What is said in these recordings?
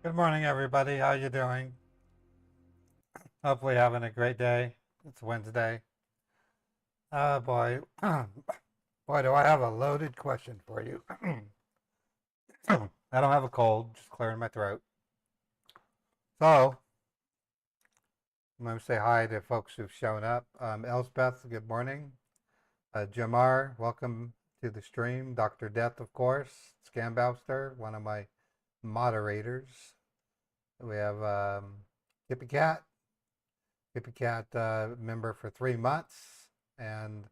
Good morning, everybody. How you doing? Hopefully having a great day. It's Wednesday. Oh boy, boy, do I have a loaded question for you. I don't have a cold, just clearing my throat. So I'm going to say hi to folks who've shown up. Elspeth, good morning. Jamar, welcome to the stream. Dr. Death, of course. Scambaits, one of my moderators. We have Hippie Cat. Hippie Cat member for 3 months, and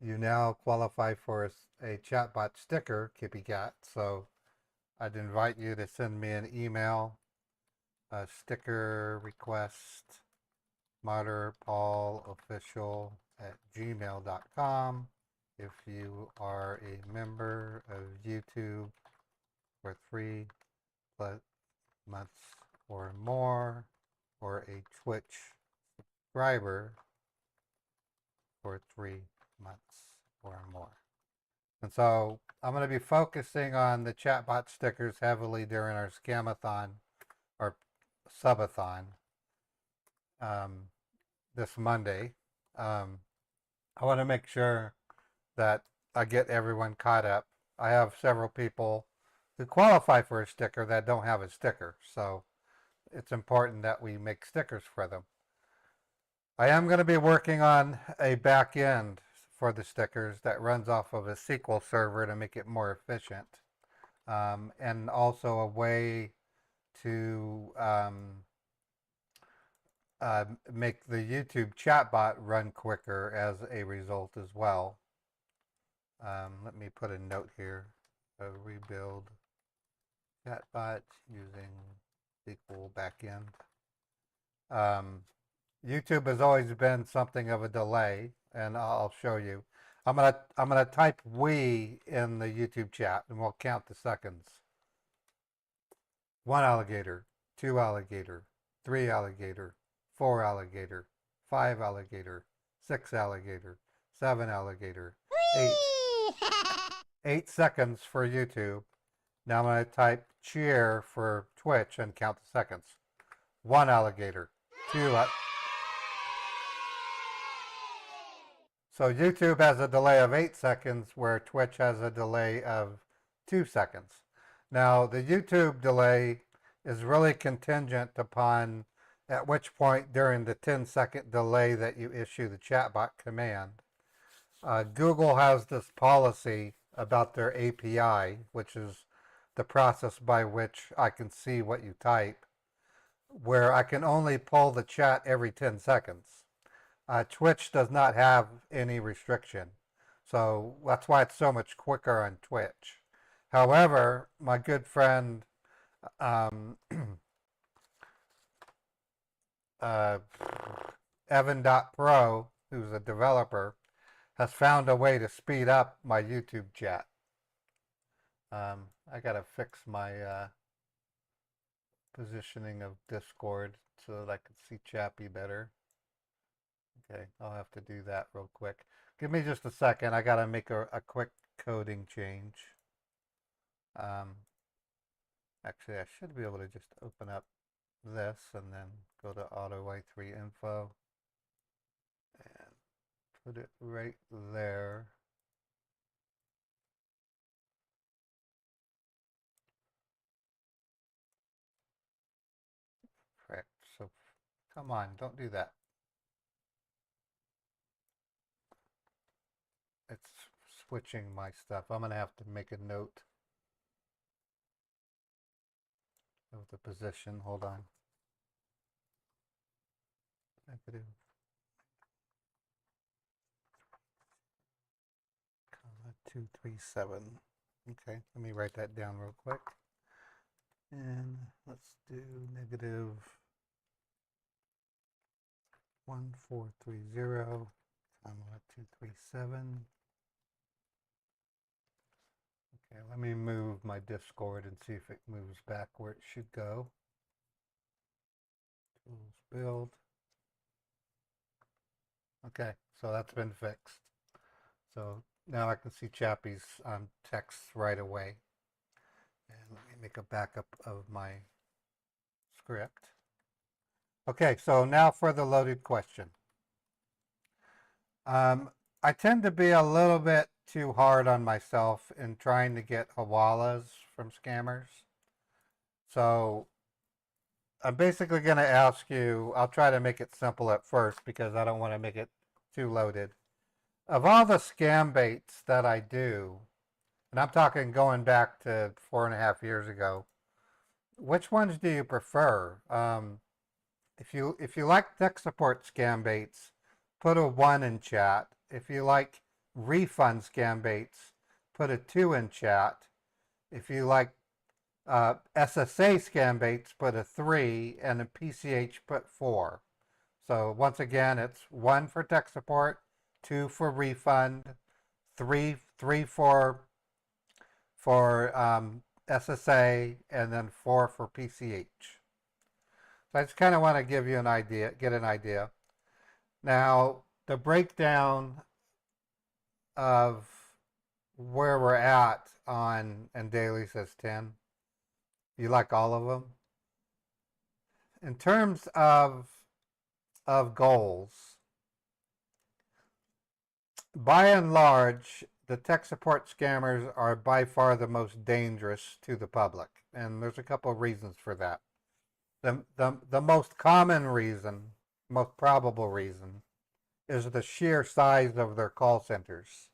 you now qualify for a chatbot sticker, Kippy Cat. So I'd invite you to send me an email, a sticker request, moderpaulofficial@gmail.com. If you are a member of YouTube for 3+ months or more, or a Twitch subscriber for 3 months or more. And so I'm going to be focusing on the chatbot stickers heavily during our scamathon or subathon um, this Monday. I want to make sure that I get everyone caught up. I have several people who qualify for a sticker that don't have a sticker. So it's important that we make stickers for them. I am going to be working on a back end for the stickers that runs off of a SQL server to make it more efficient. And also a way to make the YouTube chatbot run quicker as a result as well. Let me put a note here. Rebuild chatbot using SQL backend. YouTube has always been something of a delay, and I'll show you. I'm gonna type "we" in the YouTube chat, and we'll count the seconds. 1 alligator, 2 alligator, 3 alligator, 4 alligator, 5 alligator, 6 alligator, 7 alligator, eight. 8 seconds for YouTube. Now I'm going to type cheer for Twitch and count the seconds. 1 alligator, two. So YouTube has a delay of 8 seconds, where Twitch has a delay of 2 seconds. Now the YouTube delay is really contingent upon at which point during the 10-second delay that you issue the chatbot command. Google has this policy about their API, which is the process by which I can see what you type, where I can only pull the chat every 10 seconds. Twitch does not have any restriction. So that's why it's so much quicker on Twitch. However, my good friend um, uh, Evan.pro, who's a developer, has found a way to speed up my YouTube chat. I gotta fix my positioning of Discord so that I can see Chappie better. Okay, I'll have to do that real quick. Give me just a second. I gotta make a quick coding change. Um, Actually, I should be able to just open up this and then go to Auto Y3 info and put it right there. Correct. So come on, don't do that. It's switching my stuff. I'm gonna have to make a note of the position. Hold on. Negative, 237. Okay, let me write that down real quick. And let's do negative 1430, 237. Okay, let me move my Discord and see if it moves back where it should go. Tools build. Okay, so that's been fixed. So now I can see Chappie's text right away. And let me make a backup of my correct. Okay, so now for the loaded question. I tend to be a little bit too hard on myself in trying to get hawalas from scammers. So I'm basically going to ask you, I'll try to make it simple at first because I don't want to make it too loaded. Of all the scam baits that I do, and I'm talking going back to 4.5 years ago, which ones do you prefer? If you like tech support scam baits, put a 1 in chat. If you like refund scam baits, put a 2 in chat. If you like SSA scam baits, put a 3, and a PCH, put 4. So once again, it's 1 for tech support, 2 for refund, 3 for SSA, and then 4 for PCH. So I just kind of want to give you an idea, get an idea. Now, the breakdown of where we're at on, and Daily says 10. You like all of them? In terms of goals, by and large, the tech support scammers are by far the most dangerous to the public. And there's a couple of reasons for that. The most common reason, most probable reason, is the sheer size of their call centers.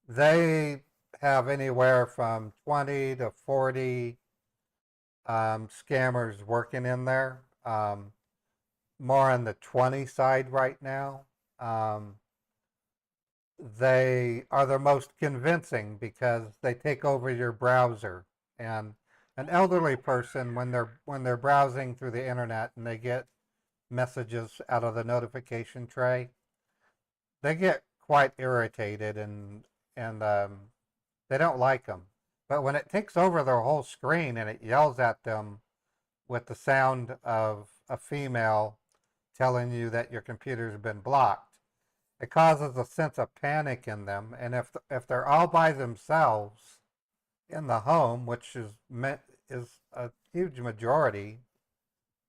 They have anywhere from 20 to 40 scammers working in there. More on the 20 side right now. They are the most convincing because they take over your browser. And an elderly person, when they're browsing through the internet and they get messages out of the notification tray, they get quite irritated and they don't like them. But when it takes over their whole screen and it yells at them with the sound of a female telling you that your computer's been blocked, it causes a sense of panic in them. And if they're all by themselves in the home, which is a huge majority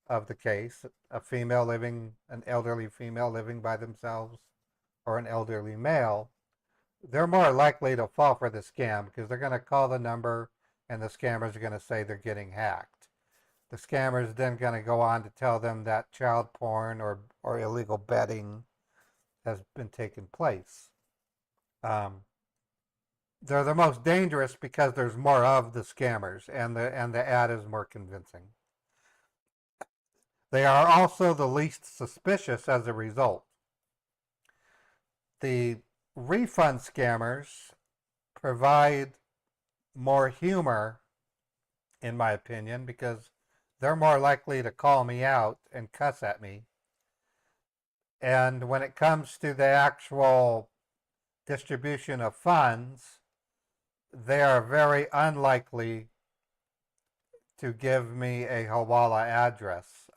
of the case, an elderly female living by themselves, or an elderly male, they're more likely to fall for the scam because they're going to call the number and the scammers are going to say they're getting hacked. The scammer's then going to go on to tell them that child porn or illegal betting has been taking place. They're the most dangerous because there's more of the scammers and the ad is more convincing. They are also the least suspicious as a result. The refund scammers provide more humor, in my opinion, because they're more likely to call me out and cuss at me. And when it comes to the actual distribution of funds, they are very unlikely to give me a Hawala address.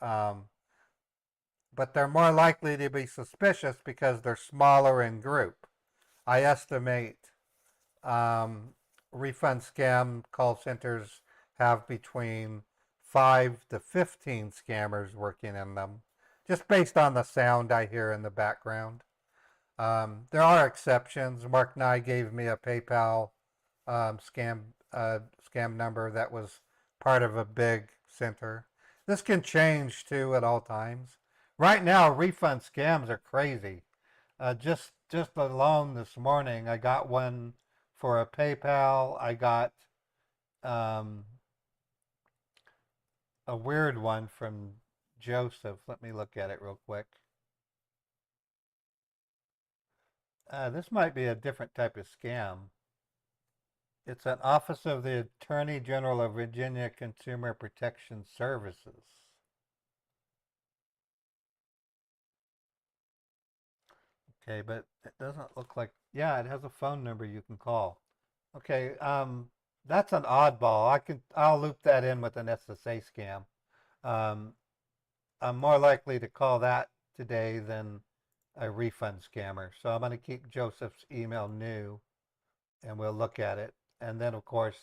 But they're more likely to be suspicious because they're smaller in group. I estimate refund scam call centers have between 5 to 15 scammers working in them, just based on the sound I hear in the background. There are exceptions. Mark Nye gave me a PayPal scam number that was part of a big center. This can change too at all times. Right now, refund scams are crazy. Just alone this morning, I got one for a PayPal. I got a weird one from Joseph. Let me look at it real quick. This might be a different type of scam. It's an Office of the Attorney General of Virginia Consumer Protection Services. Okay, but it doesn't look like, yeah, it has a phone number you can call. Okay, that's an oddball. I'll loop that in with an SSA scam. Um, I'm more likely to call that today than a refund scammer. So I'm going to keep Joseph's email new and we'll look at it. And then, of course,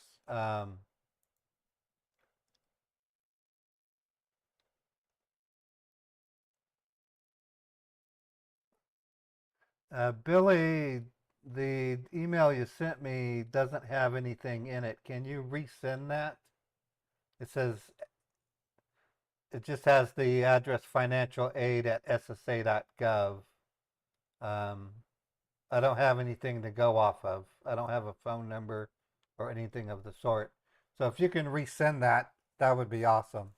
Billy, the email you sent me doesn't have anything in it. Can you resend that? It says it just has the address financialaid@ssa.gov. Um, I don't have anything to go off of. I don't have a phone number or anything of the sort. So if you can resend that, that would be awesome.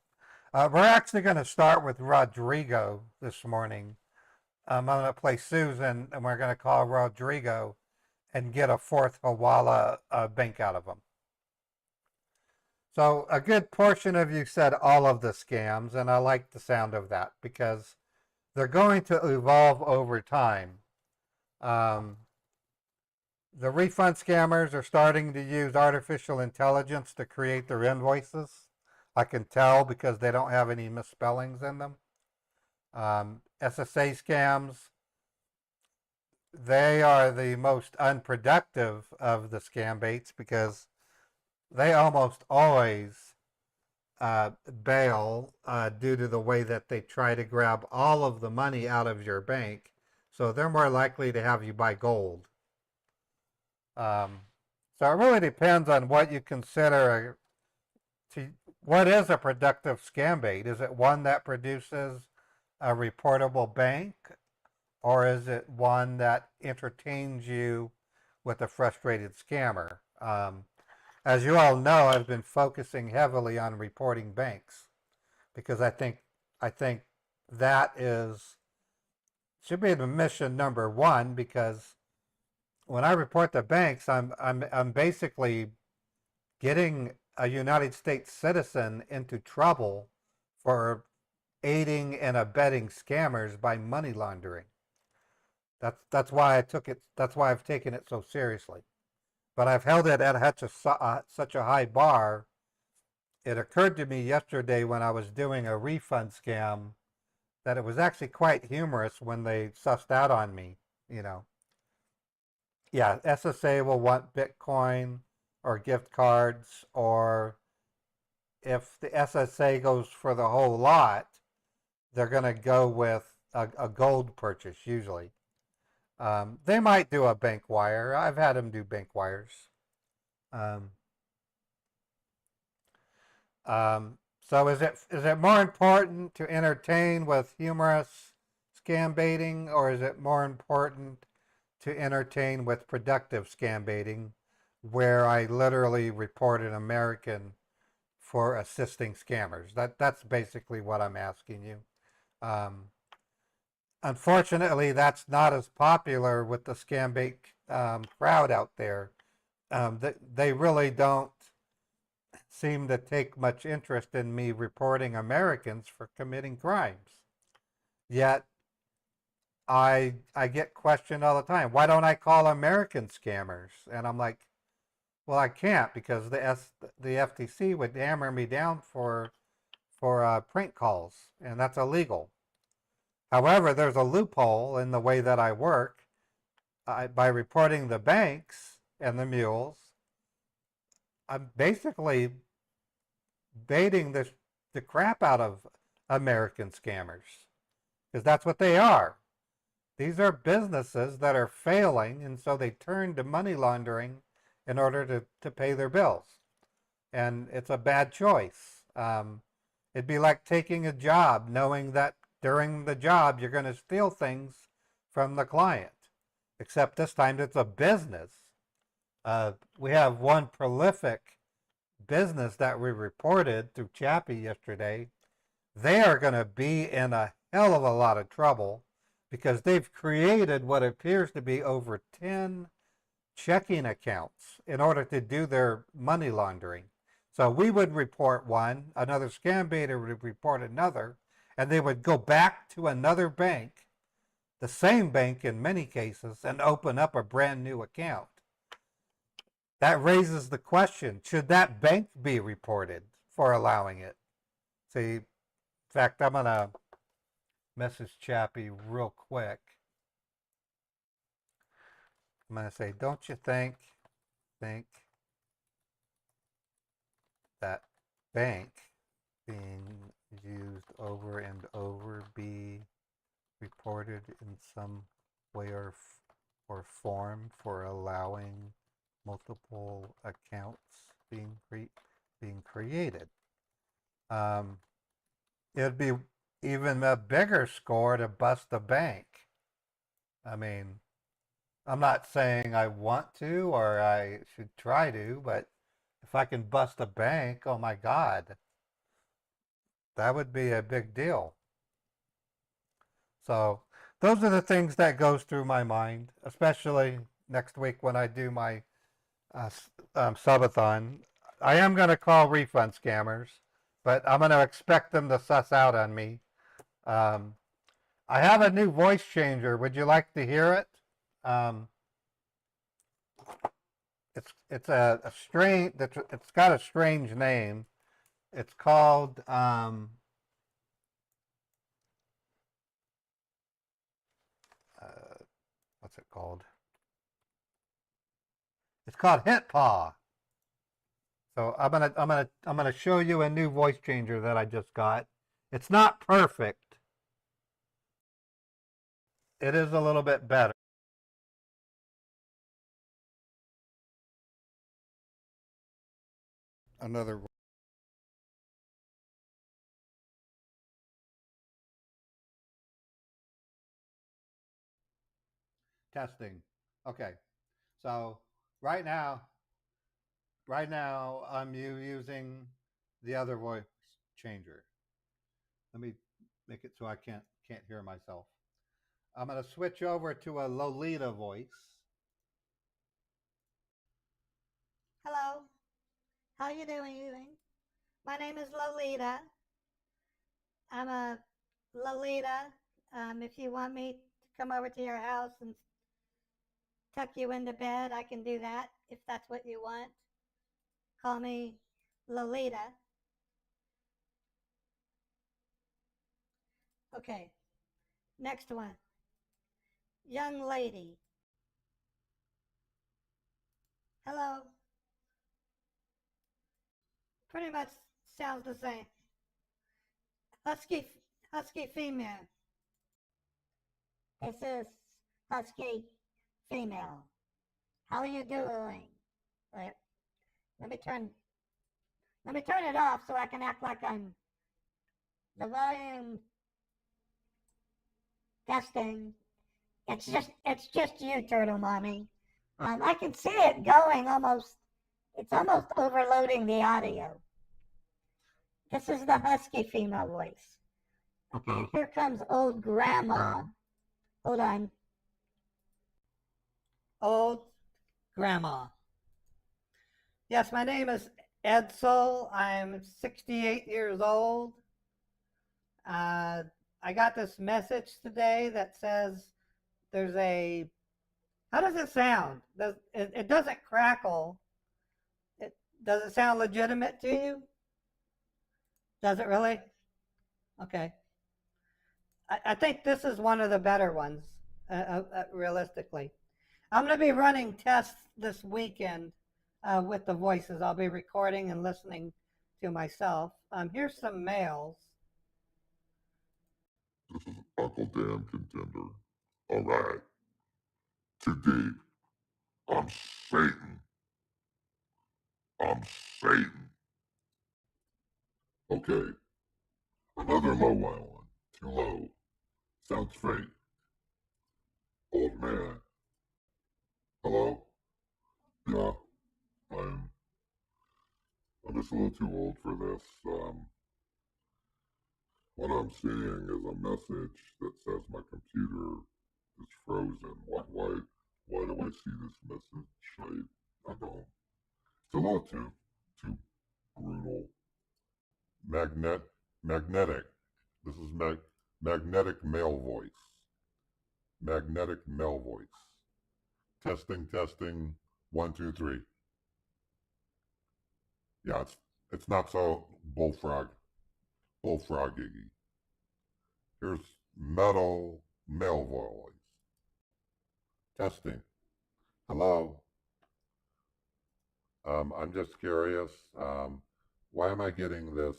We're actually going to start with Rodrigo this morning. I'm going to play Susan, and we're going to call Rodrigo and get a fourth Hawala bank out of him. So a good portion of you said all of the scams, and I like the sound of that because they're going to evolve over time. The refund scammers are starting to use artificial intelligence to create their invoices. I can tell because they don't have any misspellings in them. SSA scams, they are the most unproductive of the scambaits because they almost always bail due to the way that they try to grab all of the money out of your bank. So they're more likely to have you buy gold. So it really depends on what you consider what is a productive scambait. Is it one that produces a reportable bank, or is it one that entertains you with a frustrated scammer? As you all know, I've been focusing heavily on reporting banks because I think that should be the mission number one, because when I report the banks, I'm basically getting a United States citizen into trouble for aiding and abetting scammers by money laundering. That's why I took it. That's why I've taken it so seriously. But I've held it at such a high bar. It occurred to me yesterday when I was doing a refund scam that it was actually quite humorous when they sussed out on me. You know, yeah, SSA will want Bitcoin or gift cards, or if the SSA goes for the whole lot, they're going to go with a gold purchase usually. They might do a bank wire. I've had them do bank wires. Um, so is it more important to entertain with humorous scam baiting, or is it more important to entertain with productive scam baiting, where I literally report an American for assisting scammers? That's basically what I'm asking you. Um, Unfortunately, that's not as popular with the scam bait crowd out there. They really don't seem to take much interest in me reporting Americans for committing crimes. Yet I get questioned all the time. Why don't I call American scammers? And I'm like, well, I can't because the FTC would hammer me down for prank calls, and that's illegal. However, there's a loophole in the way that I work. By reporting the banks and the mules, I'm basically baiting the crap out of American scammers, because that's what they are. These are businesses that are failing, and so they turn to money laundering in order to pay their bills. And it's a bad choice. It'd be like taking a job knowing that during the job you're going to steal things from the client, except this time it's a business. We have one prolific business that we reported through Chappie yesterday. They are going to be in a hell of a lot of trouble because they've created what appears to be over 10 checking accounts in order to do their money laundering. So we would report one, another scam baiter would report another, and they would go back to another bank, the same bank in many cases, and open up a brand new account. That raises the question, should that bank be reported for allowing it? See, in fact, I'm going to message Chappie real quick. I'm going to say, don't you think that bank being used over and over be reported in some way or or form for allowing multiple accounts being created. Um, it'd be even a bigger score to bust a bank. I mean, I'm not saying I want to or I should try to, but if I can bust a bank, oh my God, that would be a big deal. So those are the things that goes through my mind, especially next week when I do my subathon. I am going to call refund scammers, but I'm going to expect them to suss out on me. Um, I have a new voice changer. Would you like to hear it? Um, it's a strange. It's got a strange name. It's called uh, what's it called? It's called Hit Paw. So I'm gonna show you a new voice changer that I just got. It's not perfect. It is a little bit better. Another testing. Okay. So right now, right now I'm using the other voice changer. Let me make it so I can't hear myself. I'm gonna switch over to a Lolita voice. Hello, how you doing? My name is Lolita. I'm a Lolita. If you want me to come over to your house and tuck you into bed, I can do that if that's what you want. Call me Lolita. Okay, next one. Young lady. Hello. Pretty much sounds the same. Husky, husky female. This is husky female. How are you doing? Wait, let me turn let me turn it off so I can act like I'm the volume testing. It's just you, Turtle Mommy. I can see it going almost. It's almost overloading the audio. This is the husky female voice. Okay, here comes old grandma. Hold on. Old grandma. Yes, my name is Edsel. I'm 68 years old. Uh, I got this message today that says there's a. How does it sound? It doesn't crackle. It does it sound legitimate to you? Does it really? Okay. I think this is one of the better ones, realistically. I'm going to be running tests this weekend with the voices. I'll be recording and listening to myself. Here's some mails. This is Uncle Dan Contender. All right. To Dave. I'm Satan. I'm Satan. Okay. Another low one. Too low. Sounds fake. Old man. Hello? Yeah. I'm I'm just a little too old for this. What I'm seeing is a message that says my computer is frozen. Why do I see this message? I don't. It's a little too brutal. Magnetic. This is magnetic male voice. Magnetic male voice. Testing. 1, 2, 3. Yeah, it's not so bullfroggy. Here's metal male voice. Testing. Hello. I'm just curious. Why am I getting this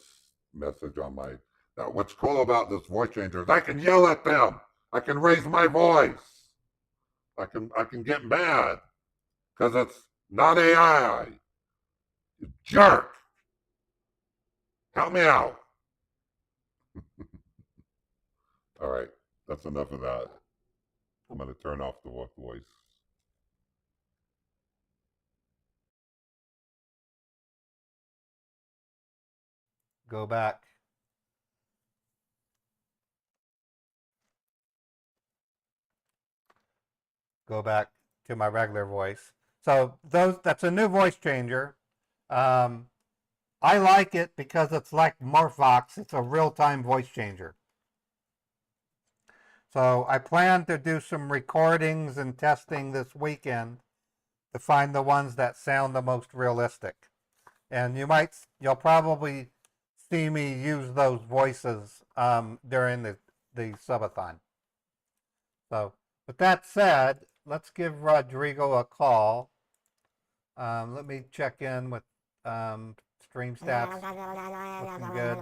message on my? Now, what's cool about this voice changer is I can yell at them. I can raise my voice. I can get mad because it's not AI. You jerk. Help me out. All right, that's enough of that. I'm going to turn off the voice. Go back. Go back to my regular voice. So that's a new voice changer. Um, I like it because it's like Morphox. It's a real-time voice changer. So I plan to do some recordings and testing this weekend to find the ones that sound the most realistic. And you'll probably see me use those voices during the subathon. So with that said, let's give Rodrigo a call. Let me check in with stream stats. Looking good.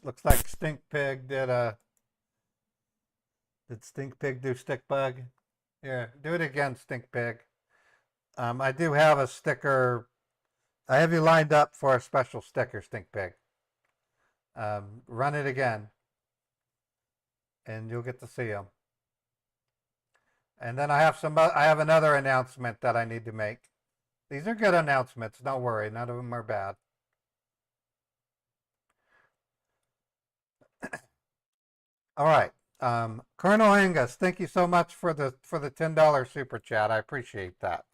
Looks like Stink Pig did Stink Pig do Stick Bug? Yeah, do it again, Stink Pig. I do have a sticker. I have you lined up for a special sticker, Stink Pig. Run it again, and you'll get to see them. And then I have another announcement that I need to make. These are good announcements. Don't worry, none of them are bad. All right, Colonel Angus, thank you so much for the $10 super chat. I appreciate that.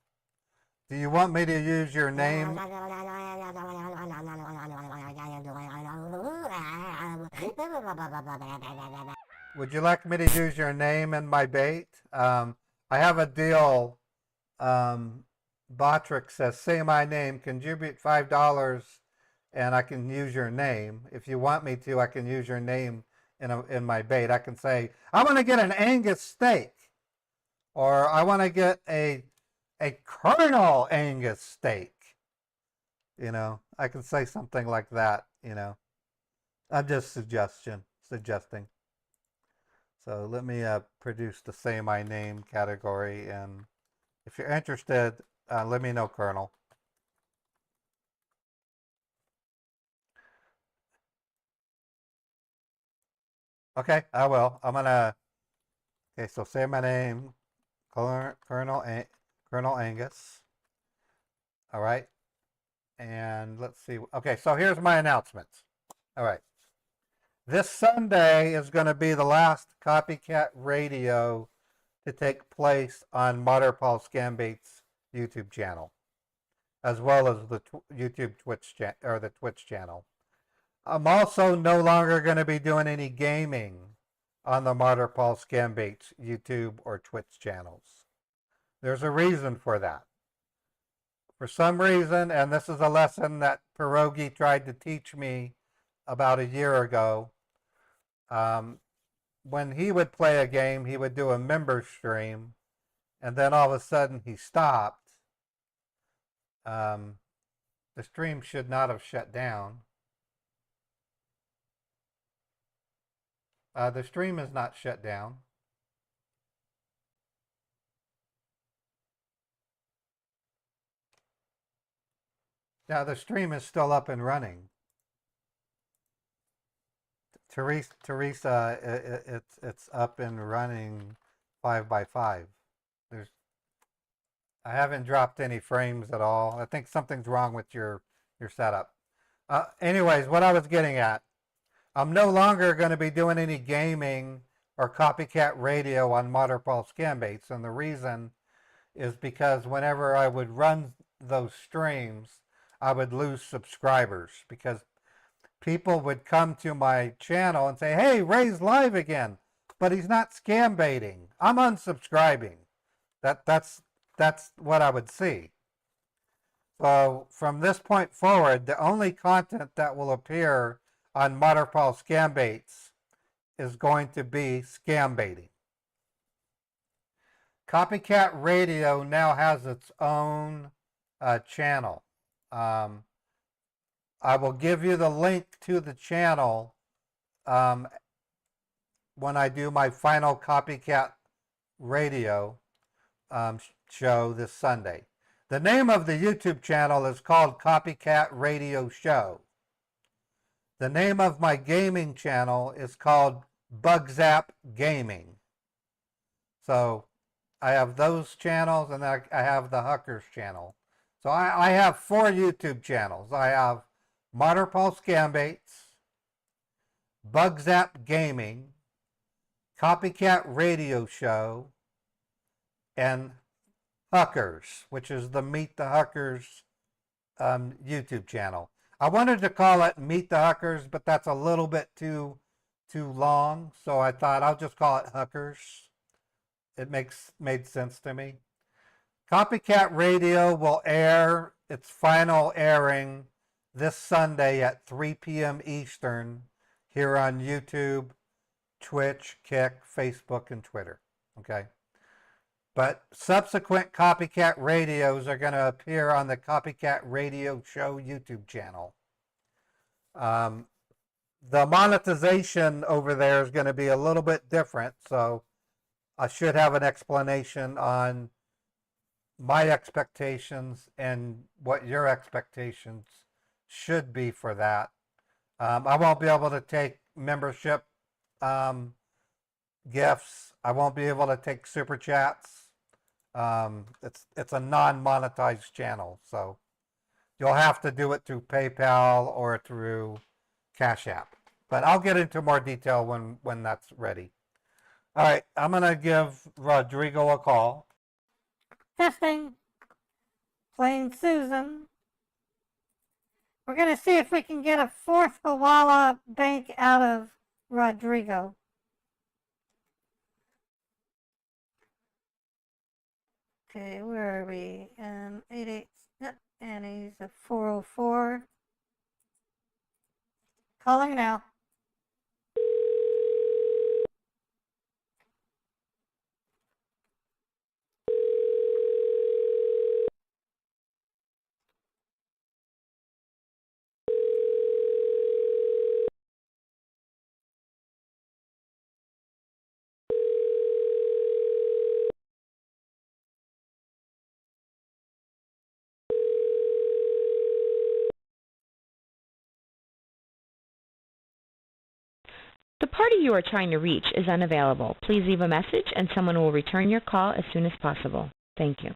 Do you want me to use your name? Would you like me to use your name in my bait? I have a deal. Botrick says, say my name, contribute $5, and I can use your name. If you want me to, I can use your name in my bait. I can say, I want to get an Angus steak, or I want to get a Colonel Angus steak. You know, I can say something like that. You know, I'm just suggesting. So let me produce the say my name category, and if you're interested, let me know, Colonel. Okay, I will. Okay, so say my name, Colonel Angus. All right. And let's see. Okay, so here's my announcements. All right. This Sunday is going to be the last Copycat Radio to take place on Paul Scambaits' YouTube channel, as well as the the Twitch channel. I'm also no longer going to be doing any gaming on the Paul Scambaits YouTube or Twitch channels. There's a reason for that. For some reason, and this is a lesson that Pierogi tried to teach me about a year ago, when he would play a game, he would do a member stream, and then all of a sudden he stopped. The stream should not have shut down. The stream is not shut down. Now the stream is still up and running. Teresa, it's up and running 5x5. I haven't dropped any frames at all. I think something's wrong with your setup. Anyways, what I was getting at, I'm no longer going to be doing any gaming or copycat radio on Paul Scambaits, and the reason is because whenever I would run those streams, I would lose subscribers because people would come to my channel and say, hey, Ray's live again, but he's not scam baiting. I'm unsubscribing. That's what I would see. So from this point forward, the only content that will appear on Paul Scambaits is going to be scam baiting. Copycat Radio now has its own channel. I will give you the link to the channel when I do my final Copycat Radio show this Sunday. The name of the YouTube channel is called Copycat Radio Show. The name of my gaming channel is called Bugzap Gaming. So I have those channels, and I have the Huckers channel. So I have 4 YouTube channels. I have Marterpole Scambaits, Bugzap Gaming, Copycat Radio Show, and Huckers, which is the Meet the Huckers YouTube channel. I wanted to call it Meet the Huckers, but that's a little bit too long, so I thought I'll just call it Huckers. It made sense to me. Copycat Radio will air its final airing this Sunday at 3 p.m. Eastern here on YouTube, Twitch, Kick, Facebook, and Twitter. Okay. But subsequent Copycat Radios are going to appear on the Copycat Radio Show YouTube channel. The monetization over there is going to be a little bit different, so I should have an explanation on my expectations and what your expectations should be for that. I won't be able to take membership gifts. I won't be able to take super chats. It's a non-monetized channel, so you'll have to do it through PayPal or through Cash App. But I'll get into more detail when that's ready. All right, I'm going to give Rodrigo a call. Testing. Plain Susan. We're going to see if we can get a 4th koala bank out of Rodrigo. Okay, where are we? 88, yep, and he's a 404. Calling now. The party you are trying to reach is unavailable. Please leave a message and someone will return your call as soon as possible. Thank you.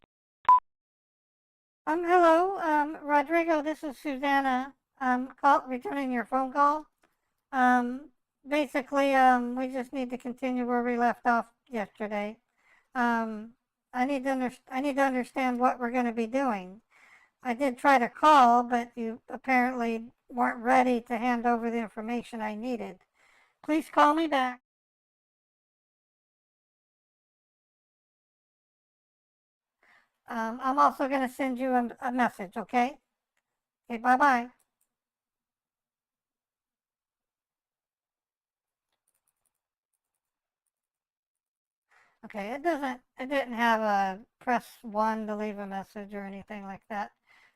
Hello, Rodrigo, this is Susanna. Returning your phone call. Basically, we just need to continue where we left off yesterday. I need to understand what we're going to be doing. I did try to call, but you apparently weren't ready to hand over the information I needed. Please call me back. I'm also going to send you a message, okay? Okay, bye-bye. Okay, it didn't have a press 1 to leave a message or anything like that.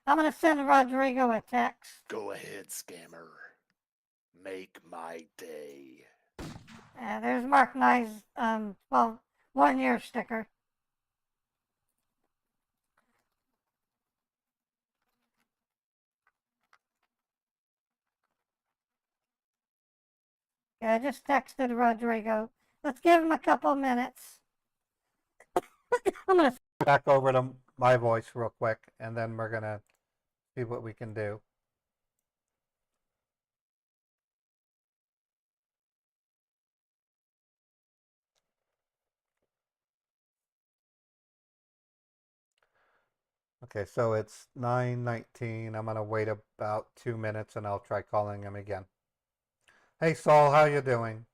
I'm going to send Rodrigo a text. Go ahead, scammer. Make my day. There's Mark Nye's, 1-year sticker. Okay, I just texted Rodrigo. Let's give him a couple minutes. I'm going to Back over to my voice real quick, and then we're going to see what we can do. Okay, so it's 9:19. I'm going to wait about 2 minutes, and I'll try calling him again. Hey, Saul, how you doing?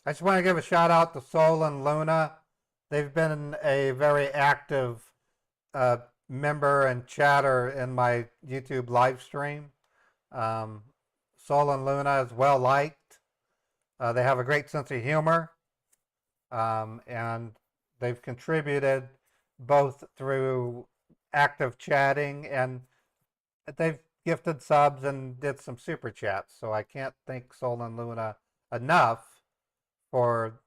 I just want to give a shout out to Sol and Luna. They've been a very active member and chatter in my YouTube live stream. Sol and Luna is well liked. They have a great sense of humor. And they've contributed both through active chatting and they've gifted subs and did some super chats, so I can't thank Sol and Luna enough for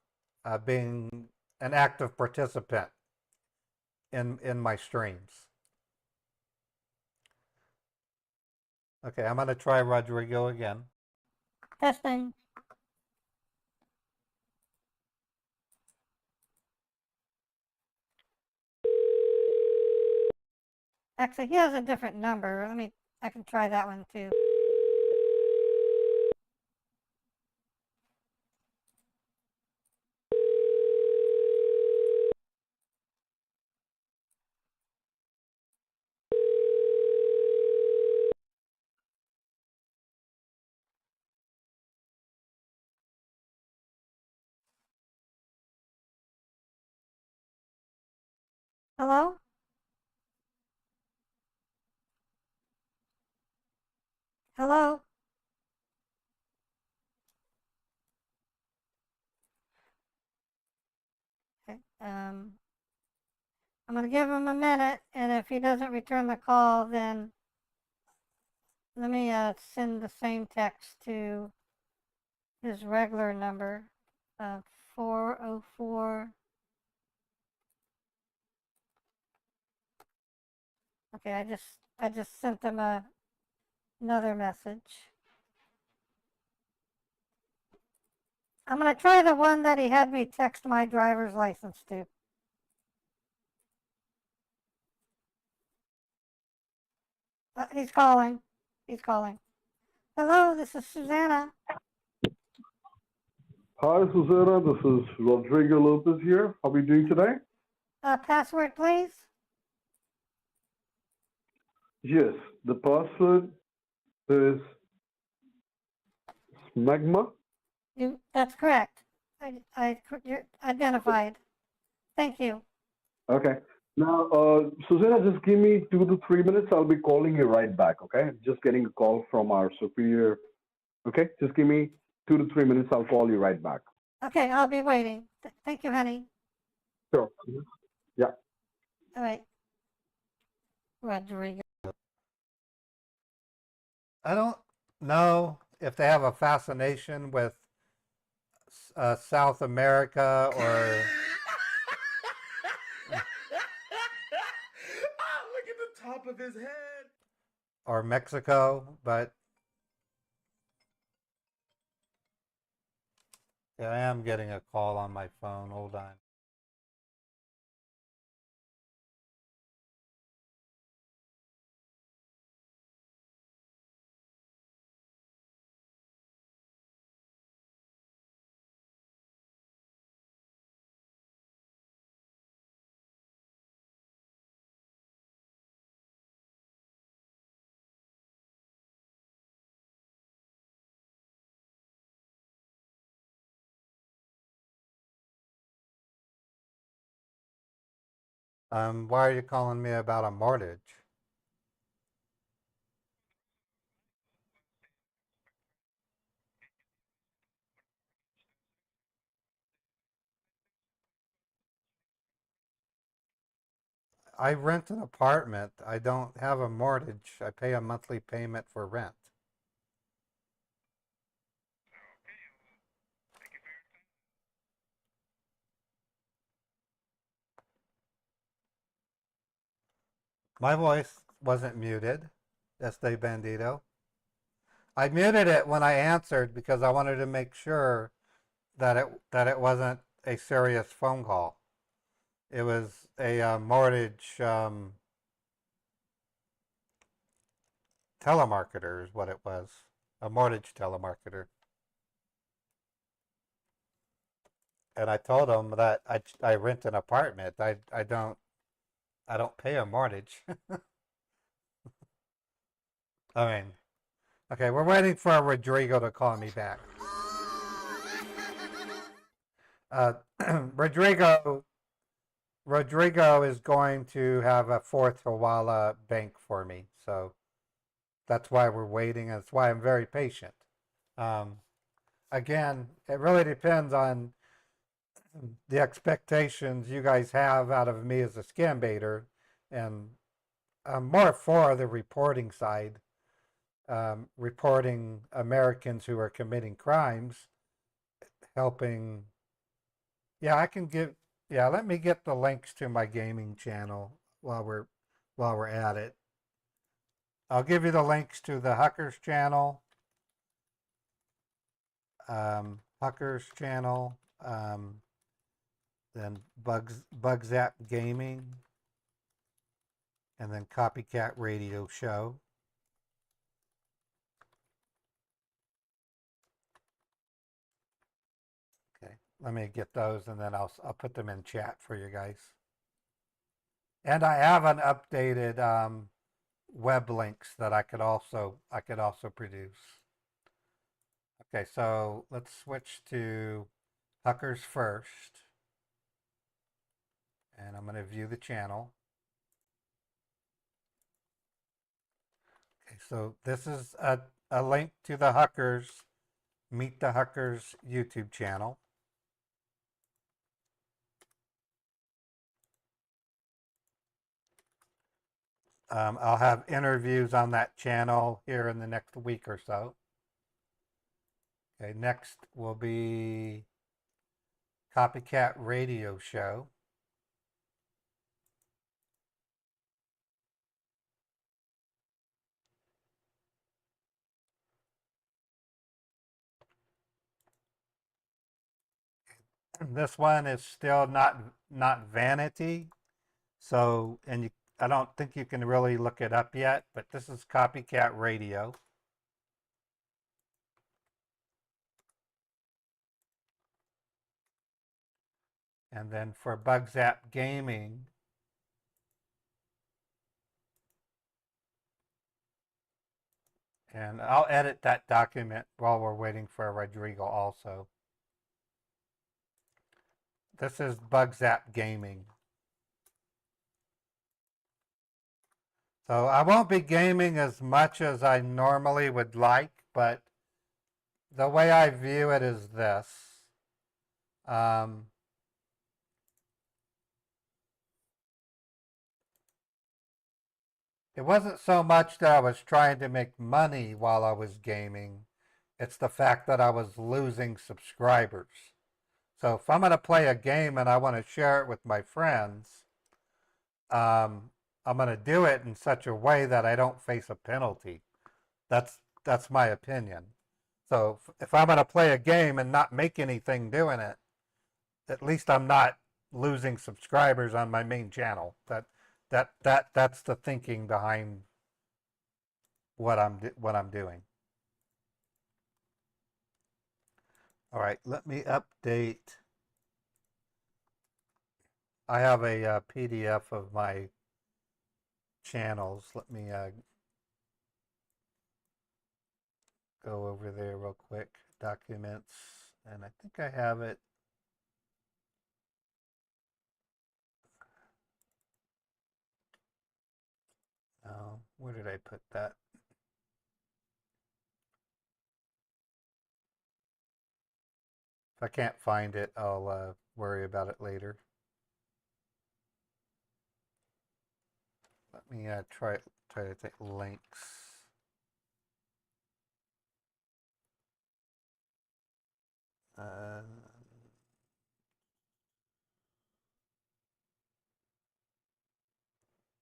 being an active participant in my streams. Okay, I'm gonna try Rodrigo again. Testing. Actually, he has a different number. I can try that one too. Hello? Hello? Okay, I'm gonna give him a minute, and if he doesn't return the call, then let me send the same text to his regular number, 404. Okay, I just sent him another message. I'm gonna try the one that he had me text my driver's license to. He's calling. He's calling. Hello, this is Susanna. Hi, Susanna. This is Rodrigo Lopez here. How are you doing today? Password, please. Yes, the password is smegma. That's correct. You're identified. Thank you. Okay. Now, Susanna, just give me 2 to 3 minutes. I'll be calling you right back. Okay. Just getting a call from our superior. Okay. Just give me 2 to 3 minutes. I'll call you right back. Okay, I'll be waiting. Thank you, honey. Sure. Yeah. All right. Rodrigo. I don't know if they have a fascination with South America or Look at the top of his head. or Mexico, but yeah, I am getting a call on my phone. Hold on. Why are you calling me about a mortgage? I rent an apartment. I don't have a mortgage. I pay a monthly payment for rent. My voice wasn't muted. Este Bandito. I muted it when I answered because I wanted to make sure that it wasn't a serious phone call. It was a mortgage telemarketer is what it was. A mortgage telemarketer. And I told him that I rent an apartment. I don't pay a mortgage. I mean, okay, we're waiting for Rodrigo to call me back. Rodrigo is going to have a fourth Hawala bank for me, so that's why we're waiting. And that's why I'm very patient. Again, it really depends on the expectations you guys have out of me as a scam baiter, and I'm more for the reporting side, reporting Americans who are committing crimes, helping. Yeah, I can give. Yeah, let me get the links to my gaming channel while we're at it. I'll give you the links to the Huckers channel, Huckers channel, then Bugzap Gaming, and then Copycat Radio Show. Okay, let me get those, and then I'll put them in chat for you guys. And I have an updated web links that I could also produce. Okay, so let's switch to Huckers first, and I'm going to view the channel. Okay, so this is a link to the Huckers, Meet the Huckers YouTube channel. I'll have interviews on that channel here in the next week or so. Okay, next will be Copycat Radio Show. This one is still not vanity, so I don't think you can really look it up yet, but this is Copycat Radio. And then for Bugzap Gaming, and I'll edit that document while we're waiting for Rodrigo also. This is Bugzap Gaming. So I won't be gaming as much as I normally would like, but the way I view it is this. It wasn't so much that I was trying to make money while I was gaming. It's the fact that I was losing subscribers. So if I'm going to play a game and I want to share it with my friends, I'm going to do it in such a way that I don't face a penalty. That's my opinion. So if I'm going to play a game and not make anything doing it, at least I'm not losing subscribers on my main channel. That's the thinking behind what I'm doing. All right, let me update. I have a PDF of my channels. Let me go over there real quick. Documents, and I think I have it. Oh, where did I put that? If I can't find it, I'll worry about it later. Let me try to take links.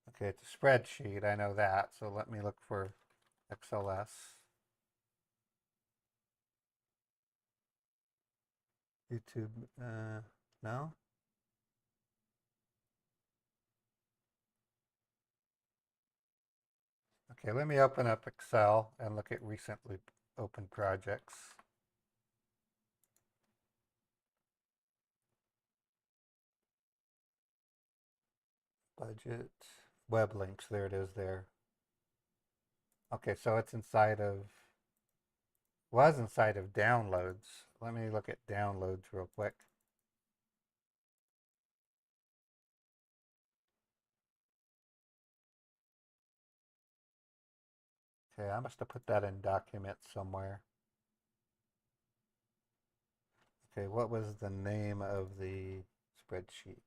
Okay, it's a spreadsheet. I know that. So let me look for XLS. YouTube. No. Okay, let me open up Excel and look at recently opened projects. Budget, web links, there it is there. Okay, so it's inside of, was inside of downloads. Let me look at downloads real quick. Okay, I must have put that in documents somewhere. Okay, what was the name of the spreadsheet?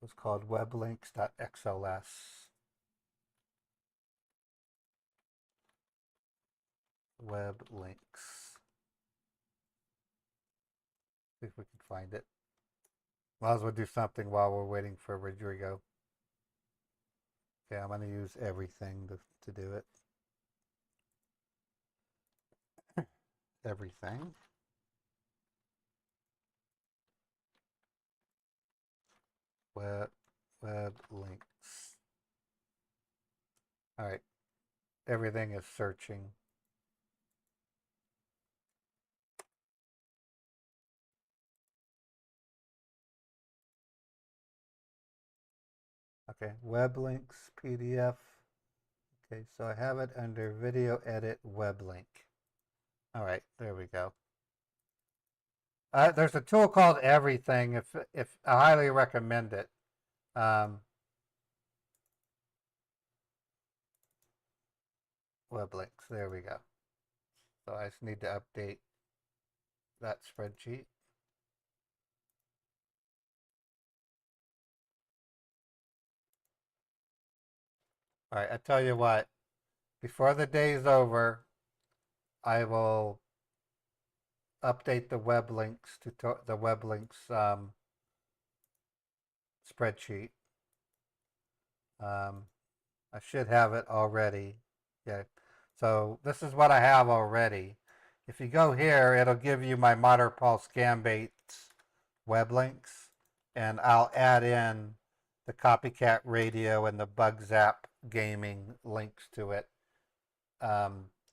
was called weblinks.xls. Web links. See if we can find it. Might as well do something while we're waiting for Rodrigo. Okay, I'm going to use everything to do it. Everything. Web links. All right. Everything is searching. Okay, web links PDF. Okay, so I have it under video edit web link. All right, there we go. There's a tool called Everything. If I highly recommend it. Web links. There we go. So I just need to update that spreadsheet. All right, I tell you what. Before the day's over, I will update the web links to the web links spreadsheet. I should have it already. Yeah. So this is what I have already. If you go here, it'll give you my Modern-Paul Scambaits web links, and I'll add in the Copycat Radio and the Bug Zap Gaming links to it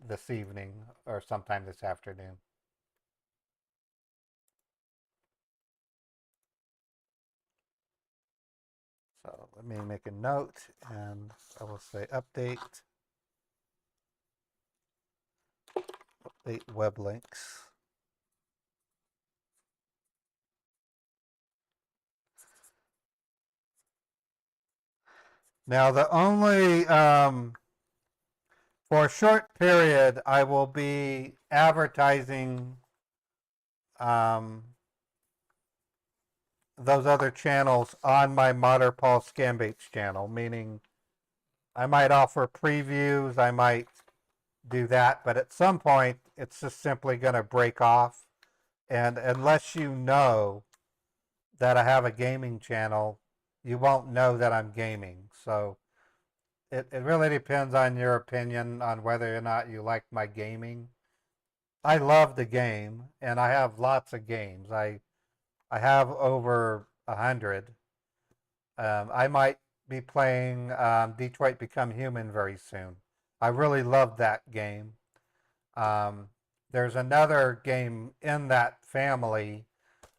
this evening or sometime this afternoon. So let me make a note, and I will say update web links. Now the only for a short period I will be advertising those other channels on my Modern-Paul Scambaits channel, meaning I might offer previews, I might do that, but at some point it's just simply going to break off. And unless you know that I have a gaming channel, you won't know that I'm gaming. So it really depends on your opinion on whether or not you like my gaming. I love the game, and I have lots of games. I have over 100. I might be playing Detroit Become Human very soon. I really love that game. There's another game in that family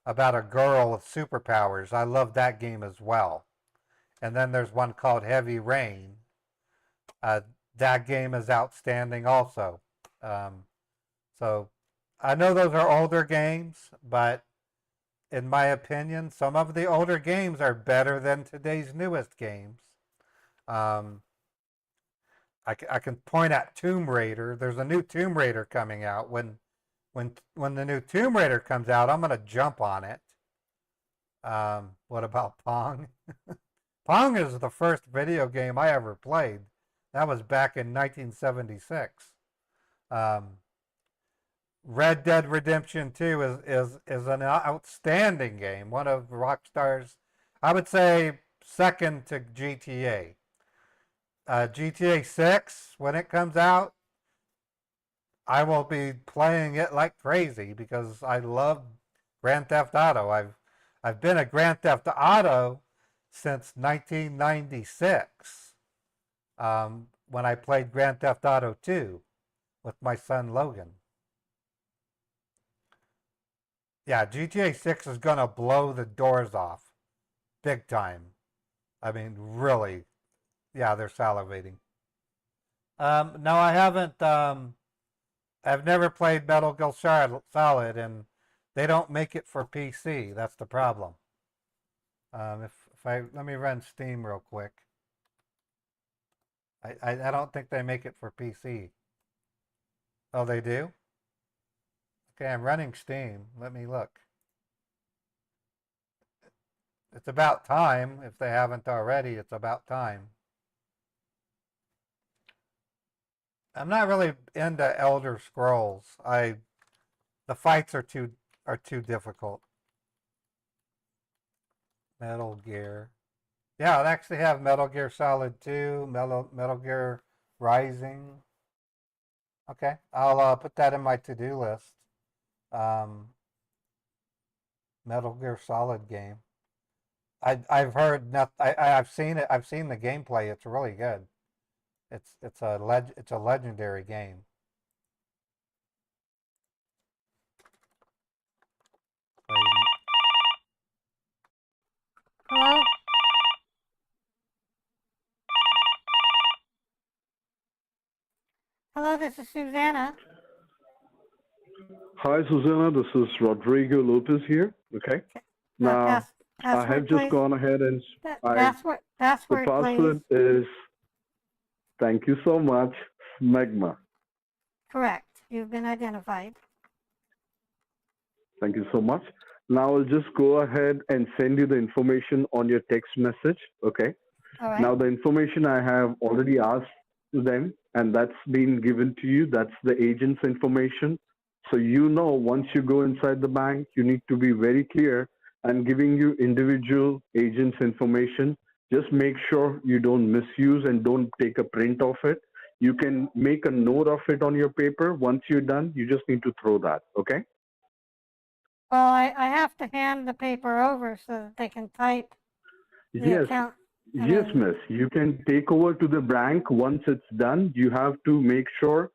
about a girl with superpowers. I love that game as well. And then there's one called Heavy Rain. That game is outstanding also. So I know those are older games, but in my opinion, some of the older games are better than today's newest games. I can point at Tomb Raider. There's a new Tomb Raider coming out. When the new Tomb Raider comes out, I'm gonna jump on it. What about Pong? Pong is the first video game I ever played. That was back in 1976. Red Dead Redemption 2 is an outstanding game. One of Rockstar's, I would say, second to GTA. GTA 6, when it comes out, I will be playing it like crazy because I love Grand Theft Auto. I've been a Grand Theft Auto since 1996 when I played Grand Theft Auto 2 with my son Logan. Yeah, GTA 6 is going to blow the doors off big time. I mean, really. Yeah, they're salivating. No, I haven't. I've never played Metal Gear Solid, and they don't make it for PC. That's the problem. If I let me run Steam real quick. I don't think they make it for PC. Oh, they do? Okay, I'm running Steam. Let me look. It's about time. If they haven't already, it's about time. I'm not really into Elder Scrolls. The fights are too difficult. Metal Gear. Yeah, I actually have Metal Gear Solid 2, Metal Gear Rising. Okay, I'll put that in my to-do list. Um, Metal Gear Solid game. I've heard I've seen it. I've seen the gameplay. It's really good. It's a legendary game. Hello? Hello, this is Susanna. Hi, Susanna. This is Rodrigo Lopez here. Okay. Now, I Password, have just please. gone ahead and Password, the please. password is, thank you so much, Smegma. Correct. You've been identified. Thank you so much. Now I'll just go ahead and send you the information on your text message. Okay. All right. Now the information I have already asked them, and that's been given to you. That's the agent's information. So you know, once you go inside the bank, you need to be very clear. I'm giving you individual agent's information. Just make sure you don't misuse and don't take a print of it. You can make a note of it on your paper. Once you're done, you just need to throw that. Okay. Well, I have to hand the paper over so that they can type the Yes. account. Yes, miss. You can take over to the bank once it's done. You have to make sure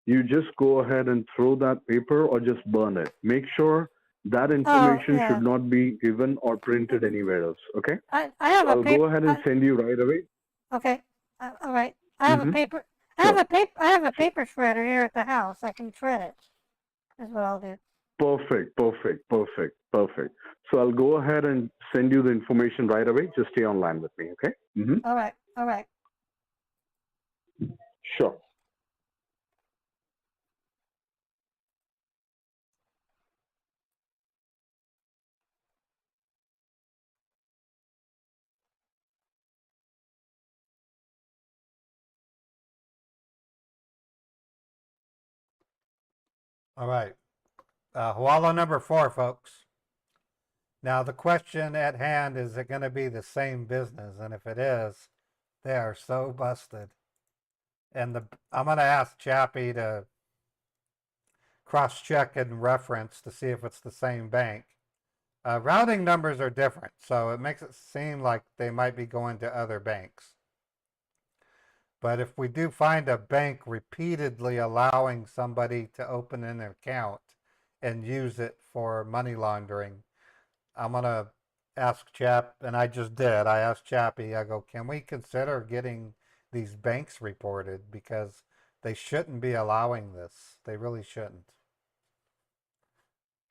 you just go ahead and throw that paper or just burn it. Make sure that information yeah. should not be given or printed anywhere else. Okay? I have I'll a paper. go ahead and send you right away. Okay. All right. I have a paper. I have a paper shredder here at the house. I can shred it. That's what I'll do. Perfect, perfect, perfect, perfect. So I'll go ahead and send you the information right away. Just stay online with me, okay? All right. All right. Sure. All right. Huala number 4, folks. Now the question at hand, is it going to be the same business? And if it is, they are so busted. And I'm going to ask Chappie to cross-check and reference to see if it's the same bank. Routing numbers are different, so it makes it seem like they might be going to other banks. But if we do find a bank repeatedly allowing somebody to open an account and use it for money laundering, I'm going to ask Chap, and I just did. I asked Chappie, I go, can we consider getting these banks reported? Because they shouldn't be allowing this. They really shouldn't.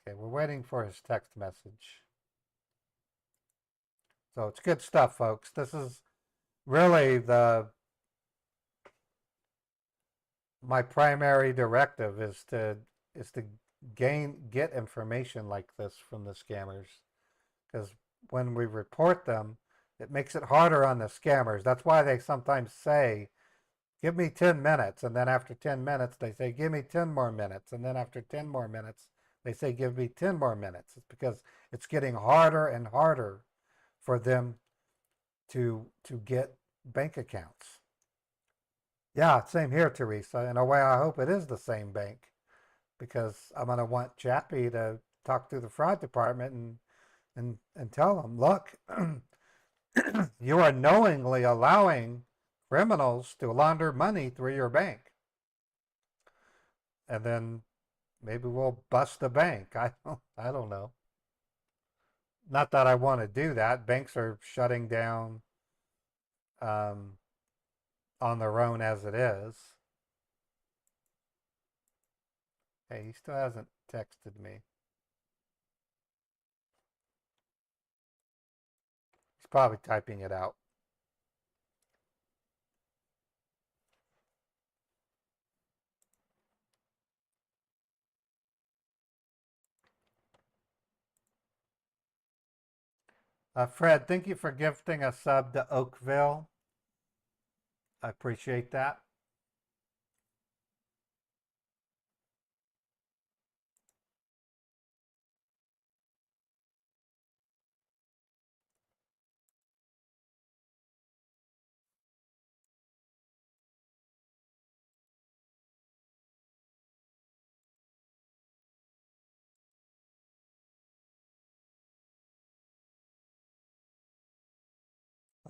Okay, we're waiting for his text message. So it's good stuff, folks. This is really my primary directive is to get information like this from the scammers, because when we report them, it makes it harder on the scammers. That's why they sometimes say, give me 10 minutes, and then after 10 minutes they say, give me 10 more minutes, and then after 10 more minutes they say, give me 10 more minutes. It's because it's getting harder and harder for them to get bank accounts. Yeah, same here, Teresa. In a way, I hope it is the same bank, because I'm going to want Chappie to talk to the fraud department and tell them, look, you are knowingly allowing criminals to launder money through your bank. And then maybe we'll bust the bank. I don't know. Not that I want to do that. Banks are shutting down on their own as it is. Hey, he still hasn't texted me. He's probably typing it out. Fred, thank you for gifting a sub to Oakville. I appreciate that.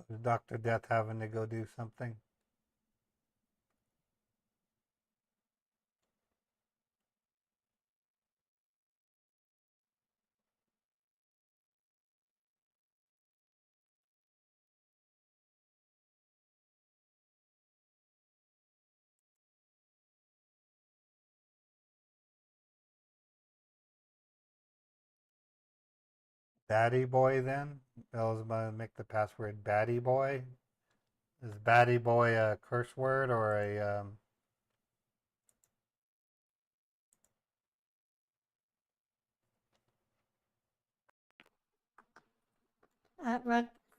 Is Dr. Death having to go do something? Batty Boy then? Bill's going to make the password Batty Boy. Is Batty Boy a curse word or a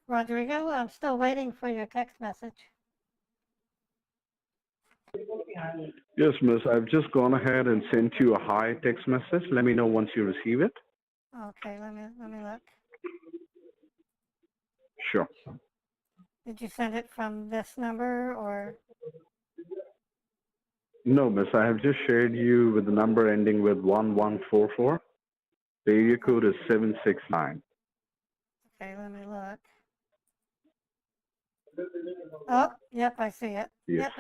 Rodrigo, I'm still waiting for your text message. Yes, miss. I've just gone ahead and sent you a hi text message. Let me know once you receive it. Okay, let me look. Sure. Did you send it from this number or? No, miss. I have just shared you with the number ending with 1144. The area code is 769. Okay, let me look. Oh, yep, I see it. Yes.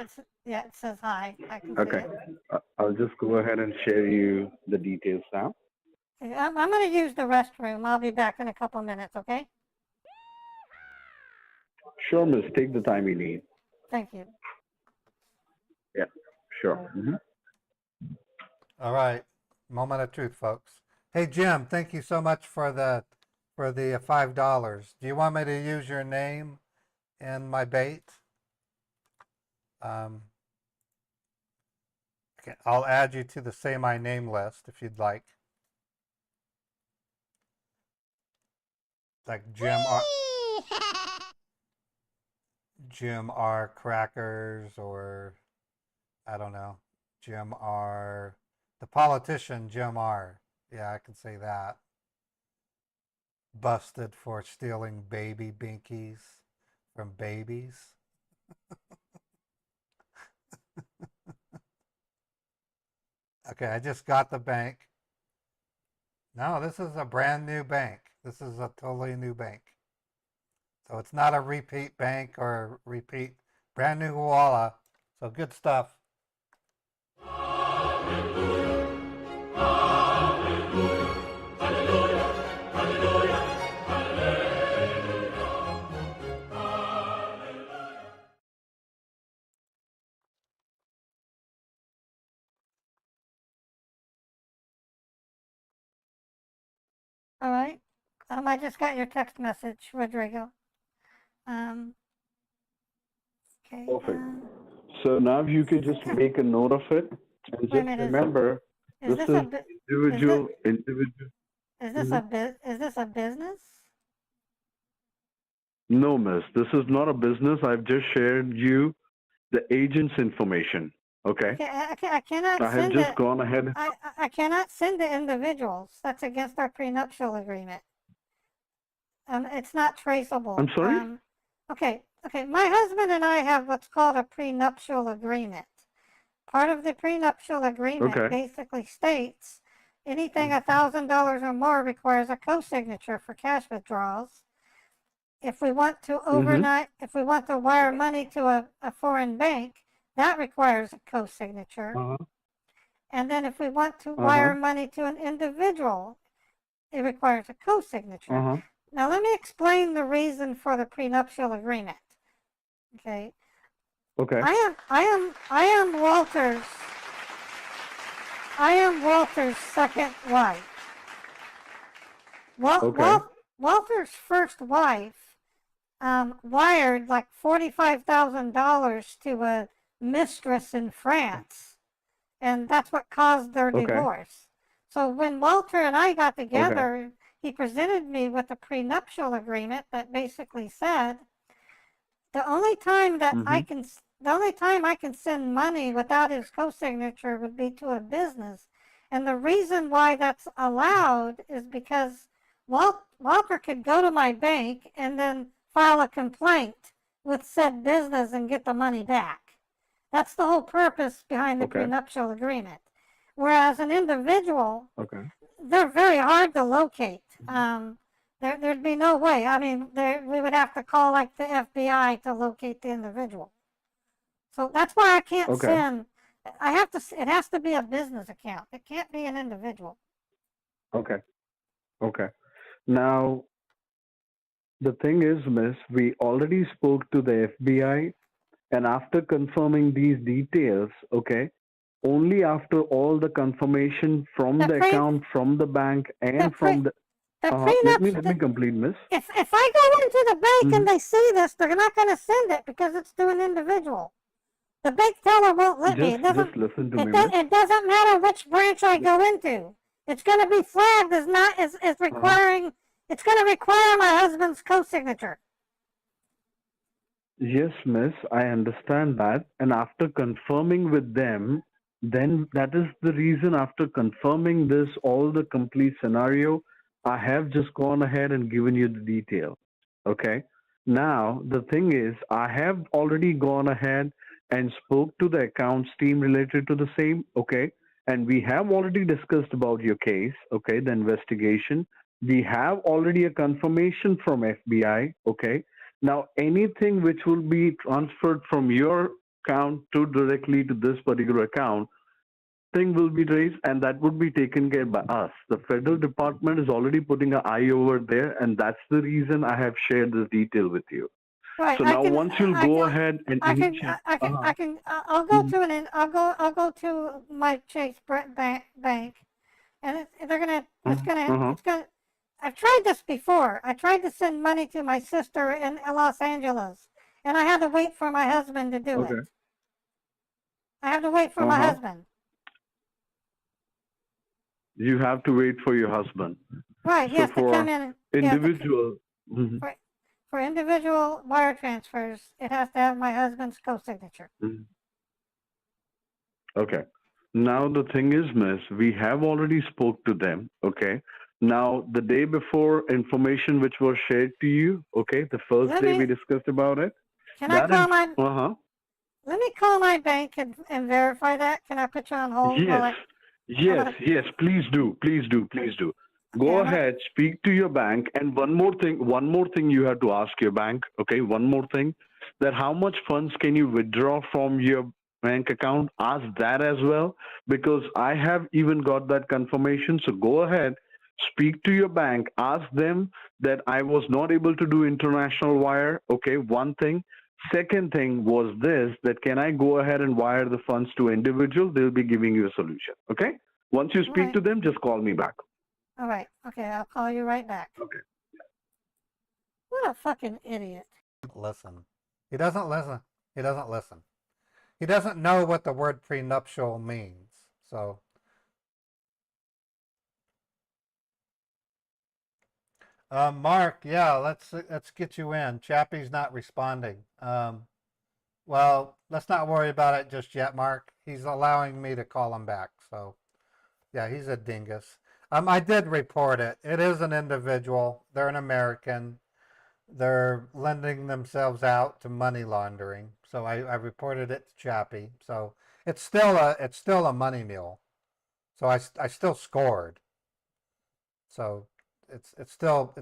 Yep, it says hi. I can see Okay. it. I'll just go ahead and share you the details now. Okay, I'm going to use the restroom. I'll be back in a couple minutes, okay? Sure, miss. Take the time you need. Thank you. Yeah, sure. All right. Moment of truth, folks. Hey Jim, thank you so much for the $5. Do you want me to use your name in my bait? Okay, I'll add you to the Say My Name list if you'd like. Like Jim R. Crackers, or I don't know, Jim R. The politician Jim R. Yeah, I can say that. Busted for stealing baby binkies from babies. Okay, I just got the bank. No, this is a brand new bank. This is a totally new bank. So it's not a repeat bank or repeat, brand new Walla. So good stuff. All right. I just got your text message, Rodrigo. Okay. Perfect. So now you can just make a note of it and Wait a just minute, remember is this this is individual. is this a business? No, miss. This is not a business. I've just shared you the agent's information. Okay. I cannot I have send just it. gone ahead. I cannot send to individuals. That's against our prenuptial agreement. It's not traceable. I'm sorry? Okay. My husband and I have what's called a prenuptial agreement. Part of the prenuptial agreement basically states anything $1,000 or more requires a co-signature for cash withdrawals. If we want to if we want to wire money to a foreign bank, that requires a co-signature. And then if we want to wire money to an individual, it requires a co-signature. Now let me explain the reason for the prenuptial agreement. Okay. Okay. I am Walter's second wife. Walter's first wife wired like $45,000 to a mistress in France, and that's what caused their divorce. So when Walter and I got together, he presented me with a prenuptial agreement that basically said the only time that the only time I can send money without his co-signature would be to a business. And the reason why that's allowed is because Walter could go to my bank and then file a complaint with said business and get the money back. That's the whole purpose behind the prenuptial agreement. Whereas an individual, they're very hard to locate. There'd be no way. I mean, we would have to call like the FBI to locate the individual. So that's why I can't send. I have to. It has to be a business account. It can't be an individual. Okay. Okay. Now, the thing is, Miss, we already spoke to the FBI, and after confirming these details, only after all the confirmation from the account, from the bank, and from the let me complete, Miss. If I go into the bank and they see this, they're not going to send it because it's to an individual. The bank teller won't let me. Just listen to me, Miss. It doesn't matter which branch I go into. It's going to be flagged as requiring. It's going to require my husband's co-signature. Yes, Miss, I understand that. And after confirming with them, then that is the reason after confirming this, all the complete scenario, I have just gone ahead and given you the detail. Okay. Now, the thing is, I have already gone ahead and spoke to the accounts team related to the same. Okay. And we have already discussed about your case. Okay. The investigation. We have already a confirmation from FBI. Okay. Now, anything which will be transferred from your account to directly to this particular account, thing will be raised and that would be taken care by us. The federal department is already putting an eye over there, and that's the reason I have shared this detail with you. Right. So now, once you'll go ahead and I'll go to I'll go to my Chase bank, and they're gonna. It's gonna. I've tried this before. I tried to send money to my sister in Los Angeles, and I had to wait for my husband to do it. I have to wait for my husband. You have to wait for your husband. Right. He has to come in. Individual. For individual wire transfers, it has to have my husband's co-signature. Okay. Now the thing is, Miss, we have already spoke to them. Okay. Now the day before information which was shared to you. Okay. The first day we discussed about it. Can I call my? Let me call my bank and verify that. Can I put you on hold? Yes. Please do. Go ahead, speak to your bank, and one more thing you have to ask your bank, okay? One more thing, that how much funds can you withdraw from your bank account? Ask that as well, because I have even got that confirmation. So go ahead, speak to your bank, ask them that I was not able to do international wire, okay? One thing. Second thing was this, that can I go ahead and wire the funds to individual? They'll be giving you a solution, okay? Once you speak to them, just call me back. All right. Okay, I'll call you right back. Okay. What a fucking idiot. Listen. He doesn't listen. He doesn't listen. He doesn't know what the word prenuptial means. So. Mark, yeah, let's get you in. Chappie's not responding. Well, let's not worry about it just yet, Mark. He's allowing me to call him back. So, yeah, he's a dingus. I did report it. It is an individual. They're an American. They're lending themselves out to money laundering. So I reported it to Chappie. So it's still a money mule. So I still scored. So it's still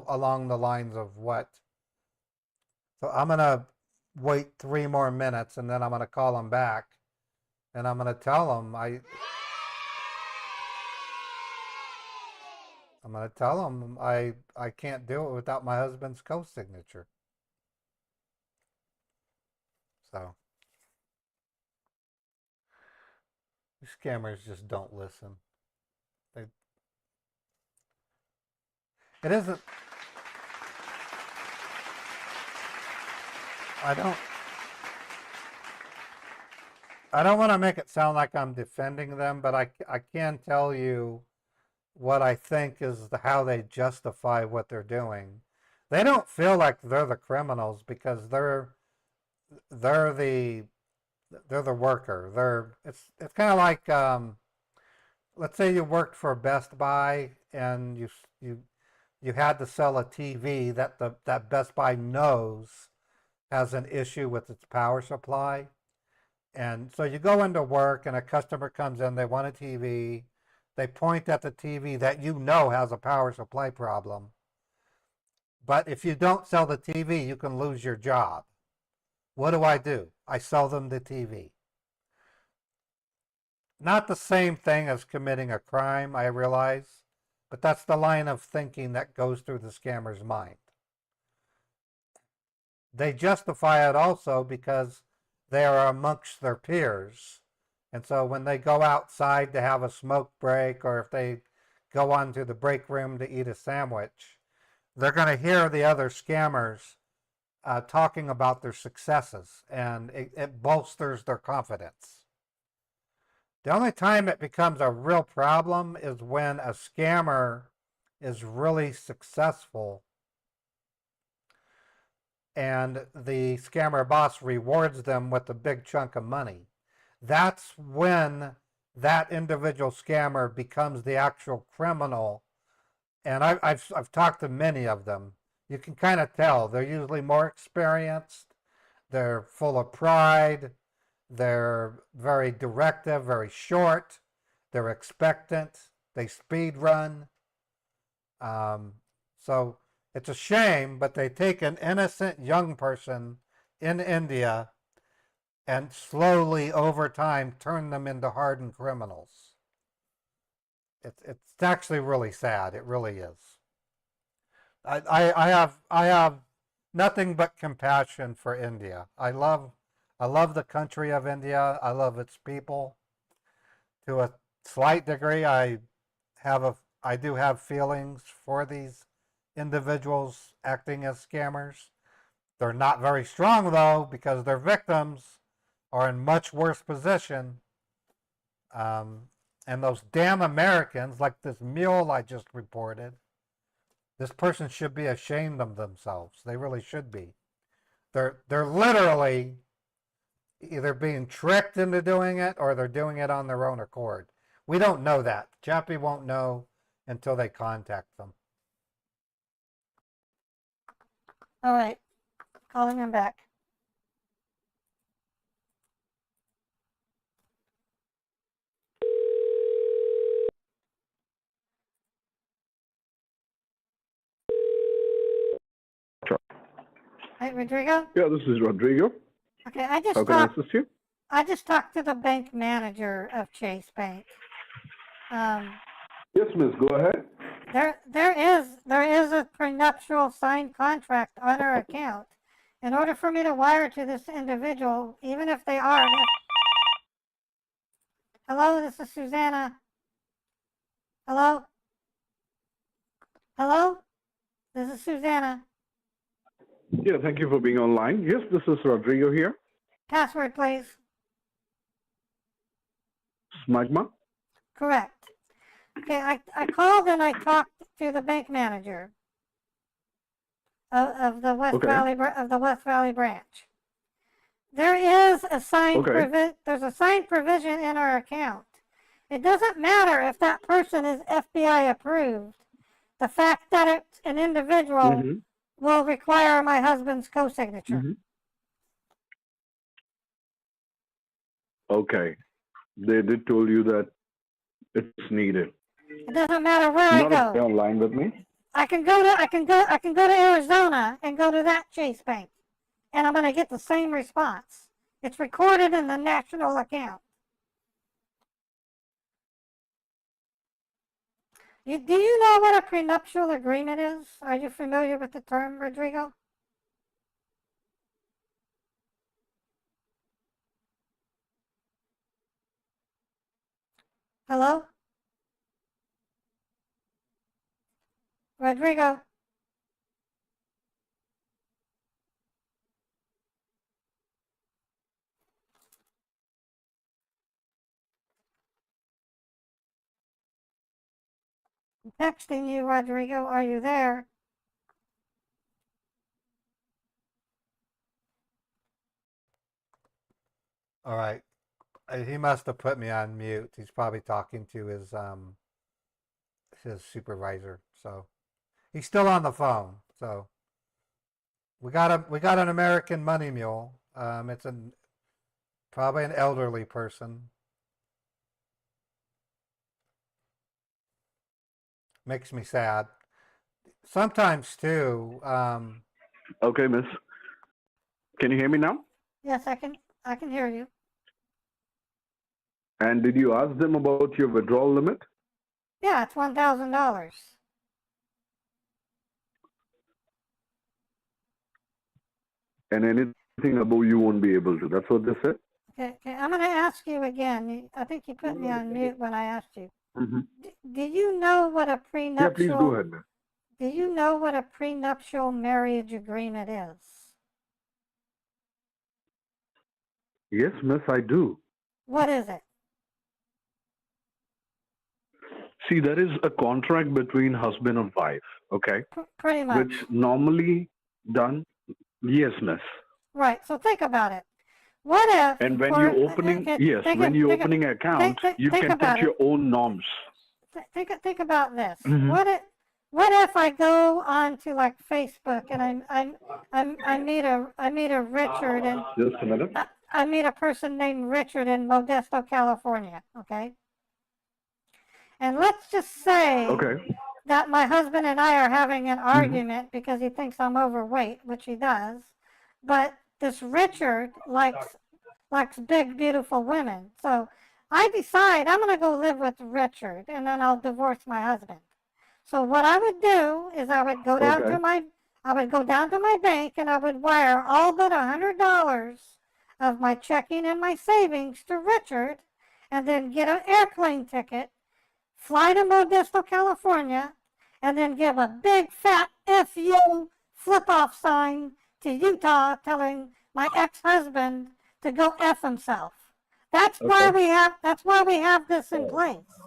along the lines of what. So I'm gonna wait 3 more minutes and then I'm gonna call him back, and I'm gonna tell him I can't do it without my husband's co-signature. So these scammers just don't listen. It isn't. I don't want to make it sound like I'm defending them, but I can tell you what I think is how they justify what they're doing. They don't feel like they're the criminals because they're the they're the worker. It's kind of like let's say you worked for Best Buy and you had to sell a TV that that Best Buy knows has an issue with its power supply. And so you go into work and a customer comes in, they want a TV. They point at the TV that you know has a power supply problem. But if you don't sell the TV, you can lose your job. What do? I sell them the TV. Not the same thing as committing a crime, I realize, but that's the line of thinking that goes through the scammer's mind. They justify it also because they are amongst their peers. And so when they go outside to have a smoke break, or if they go onto the break room to eat a sandwich, they're going to hear the other scammers talking about their successes, and it bolsters their confidence. The only time it becomes a real problem is when a scammer is really successful and the scammer boss rewards them with a big chunk of money. That's when that individual scammer becomes the actual criminal. And I've talked to many of them. You can kind of tell they're usually more experienced. They're full of pride. They're very directive, very short. They're expectant. They speed run. So it's a shame, but they take an innocent young person in India and slowly over time turn them into hardened criminals. It's actually really sad. It really is. I have nothing but compassion for India. I love the country of India. I love its people. To a slight degree, I do have feelings for these individuals acting as scammers. They're not very strong though, because their victims are in much worse position. And those damn Americans, like this mule I just reported, this person should be ashamed of themselves. They really should be. They're literally either being tricked into doing it or they're doing it on their own accord. We don't know that. Chappie won't know until they contact them. All right, calling him back. Hey, Rodrigo? Yeah, this is Rodrigo. Okay, How can I assist you? I just talked to the bank manager of Chase Bank. Yes, miss, go ahead. There is a prenuptial signed contract on her account. In order for me to wire to this individual, even if they are... Hello, this is Susanna. Hello? Hello? This is Susanna. Yeah, thank you for being online. Yes, this is Rodrigo here. Password, please. Smagma? Correct. Okay, I called and I talked to the bank manager of the West Valley branch. There is a signed there's a signed provision in our account. It doesn't matter if that person is FBI approved. The fact that it's an individual will require my husband's co-signature. Okay. They did tell you that it's needed. It doesn't matter where I go. Stay online with me. I can go to Arizona and go to that Chase Bank, and I'm going to get the same response. It's recorded in the national account. Do you know what a prenuptial agreement is? Are you familiar with the term, Rodrigo? Hello? Rodrigo? I'm texting you, Rodrigo. Are you there? All right. He must have put me on mute. He's probably talking to his supervisor. So he's still on the phone. So we got an American money mule. It's probably an elderly person. Makes me sad. Sometimes too. Okay, miss. Can you hear me now? Yes, I can hear you. And did you ask them about your withdrawal limit? Yeah, it's $1,000. And anything above you won't be able to. That's what they said? Okay, I'm going to ask you again. I think you put me on mute when I asked you. Mm-hmm. Do you know what a Yeah, please go prenuptial? ahead, miss. Do you know what a prenuptial marriage agreement is? Yes, miss, I do. What is it? See, that is a contract between husband and wife, okay? Pretty much. Which normally done, yes, miss. Right. So think about it. What if? And when for- you're opening, okay, yes, think when of- you're think of- opening an account, you think can about put your own norms. Think about this. Mhm. What if I go on to like Facebook and I meet a Richard and Just a minute. I meet a person named Richard in Modesto, California. Okay. And let's just say Okay. that my husband and I are having an argument because he thinks I'm overweight, which he does. But this Richard likes big, beautiful women. So I decide I'm going to go live with Richard, and then I'll divorce my husband. So what I would do is I would go down Okay. to my bank, and I would wire all but $100 of my checking and my savings to Richard, and then get an airplane ticket, fly to Modesto, California, and then give a big fat FU flip-off sign to Utah telling my ex-husband to go F himself. That's why we have this in place.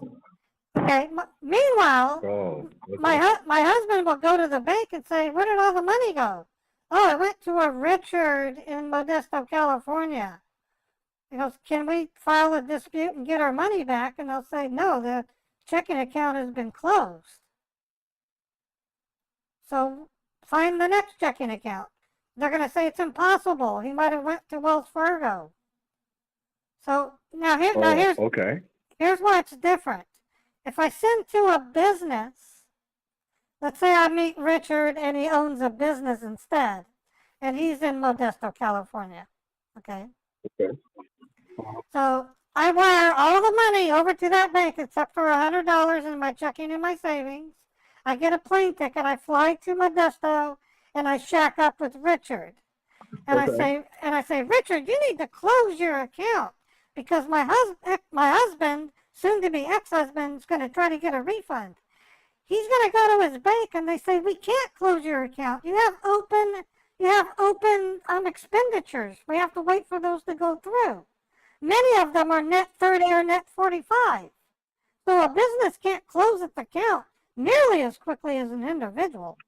Okay. Meanwhile, my husband will go to the bank and say, "Where did all the money go?" "Oh, it went to a Richard in Modesto, California." He goes, "Can we file a dispute and get our money back?" And they'll say, "No, the checking account has been closed. So find the next checking account." They're going to say it's impossible. He might have went to Wells Fargo. So here's why it's different. If I send to a business, let's say I meet Richard and he owns a business instead, and he's in Modesto, California. Okay. Okay. So I wire all the money over to that bank except for $100 in my checking and my savings. I get a plane ticket. I fly to Modesto and I shack up with Richard. And I say, "Richard, you need to close your account because my husband, soon to be ex-husband, is going to try to get a refund." He's going to go to his bank and they say, "We can't close your account. You have open expenditures. We have to wait for those to go through. Many of them are net 30 or net 45. So a business can't close its account nearly as quickly as an individual."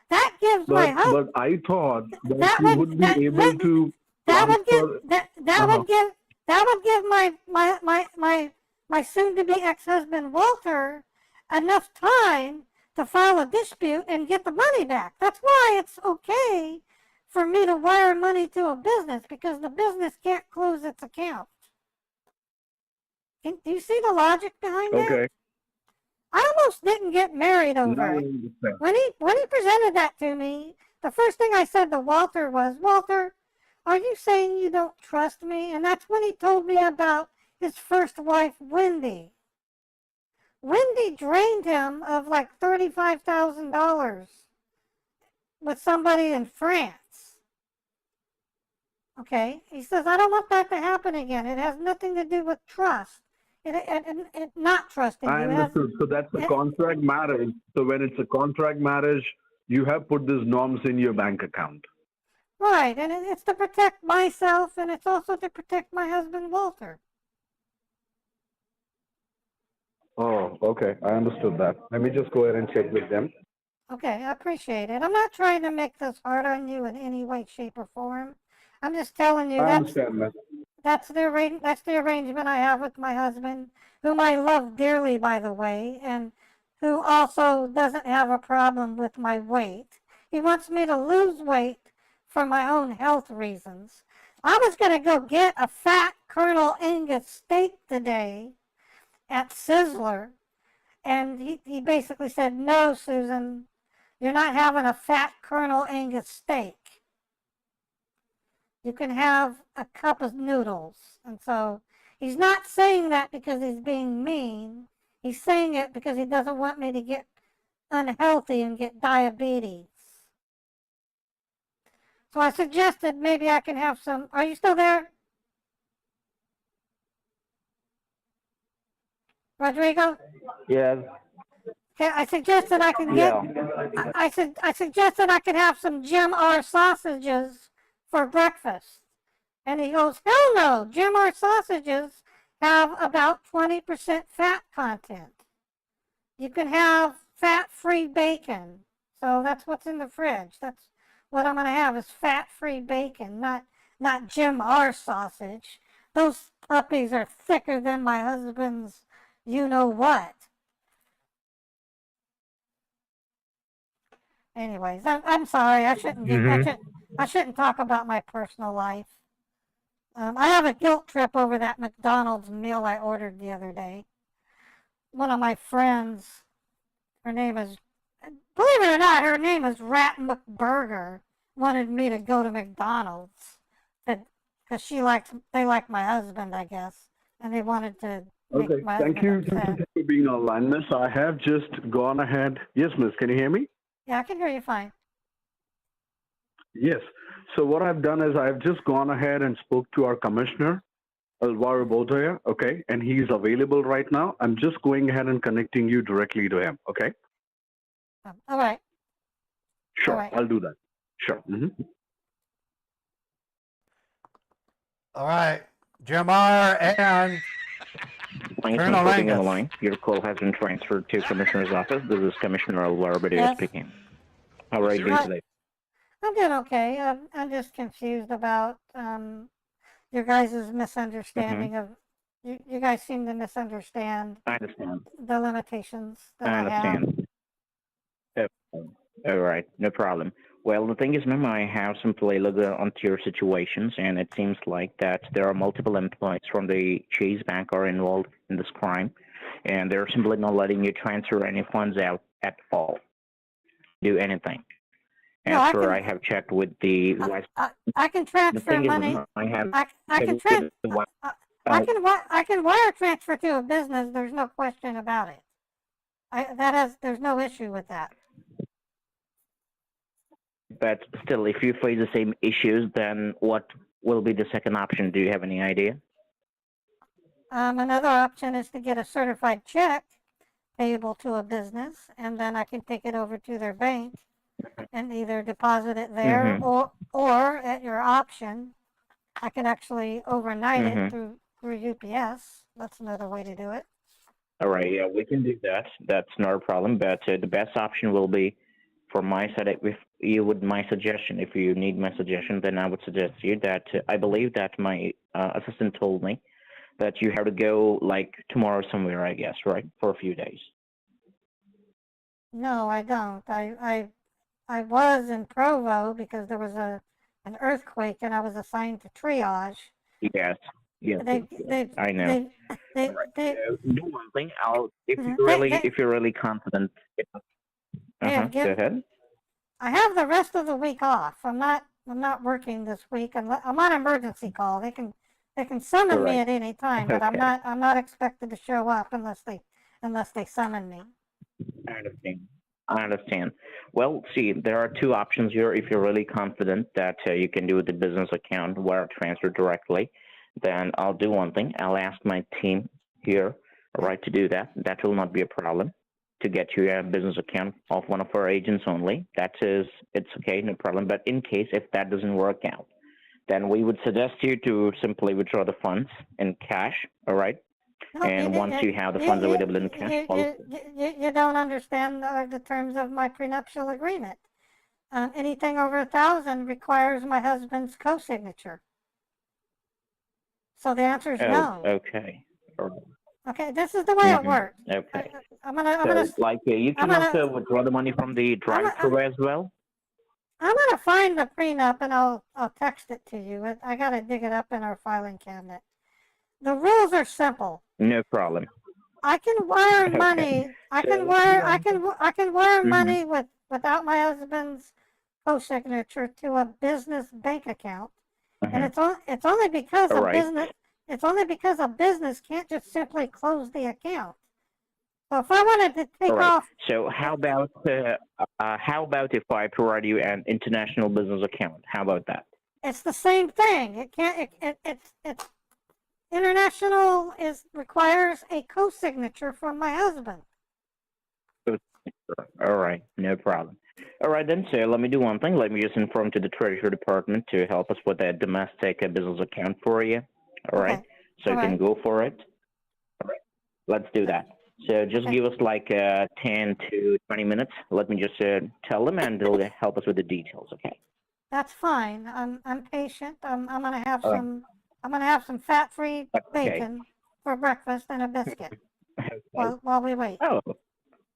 That gives my husband. But I thought that you would be able to. That would give my soon-to-be ex-husband Walter enough time to file a dispute and get the money back. That's why it's okay for me to wire money to a business, because the business can't close its account. Do you see the logic behind that? Okay. I almost didn't get married over it. When he presented that to me, the first thing I said to Walter was, "Walter, are you saying you don't trust me?" And that's when he told me about his first wife, Wendy. Wendy drained him of like $35,000 with somebody in France. Okay? He says, "I don't want that to happen again. It has nothing to do with trust. It not trusting you." I understood. So that's a contract marriage. So when it's a contract marriage, you have put these norms in your bank account. Right, and it's to protect myself, and it's also to protect my husband, Walter. Oh, okay. I understood that. Let me just go ahead and check with them. Okay, I appreciate it. I'm not trying to make this hard on you in any way, shape, or form. I'm just telling you I understand, man. that's the arrangement I have with my husband, whom I love dearly, by the way, and who also doesn't have a problem with my weight. He wants me to lose weight for my own health reasons. I was going to go get a fat Colonel Angus steak today at Sizzler, and he basically said, "No, Susan, you're not having a fat Colonel Angus steak. You can have a cup of noodles." And so he's not saying that because he's being mean. He's saying it because he doesn't want me to get unhealthy and get diabetes. So I suggested maybe I can have some. Are you still there, Rodrigo? Yes. Okay, I suggested I can Yeah. I suggested I could have some Jim R sausages for breakfast. And he goes, "Hell no, Jim R sausages have about 20% fat content. You can have fat-free bacon." So that's what's in the fridge. That's what I'm gonna have is fat-free bacon, not Jim R sausage. Those puppies are thicker than my husband's you know what. Anyways, I'm sorry. I shouldn't I shouldn't talk about my personal life. I have a guilt trip over that McDonald's meal I ordered the other day. One of my friends, her name is, believe it or not, her name is Rat McBurger, wanted me to go to McDonald's because they like my husband, I guess, and they wanted to make Okay. my Thank you husband upset. for being online, miss. I have just gone ahead. Yes, miss. Can you hear me? Yeah, I can hear you fine. Yes. So what I've done is I've just gone ahead and spoke to our commissioner, Alvaro Bodoya, okay, and he's available right now. I'm just going ahead and connecting you directly to him, okay? All right. Sure, All right. I'll do that. Sure. All right, Jim R. and Thanks for Colonel putting on the Angus. line. Your call has been transferred to Commissioner's office. This is Commissioner Alvaro Badeo Yes. speaking. How are you doing today? I'm doing okay. I'm just confused about your guys' misunderstanding of. You guys seem to misunderstand I understand. the limitations that I I have. understand. All right, no problem. Well, the thing is, ma'am, I have some look onto your situations, and it seems like that there are multiple employees from the Chase Bank are involved in this crime, and they're simply not letting you transfer any funds out at all, do anything. No, After I have checked with the vice, I can the transfer thing is, money. ma'am, I have I can checked with the I can wire transfer to a business. There's no question about it. There's no issue with that. But still, if you face the same issues, then what will be the second option? Do you have any idea? Another option is to get a certified check payable to a business, and then I can take it over to their bank and either deposit it there or at your option, I can actually overnight it through UPS. That's another way to do it. All right, yeah, we can do that. That's not a problem. But the best option will be, from my side, if you would, my suggestion, if you need my suggestion, then I would suggest you that I believe that my assistant told me that you have to go like tomorrow somewhere, I guess, right, for a few days. No, I don't. I was in Provo because there was an earthquake and I was assigned to triage. Yes, yes, I know. They Do one thing. If you're really confident. Go ahead. I have the rest of the week off. I'm not working this week. I'm on emergency call. They can summon me at any time, but I'm not expected to show up unless they summon me. I understand. Well, see, there are two options here. If you're really confident that you can do the business account wire transfer directly, then I'll do one thing. I'll ask my team here, all right, to do that. That will not be a problem, to get you a business account of one of our agents only. It's okay, no problem. But in case if that doesn't work out, then we would suggest you to simply withdraw the funds in cash, all right? No, And once you have the funds available in cash, you don't understand the terms of my prenuptial agreement. Anything over 1,000 requires my husband's co-signature. So the answer is no. okay. All right. Okay, this is the way it works. Okay. I'm gonna, You can also withdraw the money from the drive-through as well. I'm gonna find the prenup and I'll text it to you. I gotta dig it up in our filing cabinet. The rules are simple. No problem. I can wire money. I can wire money without my husband's co-signature to a business bank account, and it's only because a business can't just simply close the account. So if I wanted to take off, so how about if I provide you an international business account? How about that? it's the same thing. It can't. It's international requires a co-signature from my husband. All right, no problem. All right then, so let me do one thing. Let me just inform to the Treasury Department to help us with that domestic business account for you. All right, so you can go for it. All right, let's do that. So just give us like 10 to 20 minutes. Let me just tell them, and they'll help us with the details. Okay. That's fine. I'm patient. I'm gonna have some. I'm gonna have some fat-free bacon for breakfast and a biscuit while we wait. Oh,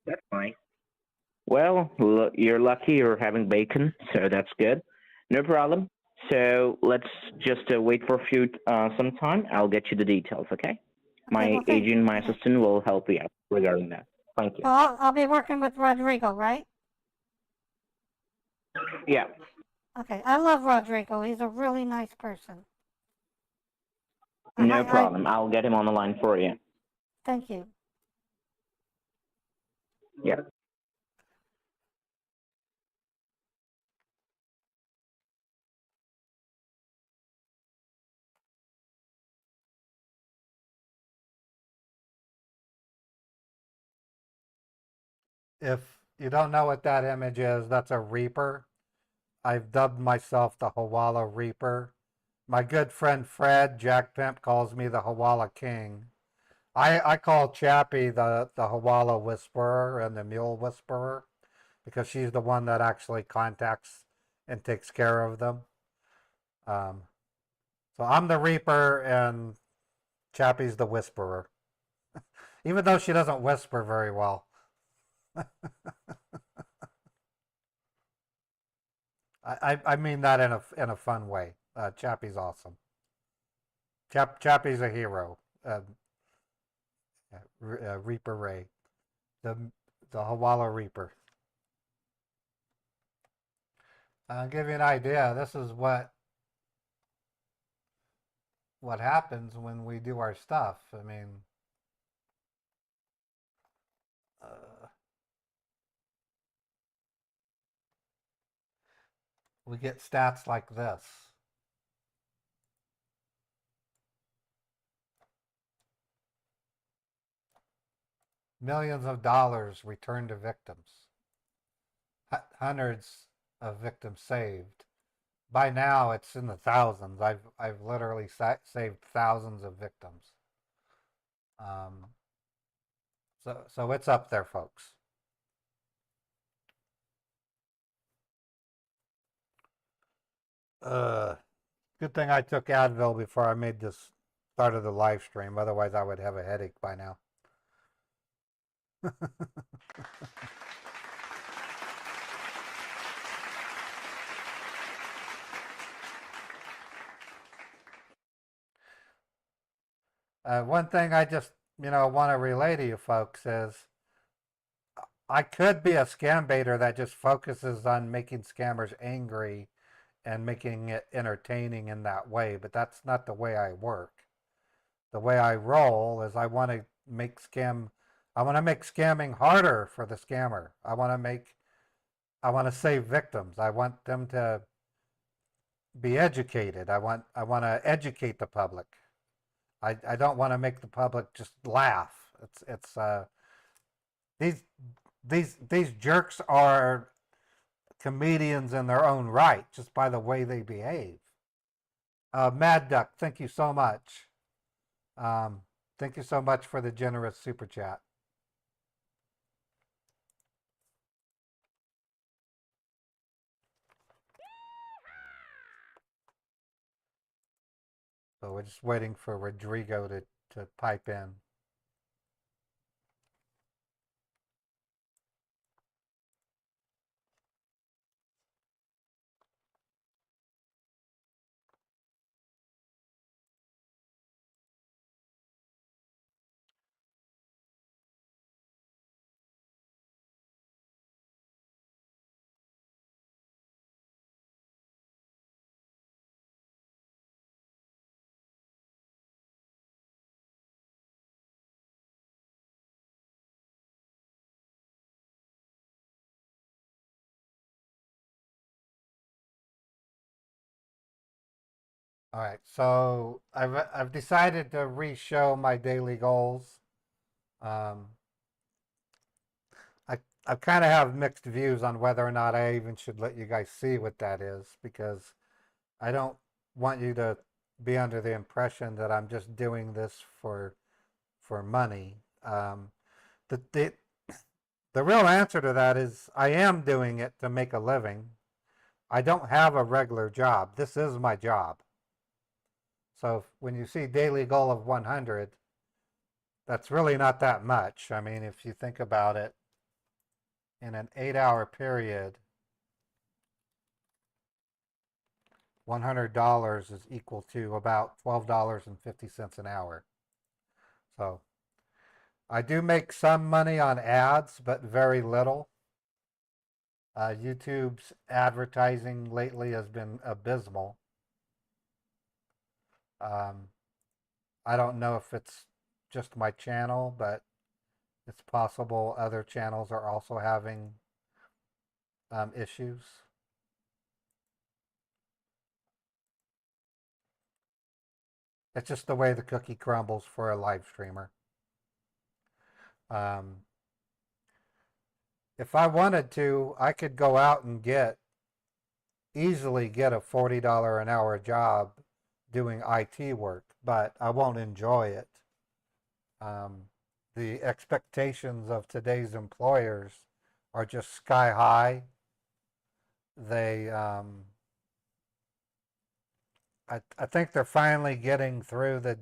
that's fine. Well, you're lucky you're having bacon, so that's good. No problem. So let's just wait for some time. I'll get you the details, okay? My agent, my assistant will help you out regarding that. Thank you. Well, I'll be working with Rodrigo, right? Yeah. Okay, I love Rodrigo. He's a really nice person. No problem. I'll get him on the line for you. Thank you. Yeah. If you don't know what that image is, that's a Reaper. I've dubbed myself the Hawala Reaper. My good friend Fred, Jack Pimp, calls me the Hawala King. I call Chappie the Hawala Whisperer and the Mule Whisperer because she's the one that actually contacts and takes care of them. So I'm the Reaper and Chappie's the Whisperer. Even though she doesn't whisper very well. I mean that in a fun way. Chappie's awesome. Chappie's a hero. Reaper Ray, the Hawala Reaper. I'll give you an idea. This is what happens when we do our stuff. I mean, we get stats like this. Millions of dollars returned to victims. Hundreds of victims saved. By now, it's in the thousands. I've literally saved thousands of victims. So it's up there, folks. Good thing I took Advil before I made this start of the live stream. Otherwise, I would have a headache by now. One thing I just, want to relay to you folks is I could be a scam baiter that just focuses on making scammers angry and making it entertaining in that way, but that's not the way I work. The way I roll is I want to make scamming harder for the scammer. I want to save victims. I want them to be educated. I want to educate the public. I don't want to make the public just laugh. These jerks are comedians in their own right, just by the way they behave. Mad Duck, thank you so much. Thank you so much for the generous super chat. So we're just waiting for Rodrigo to pipe in. All right, so I've decided to re-show my daily goals. Um, I kind of have mixed views on whether or not I even should let you guys see what that is, because I don't want you to be under the impression that I'm just doing this for money. The, the the real answer to that is I am doing it to make a living. I don't have a regular job. This is my job. So when you see daily goal of 100, that's really not that much. I mean, if you think about it, in an 8-hour period, $100 is equal to about $12.50 an hour. So I do make some money on ads, but very little. YouTube's advertising lately has been abysmal. I don't know if it's just my channel, but it's possible other channels are also having issues. It's just the way the cookie crumbles for a live streamer. If I wanted to, I could go out and easily get a $40 an hour job doing IT work, but I won't enjoy it. The expectations of today's employers are just sky high. They, I think they're finally getting through that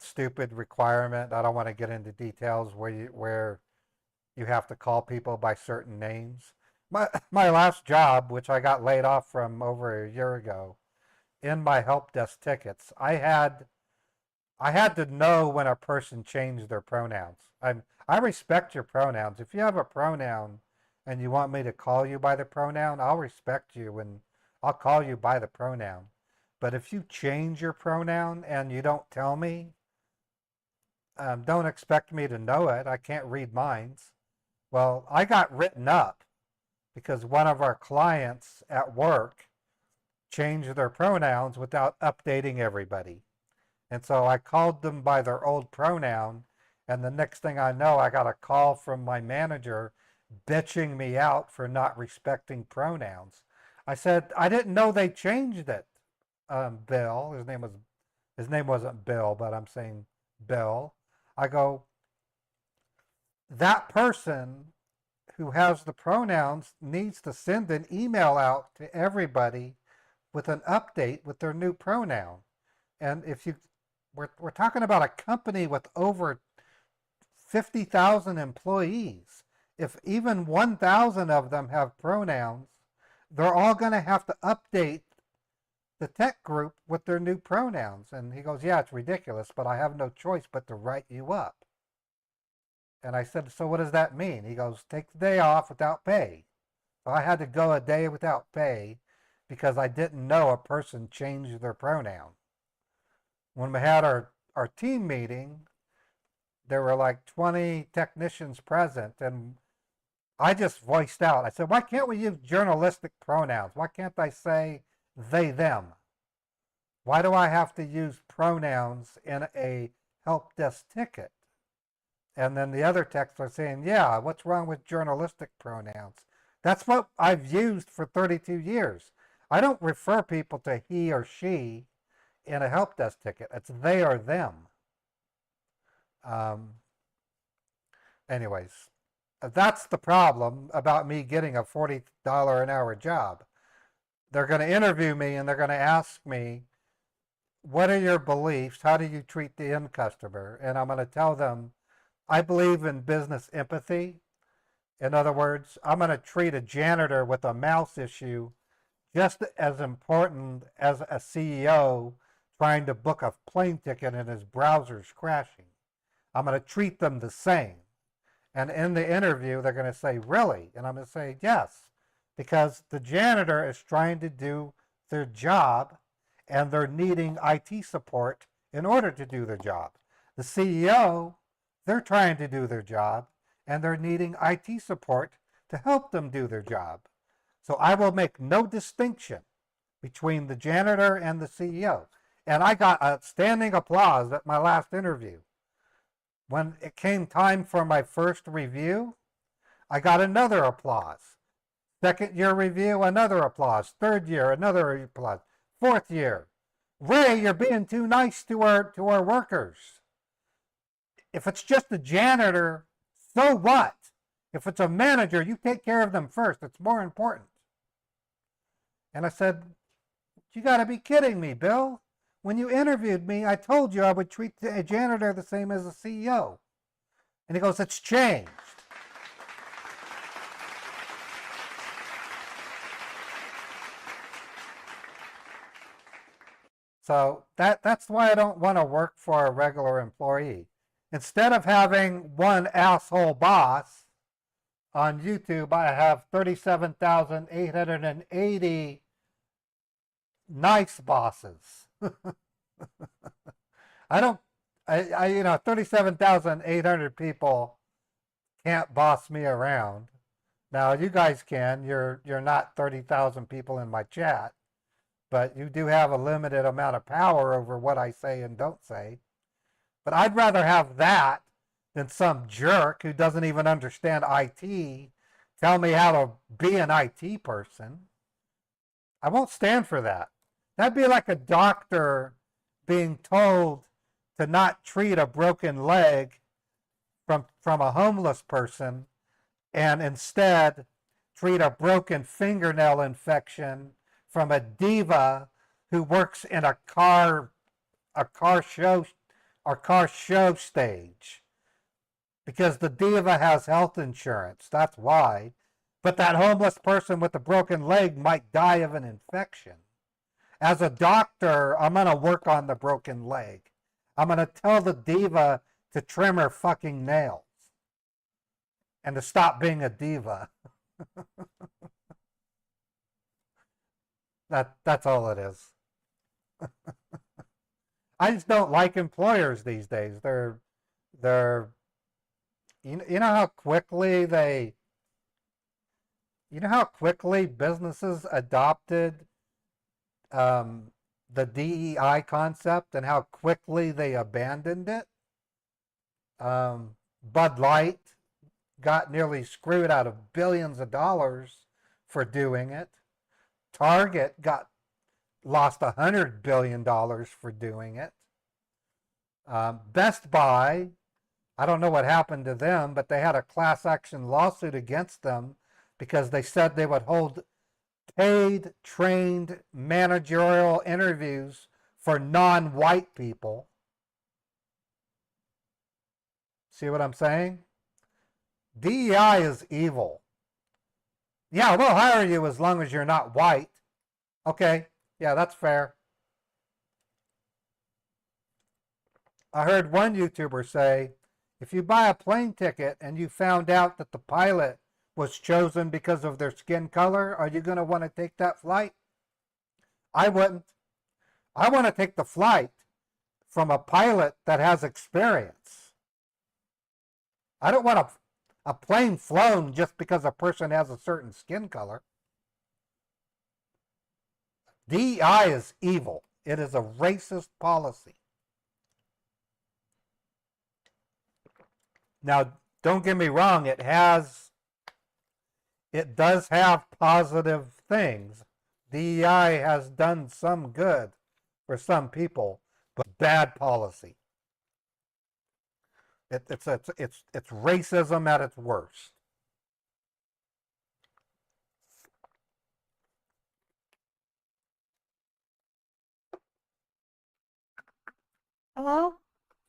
stupid requirement. I don't want to get into details where you have to call people by certain names. My last job, which I got laid off from over a year ago, in my help desk tickets, I had to know when a person changed their pronouns. I respect your pronouns. If you have a pronoun and you want me to call you by the pronoun, I'll respect you and I'll call you by the pronoun. But if you change your pronoun and you don't tell me, don't expect me to know it. I can't read minds. Well, I got written up because one of our clients at work changed their pronouns without updating everybody. And so I called them by their old pronoun, and the next thing I know, I got a call from my manager bitching me out for not respecting pronouns. I said, I didn't know they changed it. Bill, his name wasn't Bill, but I'm saying Bill. I go, that person who has the pronouns needs to send an email out to everybody with an update with their new pronoun. And if we're talking about a company with over 50,000 employees. If even 1,000 of them have pronouns, they're all going to have to update the tech group with their new pronouns. And he goes, yeah, it's ridiculous, but I have no choice but to write you up. And I said, so what does that mean? He goes, take the day off without pay. So I had to go a day without pay because I didn't know a person changed their pronoun. When we had our team meeting, there were like 20 technicians present, and I just voiced out. I said, why can't we use journalistic pronouns? Why can't I say they, them? Why do I have to use pronouns in a help desk ticket? And then the other techs are saying, yeah, what's wrong with journalistic pronouns? That's what I've used for 32 years. I don't refer people to he or she in a help desk ticket. It's they or them. Anyways, that's the problem about me getting a $40 an hour job. They're going to interview me and they're going to ask me, what are your beliefs? How do you treat the end customer? And I'm going to tell them, I believe in business empathy. In other words, I'm going to treat a janitor with a mouse issue just as important as a CEO trying to book a plane ticket and his browser's crashing. I'm going to treat them the same. And in the interview, they're going to say, really? And I'm going to say, yes, because the janitor is trying to do their job and they're needing IT support in order to do their job. The CEO, they're trying to do their job and they're needing IT support to help them do their job. So I will make no distinction between the janitor and the CEO. And I got a standing applause at my last interview. When it came time for my first review, I got another applause. Second year review, another applause. Third year, another applause. Fourth year, Ray, you're being too nice to our workers. If it's just a janitor, so what? If it's a manager, you take care of them first. It's more important. And I said, you got to be kidding me, Bill. When you interviewed me, I told you I would treat a janitor the same as a CEO. And he goes, it's changed. So that's why I don't want to work for a regular employee. Instead of having one asshole boss on YouTube, I have 37,880 nice bosses. I 37,800 people can't boss me around. Now you guys can. You're not 30,000 people in my chat, but you do have a limited amount of power over what I say and don't say. But I'd rather have that than some jerk who doesn't even understand IT tell me how to be an IT person. I won't stand for that. That'd be like a doctor being told to not treat a broken leg from a homeless person and instead treat a broken fingernail infection from a diva who works in a car show stage. Because the diva has health insurance, that's why. But that homeless person with the broken leg might die of an infection. As a doctor, I'm going to work on the broken leg. I'm going to tell the diva to trim her fucking nails and to stop being a diva. That's all it is. I just don't like employers these days. They're you know how quickly businesses adopted the DEI concept and how quickly they abandoned it. Bud Light got nearly screwed out of billions of dollars for doing it. Target lost $100 billion for doing it. Best Buy, I don't know what happened to them, but they had a class action lawsuit against them because they said they would hold paid, trained managerial interviews for non-white people. See what I'm saying? DEI is evil. Yeah, we'll hire you as long as you're not white. Okay, yeah, that's fair. I heard one YouTuber say, if you buy a plane ticket and you found out that the pilot was chosen because of their skin color, are you going to want to take that flight? I wouldn't. I want to take the flight from a pilot that has experience. I don't want a plane flown just because a person has a certain skin color. DEI is evil. It is a racist policy. Now, don't get me wrong, it does have positive things. DEI has done some good for some people, but bad policy. It's racism at its worst. Hello?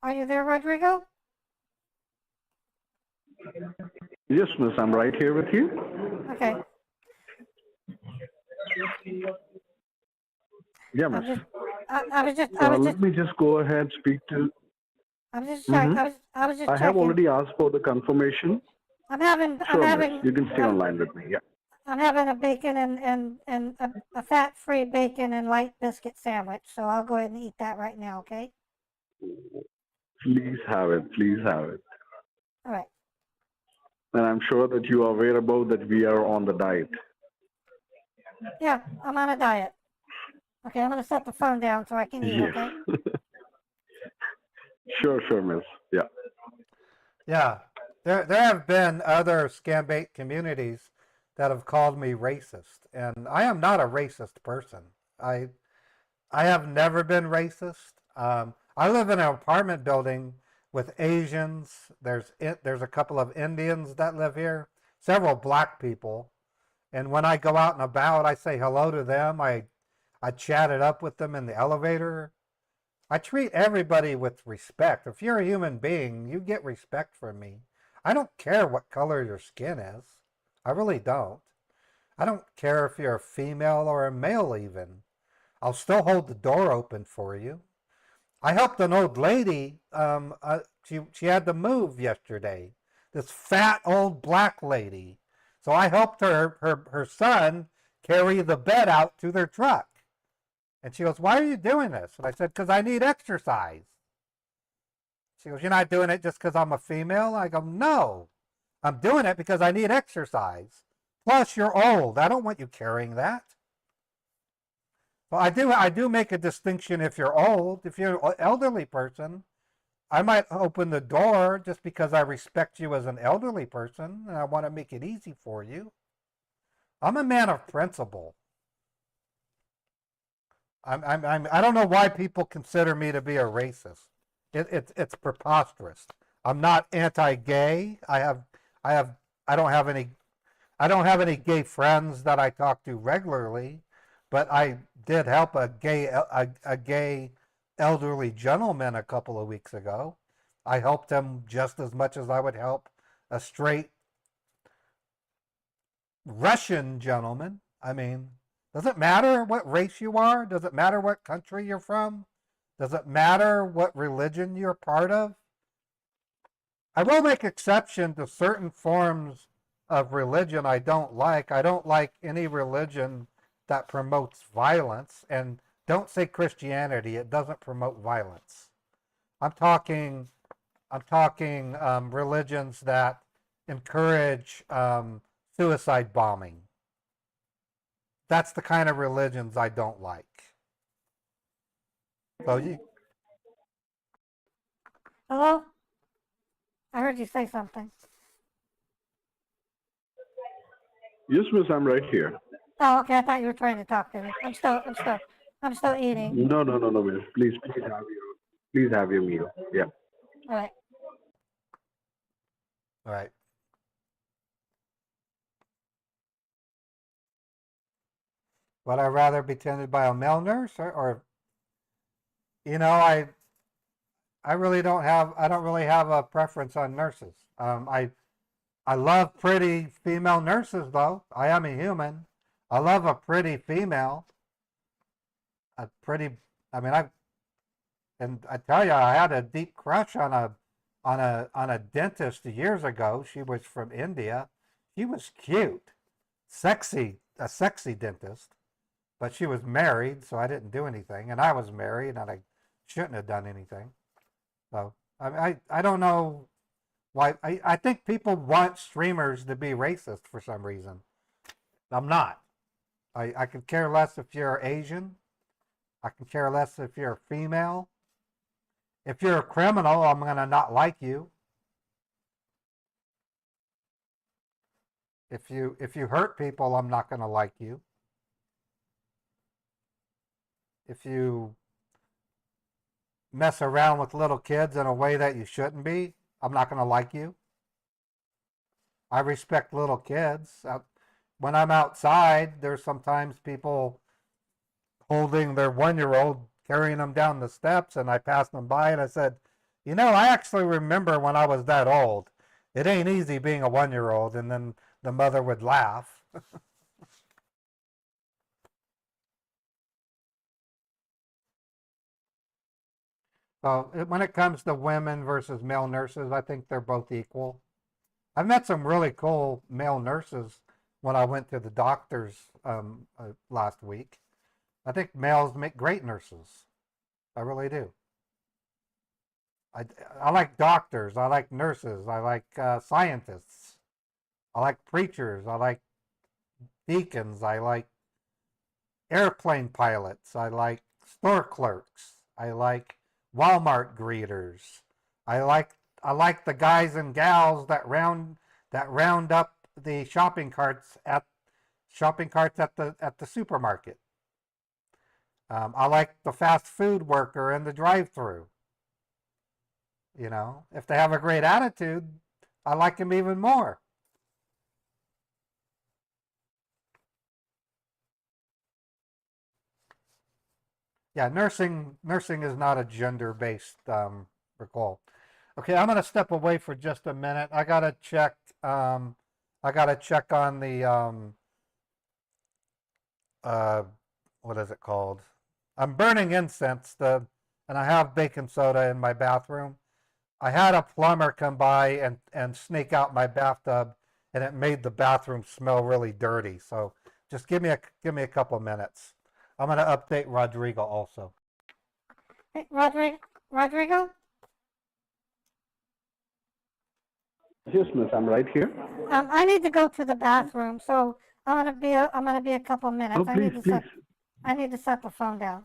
Are you there, Rodrigo? Yes, miss, I'm right here with you. Okay. Yeah, I miss. was just, I was just, I was just, Let me just go ahead, speak to. I was just checking. Mhm. I was just I have checking. already asked for the confirmation. I'm having, Sure, miss. You can stay online with me. Yeah. I'm having a bacon and a fat-free bacon and light biscuit sandwich. So I'll go ahead and eat that right now. Okay. Please have it. Please have it. All right. And I'm sure that you are aware about that we are on the diet. Yeah, I'm on a diet. Okay, I'm gonna set the phone down so I can eat. Yes. Okay. Sure, miss. Yeah. Yeah, there have been other Scambait communities that have called me racist, and I am not a racist person. I I have never been racist. I live in an apartment building with Asians. There's a couple of Indians that live here, several black people, and when I go out and about, I say hello to them. I chatted up with them in the elevator. I treat everybody with respect. If you're a human being, you get respect from me. I don't care what color your skin is. I really don't. I don't care if you're a female or a male even. I'll still hold the door open for you. I helped an old lady. She had to move yesterday. This fat old black lady. So I helped her son carry the bed out to their truck. And she goes, "Why are you doing this?" And I said, "Because I need exercise." She goes, "You're not doing it just because I'm a female?" I go, "No, I'm doing it because I need exercise. Plus, you're old. I don't want you carrying that." Well, I do make a distinction if you're old. If you're an elderly person, I might open the door just because I respect you as an elderly person and I want to make it easy for you. I'm a man of principle. I don't know why people consider me to be a racist. It's preposterous. I'm not anti-gay. I have I don't have any I don't have any gay friends that I talk to regularly, but I did help a gay elderly gentleman a couple of weeks ago. I helped him just as much as I would help a straight Russian gentleman. I mean, does it matter what race you are? Does it matter what country you're from? Does it matter what religion you're part of? I will make exception to certain forms of religion I don't like. I don't like any religion that promotes violence. And don't say Christianity; it doesn't promote violence. I'm talking religions that encourage suicide bombing. That's the kind of religions I don't like. So you, Hello? I heard you say something. Yes, miss, I'm right here. Oh, okay. I thought you were trying to talk to me. I'm still eating. No, miss. Please have your meal. Yeah. All right. all right. Would I rather be tended by a male nurse or you know, I really don't have I don't really have a preference on nurses. I love pretty female nurses though. I am a human. I love a pretty female. A pretty I mean I tell you I had a deep crush on a dentist years ago. She was from India. She was cute. Sexy, a sexy dentist. But she was married, so I didn't do anything, and I was married, and I shouldn't have done anything. So I don't know why. I think people want streamers to be racist for some reason. I'm not. I could care less if you're Asian. I can care less if you're female. If you're a criminal, I'm gonna not like you. If you hurt people, I'm not gonna like you. If you mess around with little kids in a way that you shouldn't be, I'm not going to like you. I respect little kids. When I'm outside, there's sometimes people holding their 1-year-old, carrying them down the steps, and I passed them by and I said, you know, I actually remember when I was that old. It ain't easy being a 1-year-old. And then the mother would laugh. So when it comes to women versus male nurses, I think they're both equal. I've met some really cool male nurses when I went to the doctors last week. I think males make great nurses. I really do. I like doctors. I like nurses. I like scientists. I like preachers. I like deacons. I like airplane pilots. I like store clerks. I like Walmart greeters. I like the guys and gals that round up the shopping carts at the supermarket. I like the fast food worker in the drive-through. You know, if they have a great attitude, I like them even more. Yeah, nursing is not a gender-based recall. Okay, I'm gonna step away for just a minute. I gotta check. I gotta check on the what is it called? I'm burning incense. And I have baking soda in my bathroom. I had a plumber come by and snake out my bathtub, and it made the bathroom smell really dirty. So just give me a couple minutes. I'm gonna update Rodrigo also. Hey, Rodrigo? Yes, miss, I'm right here. I need to go to the bathroom, so I'm gonna be a couple minutes. Oh, please, please. I need to set the phone down.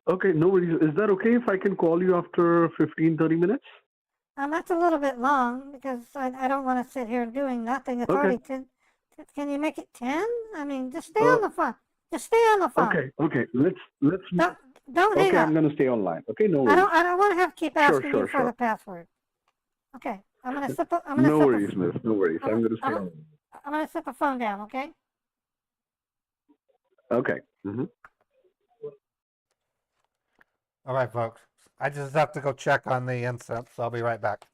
Okay, no worries. Is that okay if I can call you after 15, 30 minutes? That's a little bit long because I don't want to sit here doing nothing. It's Okay. already 10. Can you make it 10? I mean, just stay on the phone. Just stay on the phone. Okay. Let's. Don't hang Okay, up. I'm gonna stay online. Okay, no worries. I don't want to have to keep asking you for sure. the password. Okay, No worries, miss. No worries. I'm gonna stay online. I'm gonna set the phone down. Okay. Okay. Mm-hmm. All right, folks. I just have to go check on the incense. I'll be right back.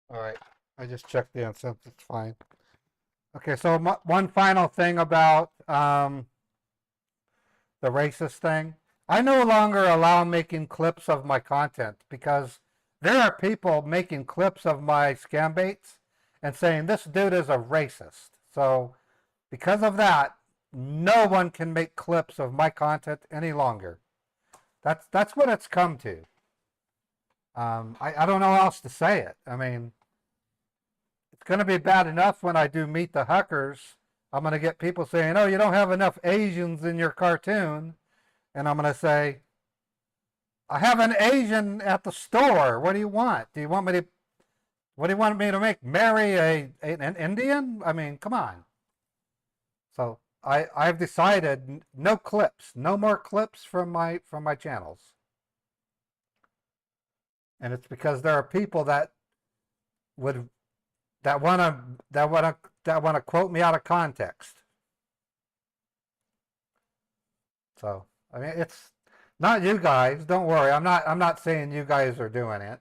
All right. I just checked the incense. It's fine. Okay, so one final thing about the racist thing. I no longer allow making clips of my content because there are people making clips of my Scambaits and saying this dude is a racist. So because of that, no one can make clips of my content any longer. That's what it's come to. I don't know how else to say it. I mean, it's going to be bad enough when I do Meet the Huckers I'm going to get people saying, oh, you don't have enough Asians in your cartoon. And I'm going to say, I have an Asian at the store. What do you want? What do you want me to make? Marry an Indian? I mean, come on. So I've decided no clips, no more clips from my channels. And it's because there are people that want to quote me out of context. So I mean, it's not you guys. Don't worry. I'm not saying you guys are doing it.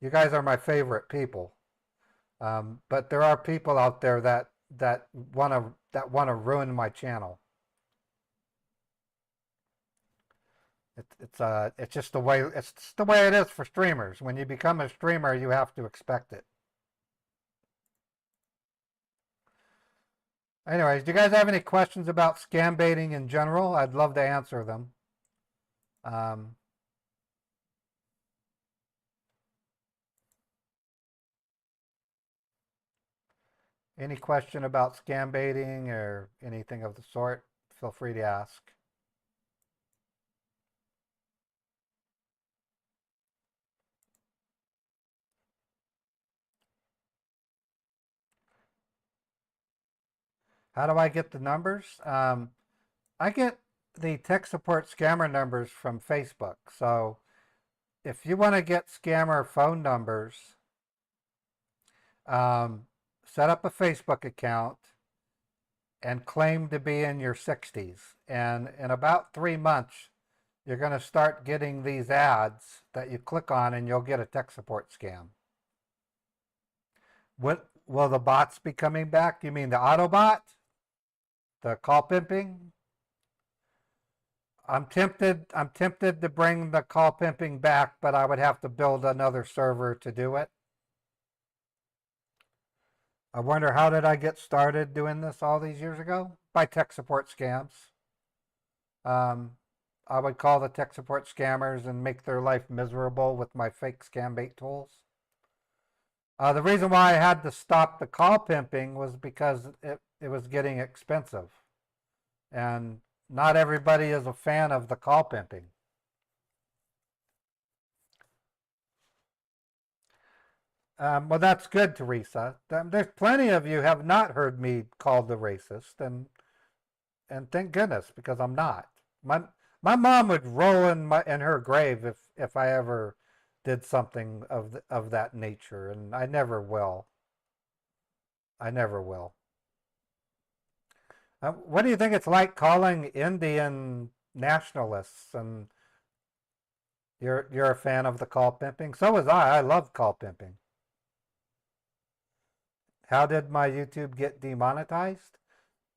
You guys are my favorite people. But there are people out there that want to ruin my channel. It's just the way it is for streamers. When you become a streamer, you have to expect it. Anyways, do you guys have any questions about scam baiting in general? I'd love to answer them. Any question about scam baiting or anything of the sort, feel free to ask. How do I get the numbers? I get the tech support scammer numbers from Facebook. So if you want to get scammer phone numbers, set up a Facebook account and claim to be in your 60s. And in about 3 months, you're going to start getting these ads that you click on and you'll get a tech support scam. Will the bots be coming back? You mean the Autobot? The call pimping? I'm tempted to bring the call pimping back, but I would have to build another server to do it. I wonder, how did I get started doing this all these years ago? By tech support scams. I would call the tech support scammers and make their life miserable with my fake Scambait tools. The reason why I had to stop the call pimping was because it was getting expensive. And not everybody is a fan of the call pimping. Well, that's good, Teresa. There's plenty of you have not heard me called the racist, and thank goodness, because I'm not. My mom would roll in her grave if I ever did something of that nature, and I never will. I never will. What do you think it's like calling Indian nationalists? And you're a fan of the call pimping? So was I. I love call pimping. How did my YouTube get demonetized?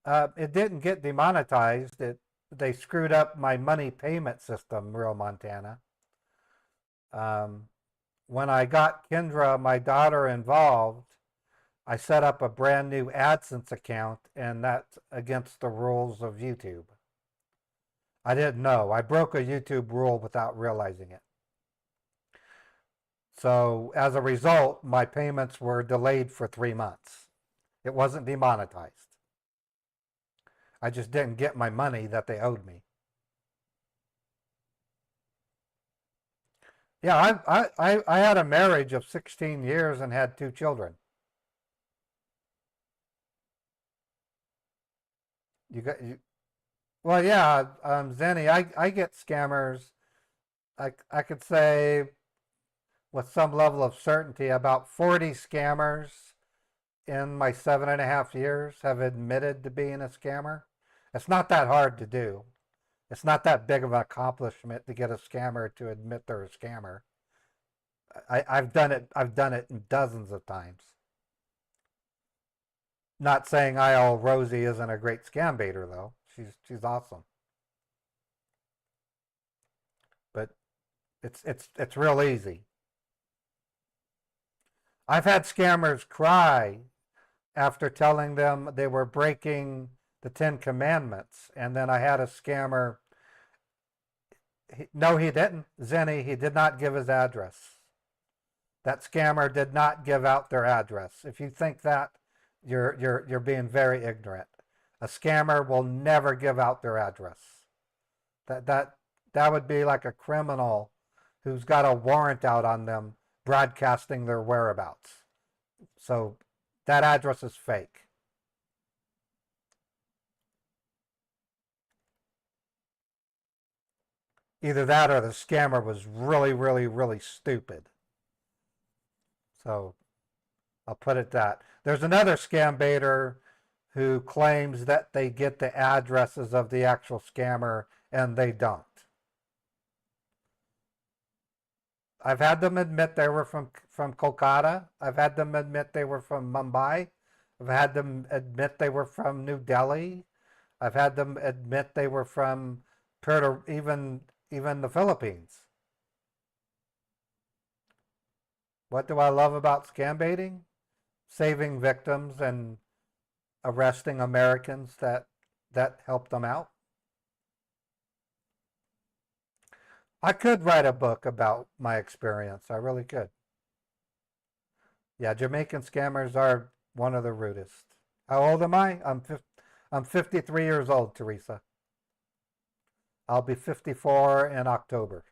It didn't get demonetized. They screwed up my money payment system, Real Montana. When I got Kendra, my daughter, involved, I set up a brand new AdSense account, and that's against the rules of YouTube. I didn't know. I broke a YouTube rule without realizing it. So as a result, my payments were delayed for 3 months. It wasn't demonetized. I just didn't get my money that they owed me. Yeah, I had a marriage of 16 years and had 2 children. Well, yeah, Zenny, I get scammers. I could say with some level of certainty about 40 scammers in my 7.5 years have admitted to being a scammer. It's not that hard to do. It's not that big of an accomplishment to get a scammer to admit they're a scammer. I've done it dozens of times. Not saying IL Rosie isn't a great scam baiter though. She's awesome. But it's real easy. I've had scammers cry after telling them they were breaking the 10 Commandments, and then I had a scammer. No, he didn't. Zenny, he did not give his address. That scammer did not give out their address. If you think that, you're being very ignorant. A scammer will never give out their address. That would be like a criminal who's got a warrant out on them broadcasting their whereabouts. So that address is fake. Either that or the scammer was really, really, really stupid. So I'll put it that. There's another scam baiter who claims that they get the addresses of the actual scammer and they don't. I've had them admit they were from Kolkata. I've had them admit they were from Mumbai. I've had them admit they were from New Delhi. I've had them admit they were from even the Philippines. What do I love about scam baiting? Saving victims and arresting Americans that helped them out. I could write a book about my experience. I really could. Yeah, Jamaican scammers are one of the rudest. How old am I? I'm 53 years old, Teresa. I'll be 54 in October.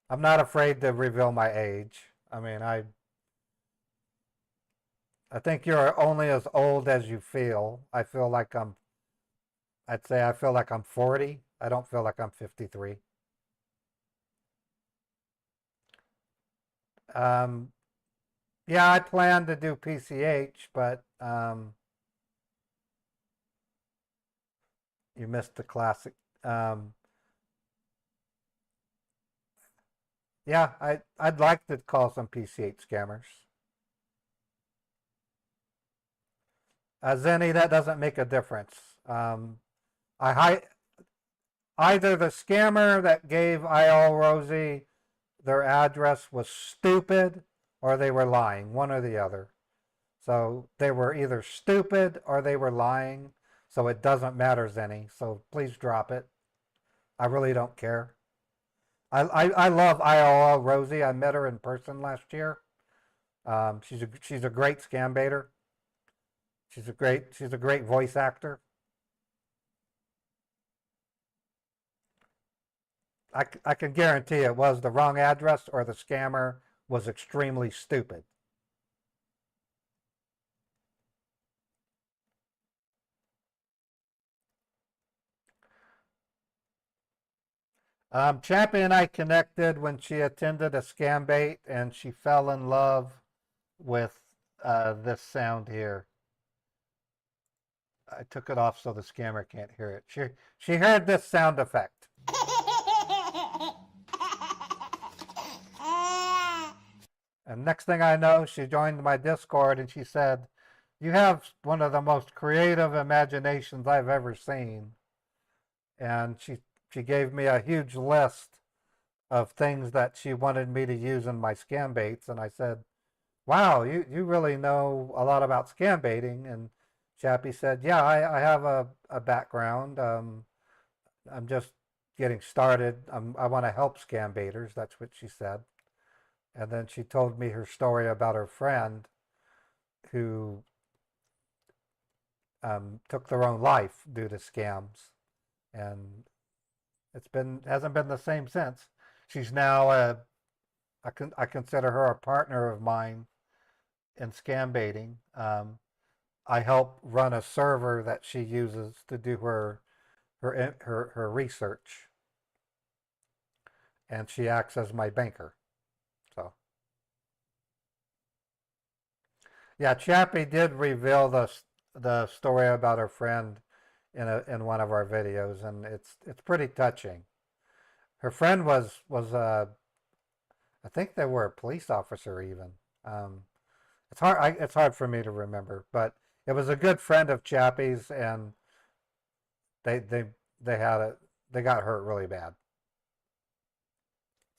I'm not afraid to reveal my age. I mean, I think you're only as old as you feel. I'd say I feel like I'm 40. I don't feel like I'm 53. Yeah, I plan to do PCH, but you missed the classic. Yeah, I'd like to call some PCH scammers. Zenny, that doesn't make a difference. Either the scammer that gave IL Rosie their address was stupid or they were lying, one or the other. So they were either stupid or they were lying. So it doesn't matter, Zenny. So please drop it. I really don't care. I love ILL Rosie. I met her in person last year. She's a great scam baiter. She's a great voice actor. I can guarantee it was the wrong address or the scammer was extremely stupid. Chappie and I connected when she attended a scam bait and she fell in love with this sound here. I took it off so the scammer can't hear it. She heard this sound effect. And next thing I know, she joined my Discord and she said, "You have one of the most creative imaginations I've ever seen." And she gave me a huge list of things that she wanted me to use in my scam baits. And I said, "Wow, you really know a lot about scam baiting." And Chappie said, "Yeah, I have a background. I'm just getting started. I want to help scam baiters." That's what she said. And then she told me her story about her friend who took their own life due to scams. And hasn't been the same since. She's now I consider her a partner of mine in scam baiting. I help run a server that she uses to do her research, and she acts as my banker. So, yeah, Chappie did reveal the story about her friend in one of our videos, and it's pretty touching. Her friend was I think they were a police officer even. It's hard for me to remember, but it was a good friend of Chappie's, and they got hurt really bad.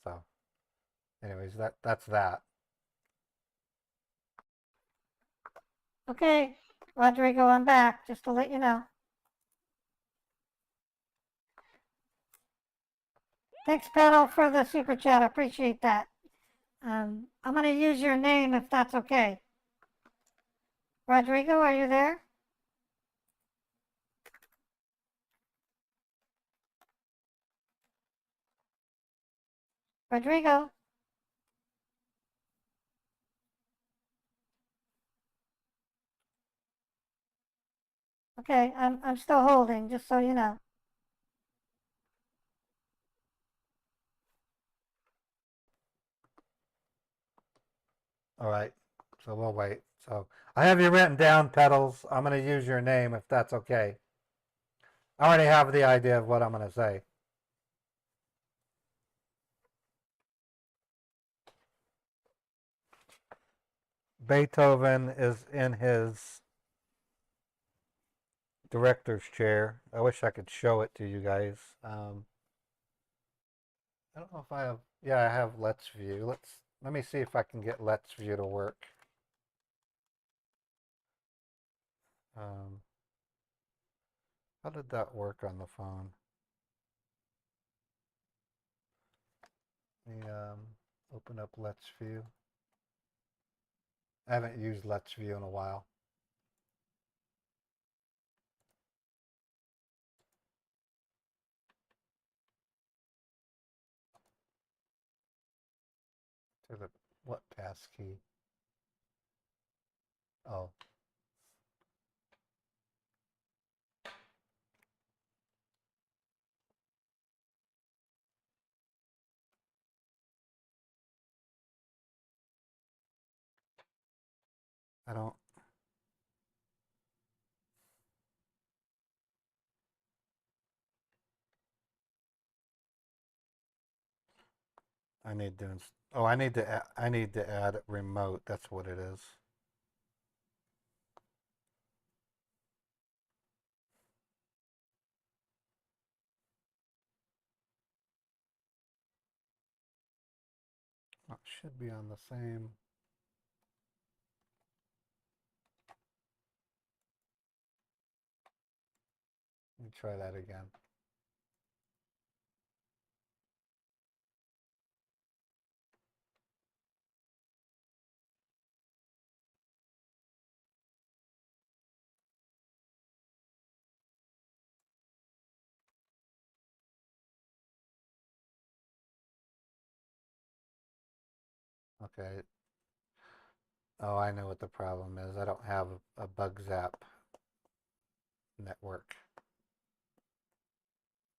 So, anyways, that's that. Okay, Rodrigo, I'm back, just to let you know. Thanks, panel, for the super chat. I appreciate that. I'm going to use your name if that's okay. Rodrigo, are you there? Rodrigo? Okay, I'm still holding, just so you know. All right, so we'll wait. So I have you written down, Petals. I'm going to use your name if that's okay. I already have the idea of what I'm going to say. Beethoven is in his director's chair. I wish I could show it to you guys. I don't know if I have. Yeah, I have Let's View. Let me see if I can get Let's View to work. How did that work on the phone? Let me open up Let's View. I haven't used Let's View in a while. To the what passkey? Oh. I don't. I need to. Oh, I need to. I need to add remote. That's what it is. It should be on the same. Let me try that again. Okay. Oh, I know what the problem is. I don't have a bug zap network.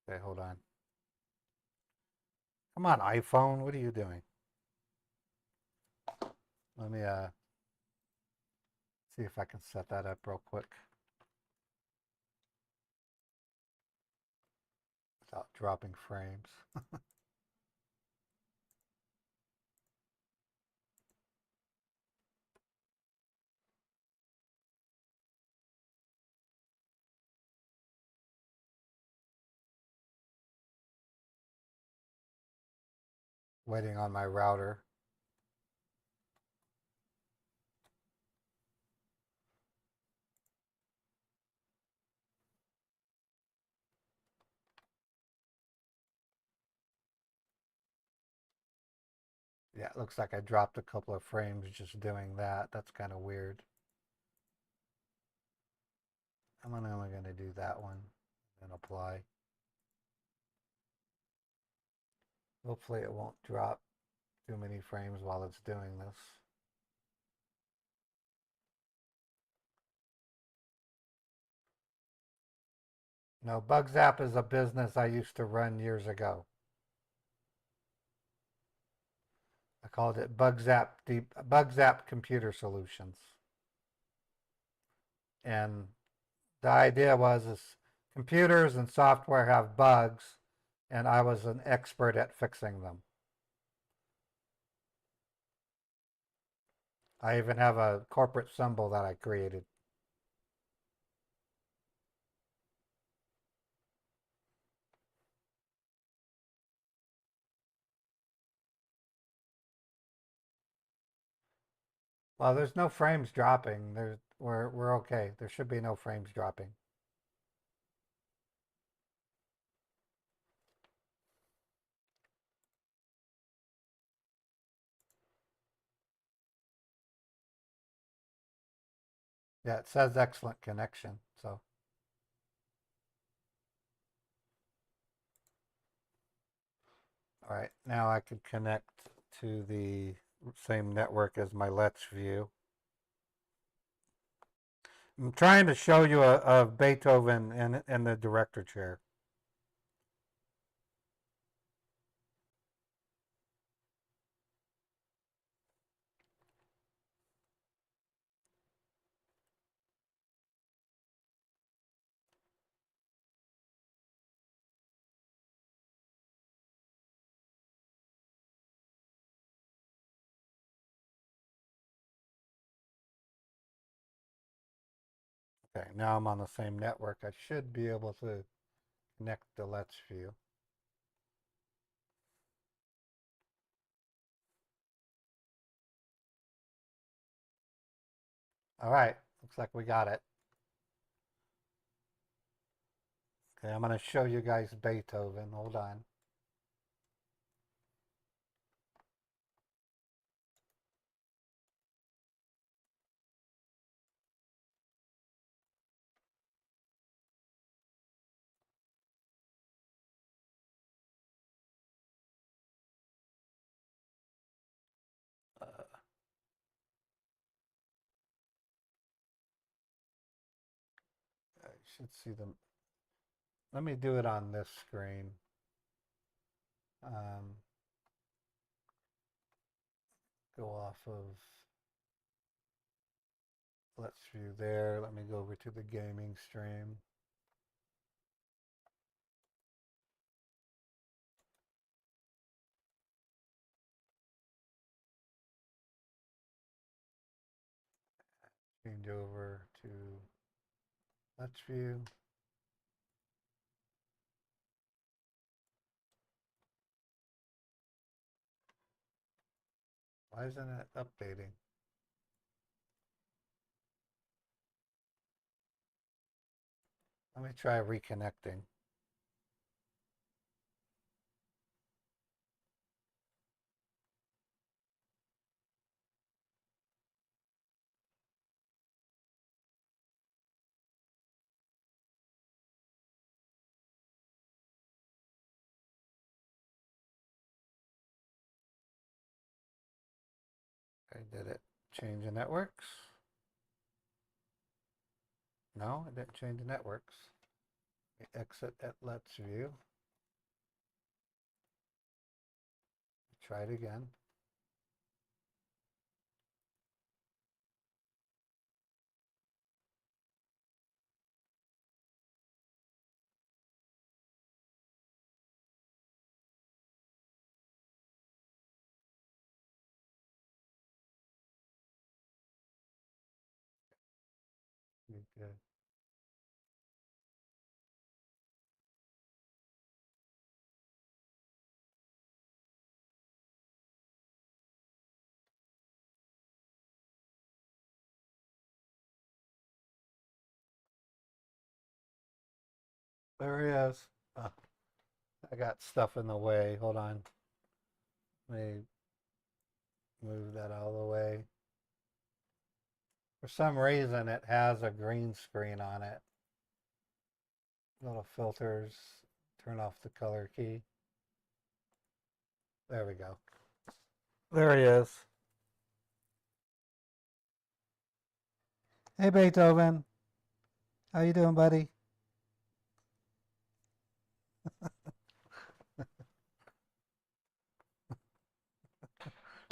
Okay, hold on. Come on, iPhone. What are you doing? Let me see if I can set that up real quick without dropping frames. Waiting on my router. Yeah, it looks like I dropped a couple of frames just doing that. That's kind of weird. I'm only going to do that one and apply. Hopefully it won't drop too many frames while it's doing this. No, BugZap is a business I used to run years ago. I called it BugZap Computer Solutions. And the idea was is computers and software have bugs, and I was an expert at fixing them. I even have a corporate symbol that I created. Well, there's no frames dropping. We're okay. There should be no frames dropping. Yeah, it says excellent connection, so. All right, now I can connect to the same network as my Let's View. I'm trying to show you a Beethoven in the director chair. Okay, now I'm on the same network. I should be able to connect the Let's View. All right, looks like we got it. Okay, I'm going to show you guys Beethoven. Hold on. I should see them. Let me do it on this screen. Go off of Let's View there. Let me go over to the gaming stream. Change over to Let's View. Why isn't it updating? Let me try reconnecting. I did it. Change the networks. No, it didn't change the networks. Exit at Let's View. Try it again. Good. There he is. Oh, I got stuff in the way. Hold on. Let me move that out of the way. For some reason, it has a green screen on it. Little filters. Turn off the color key. There we go. There he is. Hey, Beethoven. How you doing, buddy?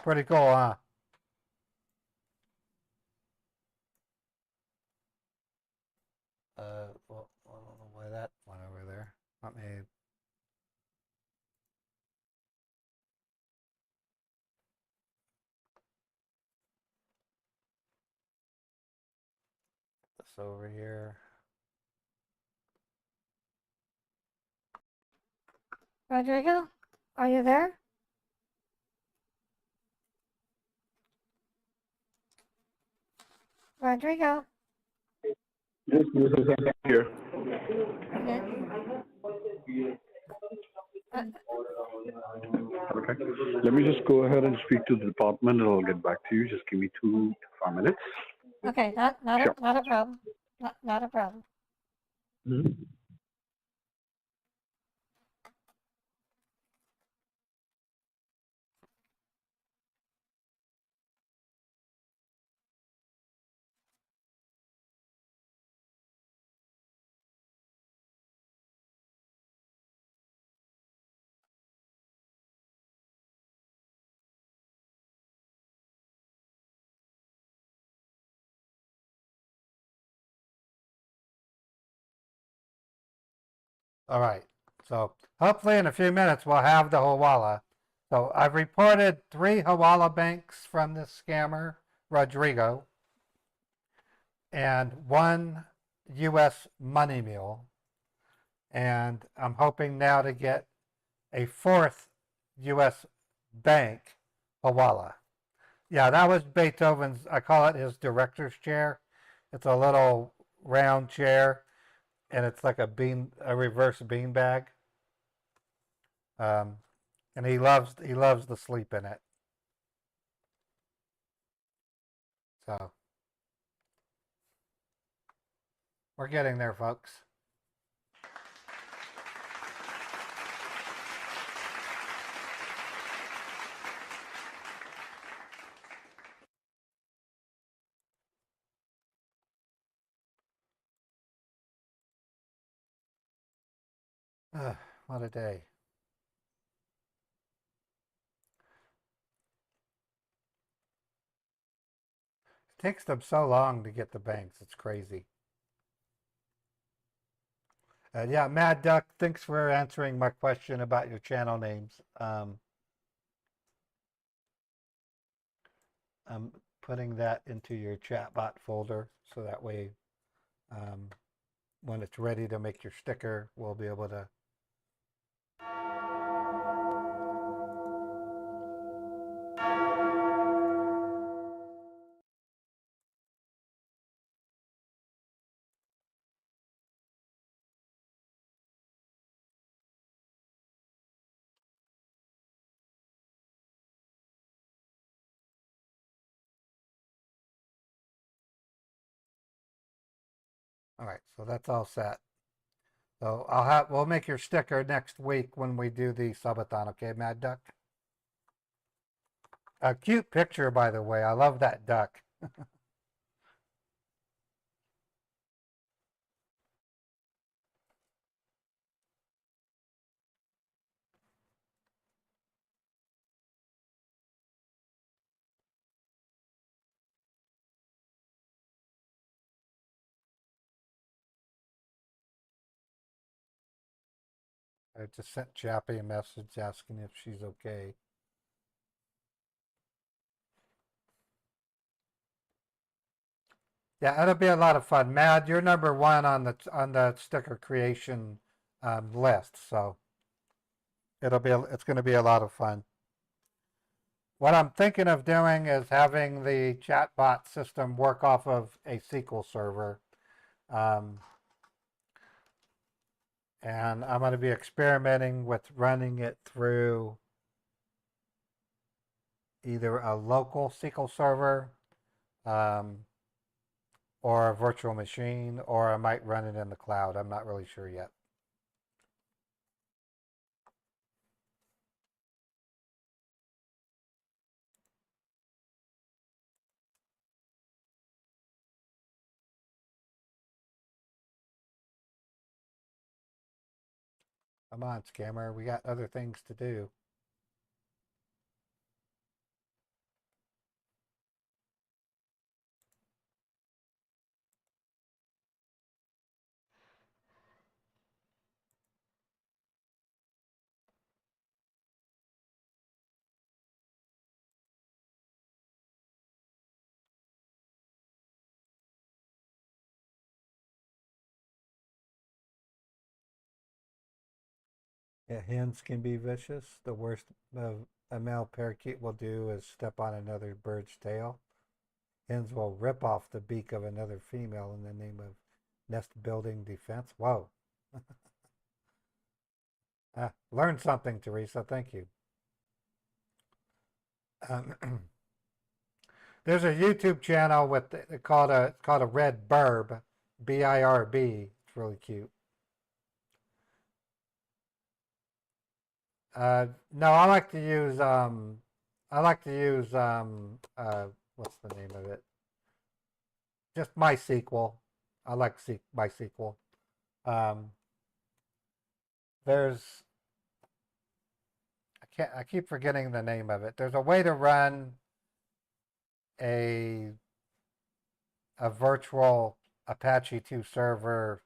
Pretty cool, huh? Well, I don't know why that went over there. Let me. This over here. Rodrigo, are you there? Rodrigo. Yes, I'm here. Okay. Okay. Let me just go ahead and speak to the department and I'll get back to you. Just give me 2 to 5 minutes. Okay, not Sure. not a problem. Not a problem. Mhm. All right. So hopefully in a few minutes we'll have the Hawala. So I've reported 3 Hawala banks from this scammer, Rodrigo, and 1 U.S. money mule. And I'm hoping now to get a 4th U.S. bank, Hawala. Yeah, that was Beethoven's, I call it his director's chair. It's a little round chair, and it's like a reverse beanbag. Um, and he loves to sleep in it. So we're getting there, folks. What a day. It takes them so long to get the banks. It's crazy. Yeah, Mad Duck, thanks for answering my question about your channel names. I'm putting that into your chatbot folder so that way um, when it's ready to make your sticker, we'll be able to. All right, so that's all set. So we'll make your sticker next week when we do the subathon, okay, Mad Duck? A cute picture, by the way. I love that duck. I just sent Chappie a message asking if she's okay. Yeah, it'll be a lot of fun. Mad, you're number 1 on the sticker creation list, so it's going to be a lot of fun. What I'm thinking of doing is having the chatbot system work off of a SQL server. Um, and I'm going to be experimenting with running it through either a local SQL server or a virtual machine, or I might run it in the cloud. I'm not really sure yet. Come on, scammer. We got other things to do. Yeah, hens can be vicious. The worst a male parakeet will do is step on another bird's tail. Hens will rip off the beak of another female in the name of nest building defense. Whoa. Learned something, Teresa. Thank you. There's a YouTube channel with called a Red Burb, BIRB. It's really cute. No, I like to use what's the name of it? Just MySQL. I like MySQL. There's I keep forgetting the name of it. There's a way to run a virtual Apache 2 server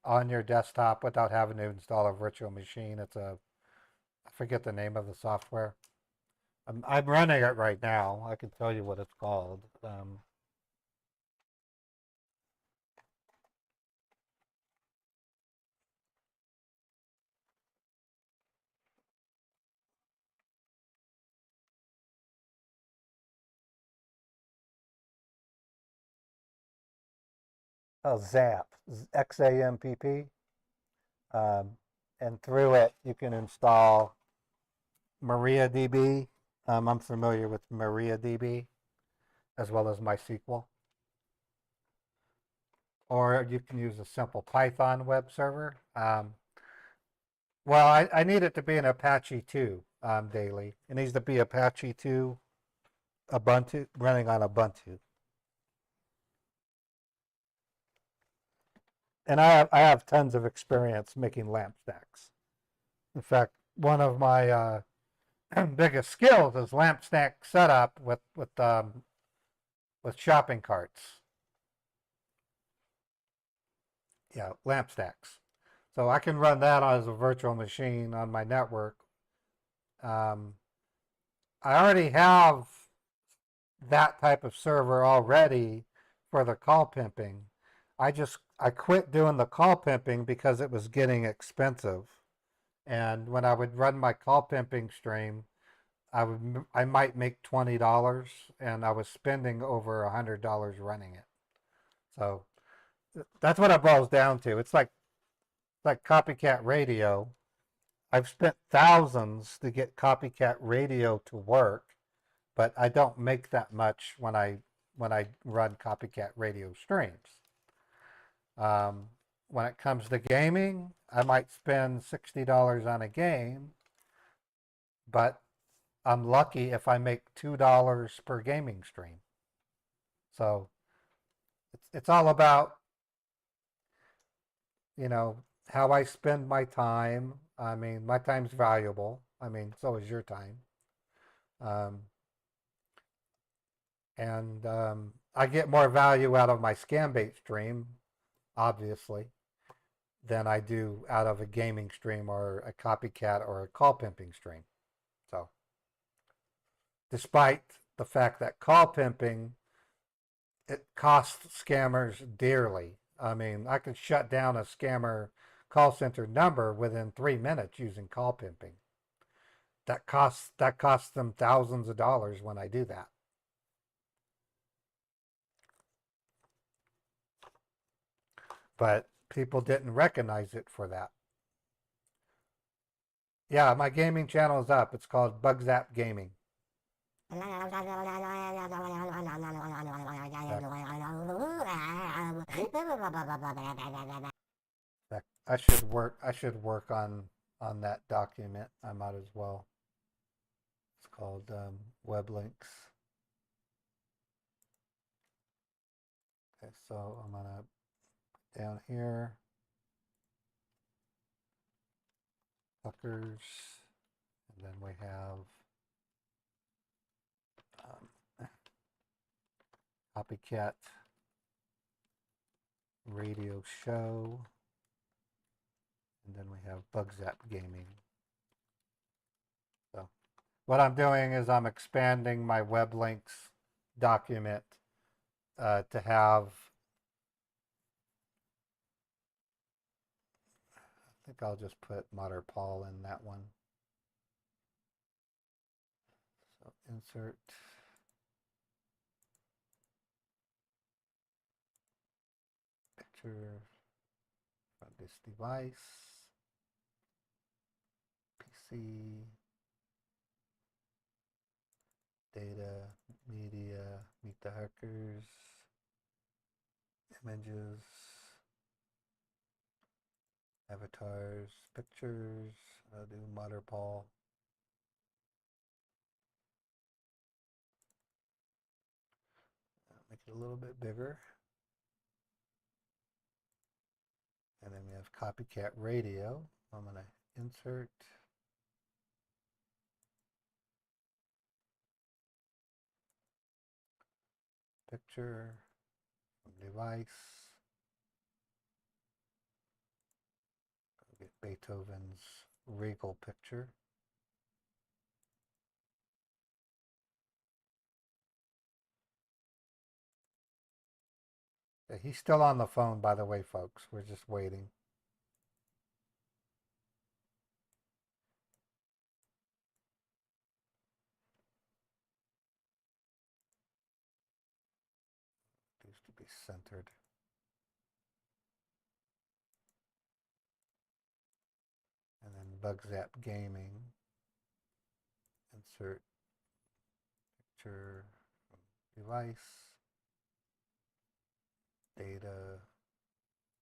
on your desktop without having to install a virtual machine. I forget the name of the software. I'm running it right now. I can tell you what it's called. ZAMP, XAMPP. And through it, you can install MariaDB. I'm familiar with MariaDB as well as MySQL. Or you can use a simple Python web server. Well, I need it to be an Apache 2 daily. It needs to be Apache 2 Ubuntu, running on Ubuntu. And I have tons of experience making lamp stacks. In fact, one of my biggest skills is lamp stack setup with shopping carts. Yeah, lamp stacks. So I can run that as a virtual machine on my network. I already have that type of server already for the call pimping. I quit doing the call pimping because it was getting expensive. And when I would run my call pimping stream, I might make $20 and I was spending over $100 running it. So that's what it boils down to. It's like copycat radio. I've spent thousands to get copycat radio to work, but I don't make that much when I run copycat radio streams. When it comes to gaming, I might spend $60 on a game, but I'm lucky if I make $2 per gaming stream. So it's all about, how I spend my time. I mean, my time's valuable. I mean, so is your time. And I get more value out of my Scambait stream, obviously, than I do out of a gaming stream or a copycat or a call pimping stream. So, despite the fact that call pimping, it costs scammers dearly. I mean, I could shut down a scammer call center number within 3 minutes using call pimping. That costs them thousands of dollars when I do that. But people didn't recognize it for that. Yeah, my gaming channel is up. It's called Bugzap Gaming. I should work on that document. I might as well. It's called web links. Okay, so I'm gonna down here, fuckers, and then we have copycat radio show, and then we have Bugzap Gaming. So what I'm doing is I'm expanding my web links document to have, I think I'll just put Modder Paul in that one. So insert picture from this device, PC, data, media, Meet the Hookers. Images. Avatars. Pictures. I'll do Motherpaw. Make it a little bit bigger. And then we have Copycat Radio. I'm going to insert. Picture from device. Go get Beethoven's Regal picture. Yeah, he's still on the phone, by the way, folks. We're just waiting. Needs to be centered. And then Bugzap Gaming. Insert picture from device. Data.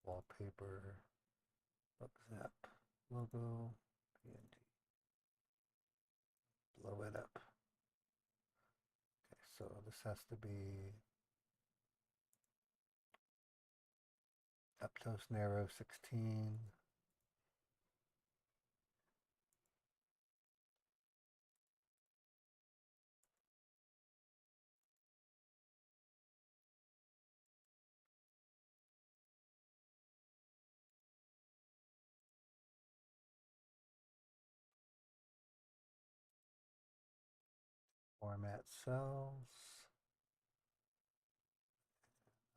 Wallpaper. Bugzap logo. PNG. Blow it up. Okay, so this has to be up close narrow 16. Format cells.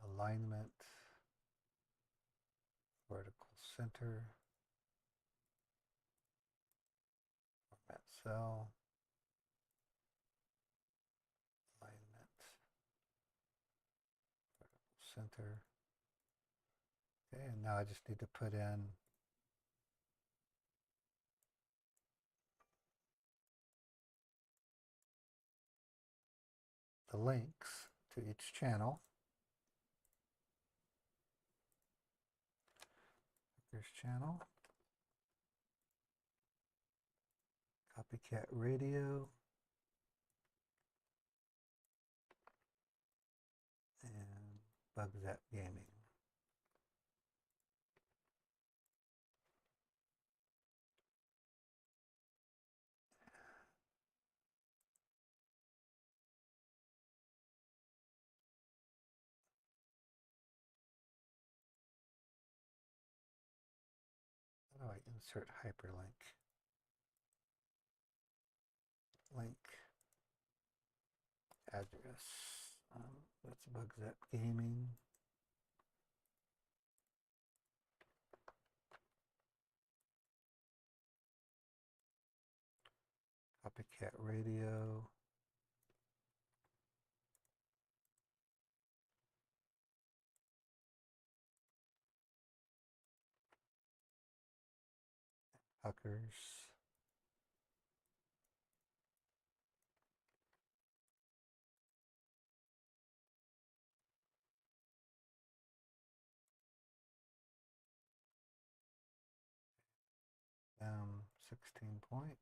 Alignment. Vertical center. Format cell. Alignment. Vertical center. Okay, and now I just need to put in the links to each channel. Here's channel. Copycat Radio. And Bugzap Gaming. How do I insert hyperlink? Link. Address. That's Bugzap Gaming. Copycat Radio. Huckers. Down 16 point.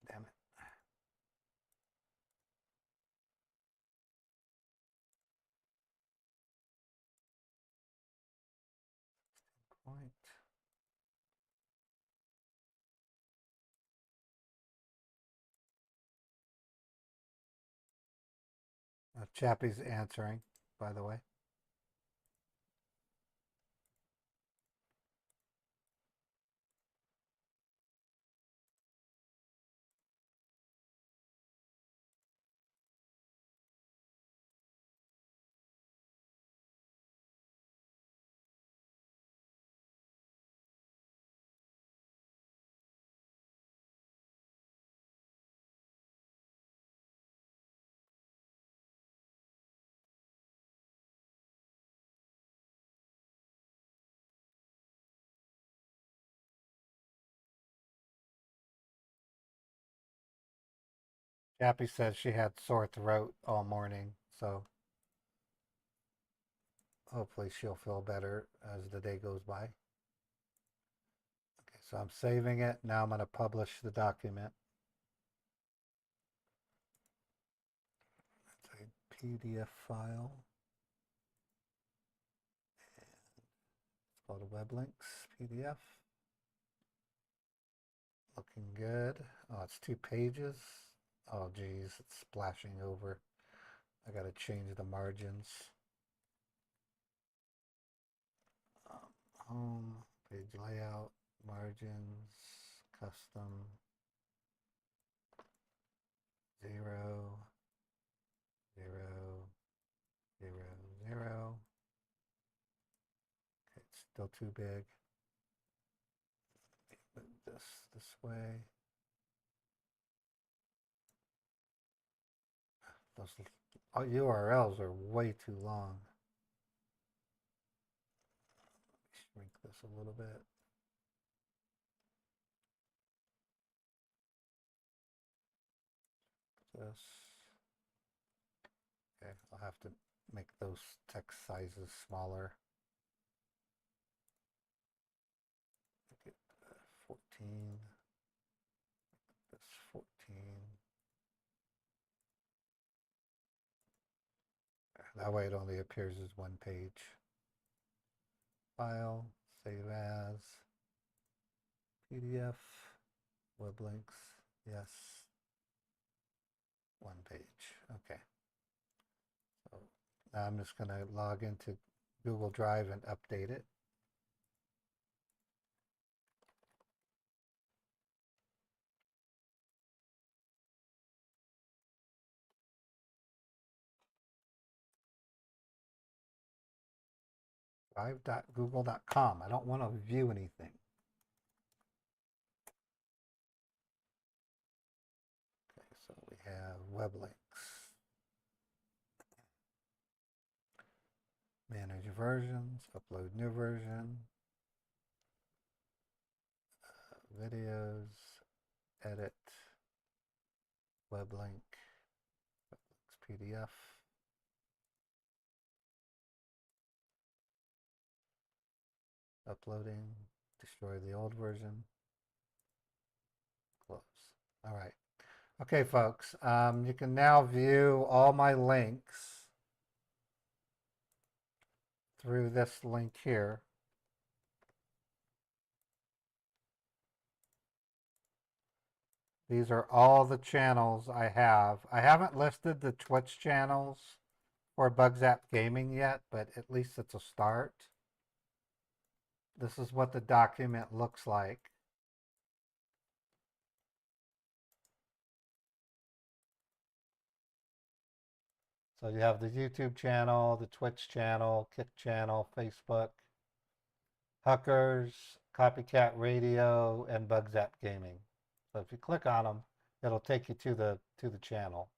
Damn it. Point. Chappie's answering, by the way. Cappy says she had sore throat all morning, so hopefully she'll feel better as the day goes by. Okay, so I'm saving it. Now I'm going to publish the document. It's a PDF file. It's called a web links PDF. Looking good. Oh, it's 2 pages. Oh, geez, it's splashing over. I got to change the margins. Home, page layout, margins, custom, 0, 0, 0, 0. Okay, it's still too big. Move this way. Those URLs are way too long. Shrink this a little bit. This. Okay, I'll have to make those text sizes smaller. Make it 14. This 14. That way it only appears as one page. File, save as, PDF, web links, yes. One page, okay. So now I'm just going to log into Google Drive and update it. Drive.google.com. I don't want to view anything. Okay, so we have web links. Manage versions, upload new version, videos, edit, web link, PDF. Uploading, destroy the old version, close. All right. Okay, folks, you can now view all my links through this link here. These are all the channels I have. I haven't listed the Twitch channels for BugZap Gaming yet, but at least it's a start. This is what the document looks like. So you have the YouTube channel, the Twitch channel, Kick channel, Facebook, Huckers, Copycat Radio, and BugZap Gaming. So if you click on them, it'll take you to the channel.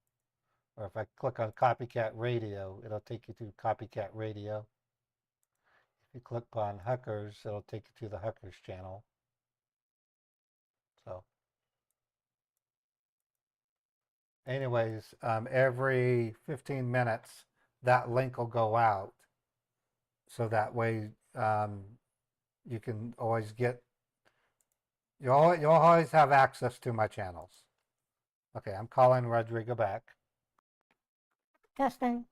Or if I click on Copycat Radio, it'll take you to Copycat Radio. If you click on Huckers, it'll take you to the Huckers channel. So anyways, every 15 minutes, that link will go out. So that way you can always get, you'll always have access to my channels. Okay, I'm calling Rodrigo back. Testing.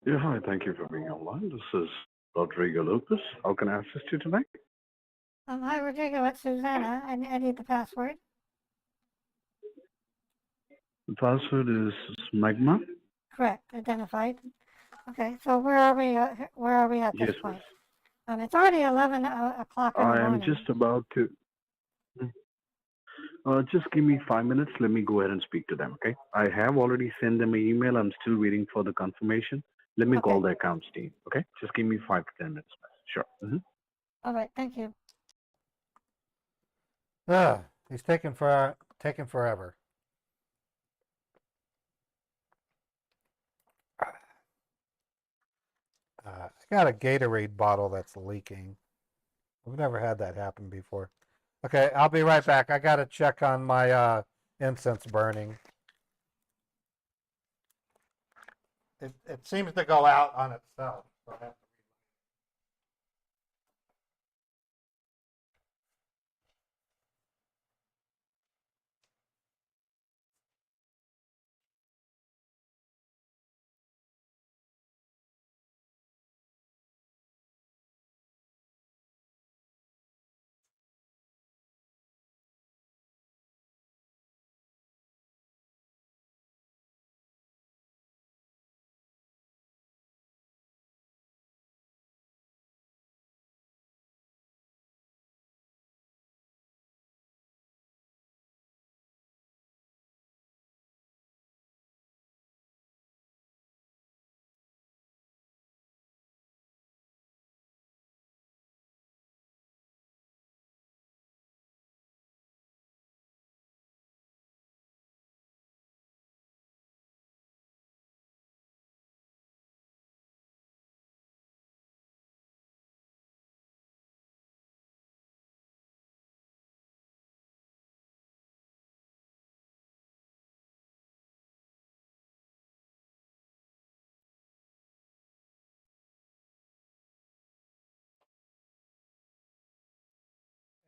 Yeah, hi. Thank you for being online. This is Rodrigo Lopez. How can I assist you tonight? Hi, Rodrigo. It's Susanna. I need the password. The password is Smegma. Correct. Identified. Okay. So where are we? Where are we at this Yes, point? miss. It's already 11 o'clock in the I morning. am just about to. Just give me 5 minutes. Let me go ahead and speak to them, okay? I have already sent them an email. I'm still waiting for the confirmation. Let me Okay. call the accounts team. Okay, just give me 5 to 10 minutes. Sure. All right, thank you. He's taking forever. I got a Gatorade bottle that's leaking. We've never had that happen before. Okay, I'll be right back. I gotta check on my incense burning. It seems to go out on itself. So I have to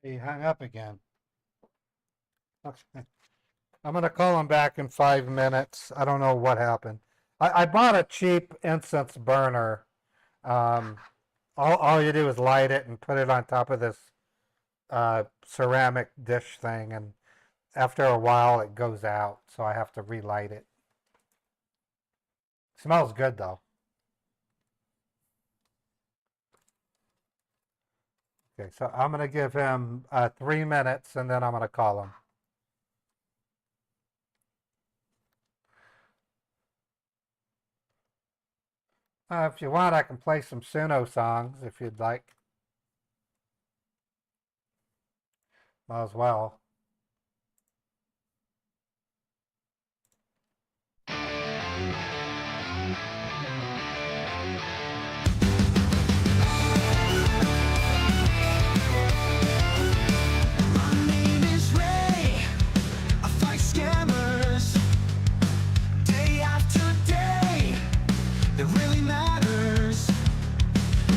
He hung up again. Okay. I'm gonna call him back in 5 minutes. I don't know what happened. I bought a cheap incense burner. All you do is light it and put it on top of this ceramic dish thing, and after a while it goes out, so I have to relight it. Smells good though. Okay, so I'm gonna give him 3 minutes, and then I'm gonna call him. If you want, I can play some Suno songs if you'd like. Might as well. My name is Ray. I fight scammers day after day. It really matters.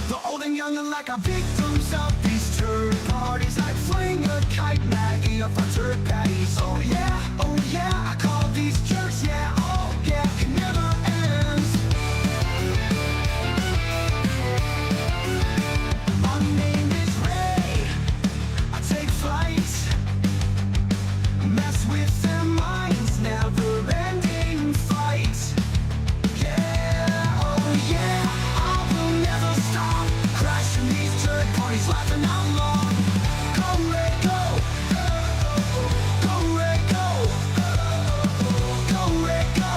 The old and young are like our victims of these third parties. I fling a kite, Maggie, up on turd patties. Oh yeah, I call these jerks, yeah, oh yeah, it never ends. My name is Ray. I take flight, mess with their minds, never ending fight. Yeah, oh yeah, I will never stop, crashing these third parties, laughing out loud. Go Ray, go, go Ray, go, go Ray, go,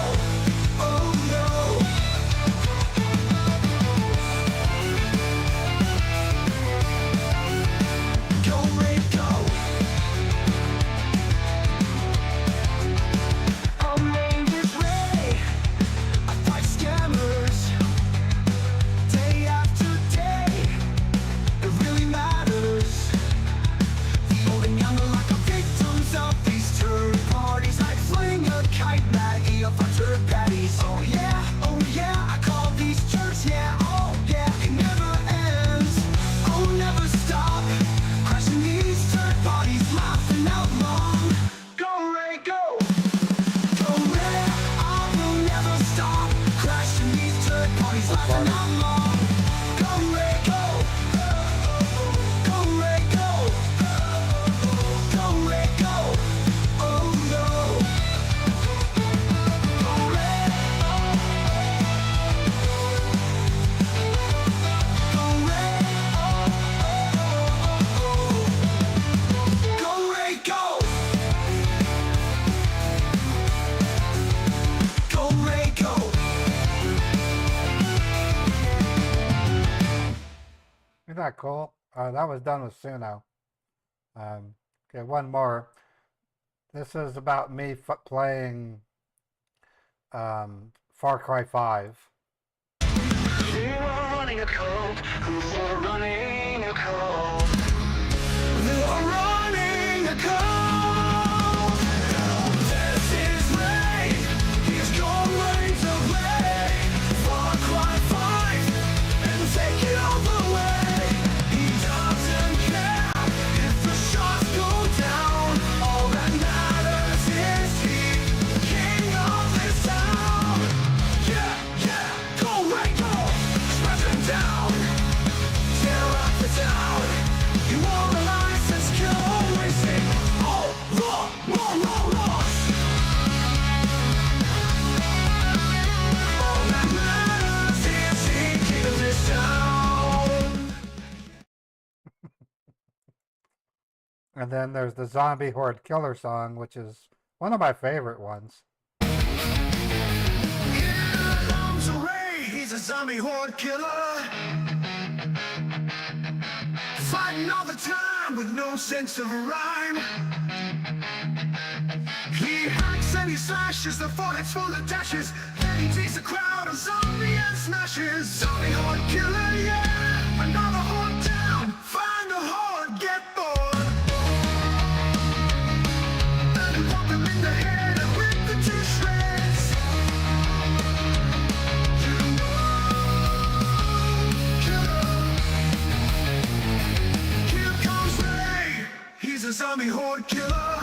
oh no. Go Ray, go. My name is Ray. I fight scammers day after day. It really matters. The old and young are like our victims of these third parties. I fling a kite, Maggie, up on turd patties. Oh yeah, I call these jerks, yeah, oh yeah, it never ends. Oh, never stop, crashing these third parties, laughing out loud. Go Ray, go. Go Ray, I will never stop, crashing these third parties, laughing out loud. Go Ray, go. Go Ray, go. Go Ray, go. Oh no. Go Ray. Go Ray. Go Ray, go. Go Ray, go. that cool? That was done with Suno. Okay, one more. This is about me playing Far Cry 5. Who are running a cult? Who are running a cult? Who are running a cult? This is Ray. He's gone reigns of Ray. Far Cry 5 and take it all the way. He doesn't care if the shots go down. All that matters is he, king of this town. Yeah, yeah, go Ray, go. Smash him down. Tear up the town. You want a license, kill always sing. Oh, lost. All that matters is he, king of this town. And then there's the Zombie Horde Killer song, which is one of my favorite ones. Here comes a Ray, he's a zombie horde killer. Fighting all the time with no sense of rhyme. He hacks and he slashes, the fort's full of dashes. Then he takes a crowd of zombie and smashes. Zombie horde killer, yeah. Another horde down. Find a horde, get bored. And pop him in the head and rip the two shreds. Here comes Ray. He's a zombie horde killer.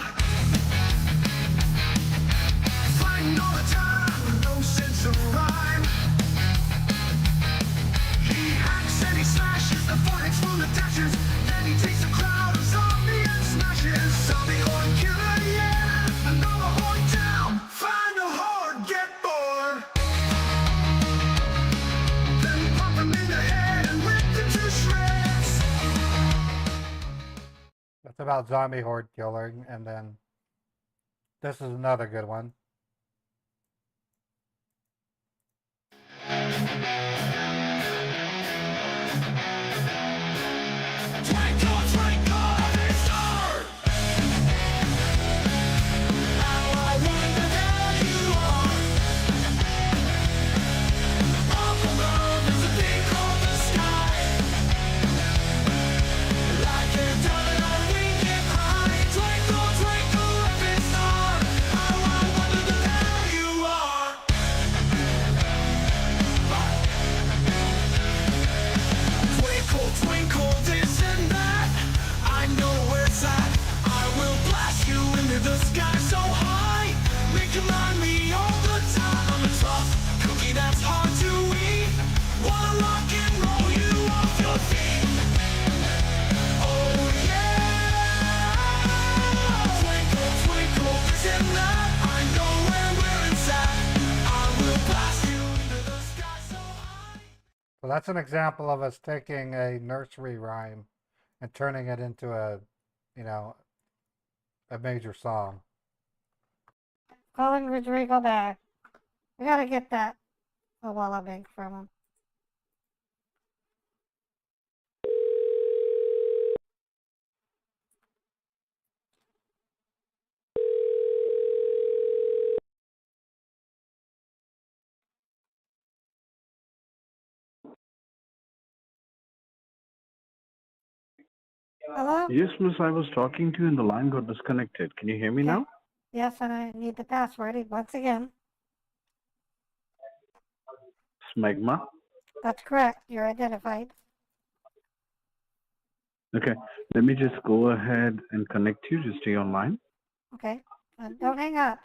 Fighting all the time with no sense of rhyme. He hacks and he slashes, the fort's full of dashes. Then he takes a crowd of zombie and smashes. Zombie horde killer, yeah. Another horde down. Find a horde, get bored. Then pop him in the head and rip the two shreds. That's about Zombie Horde Killing. And then this is another good one. Twinkle, twinkle, little star. How I wonder where you are. Up above is a thing called the sky. Like a diamond winking high. Twinkle, twinkle, little star. How I wonder where you are. Twinkle, twinkle, this and that. I know where it's at. I will blast you into the sky so high. Make you remind me all the time. I'm a tough cookie that's hard to eat. Wanna rock and roll you off your feet. Oh yeah. Twinkle, twinkle, this and that. I know where it's at. I will blast you into the sky so high. So that's an example of us taking a nursery rhyme and turning it into a, a major song. Calling Rodrigo back. We gotta get that a wallaby from him. Hello? Yes, miss, I was talking to you and the line got disconnected. Can you hear me Okay. now? Yes, and I need the password once again. Smegma. That's correct. You're identified. Okay, let me just go ahead and connect you. Just stay online. Okay. Don't hang up.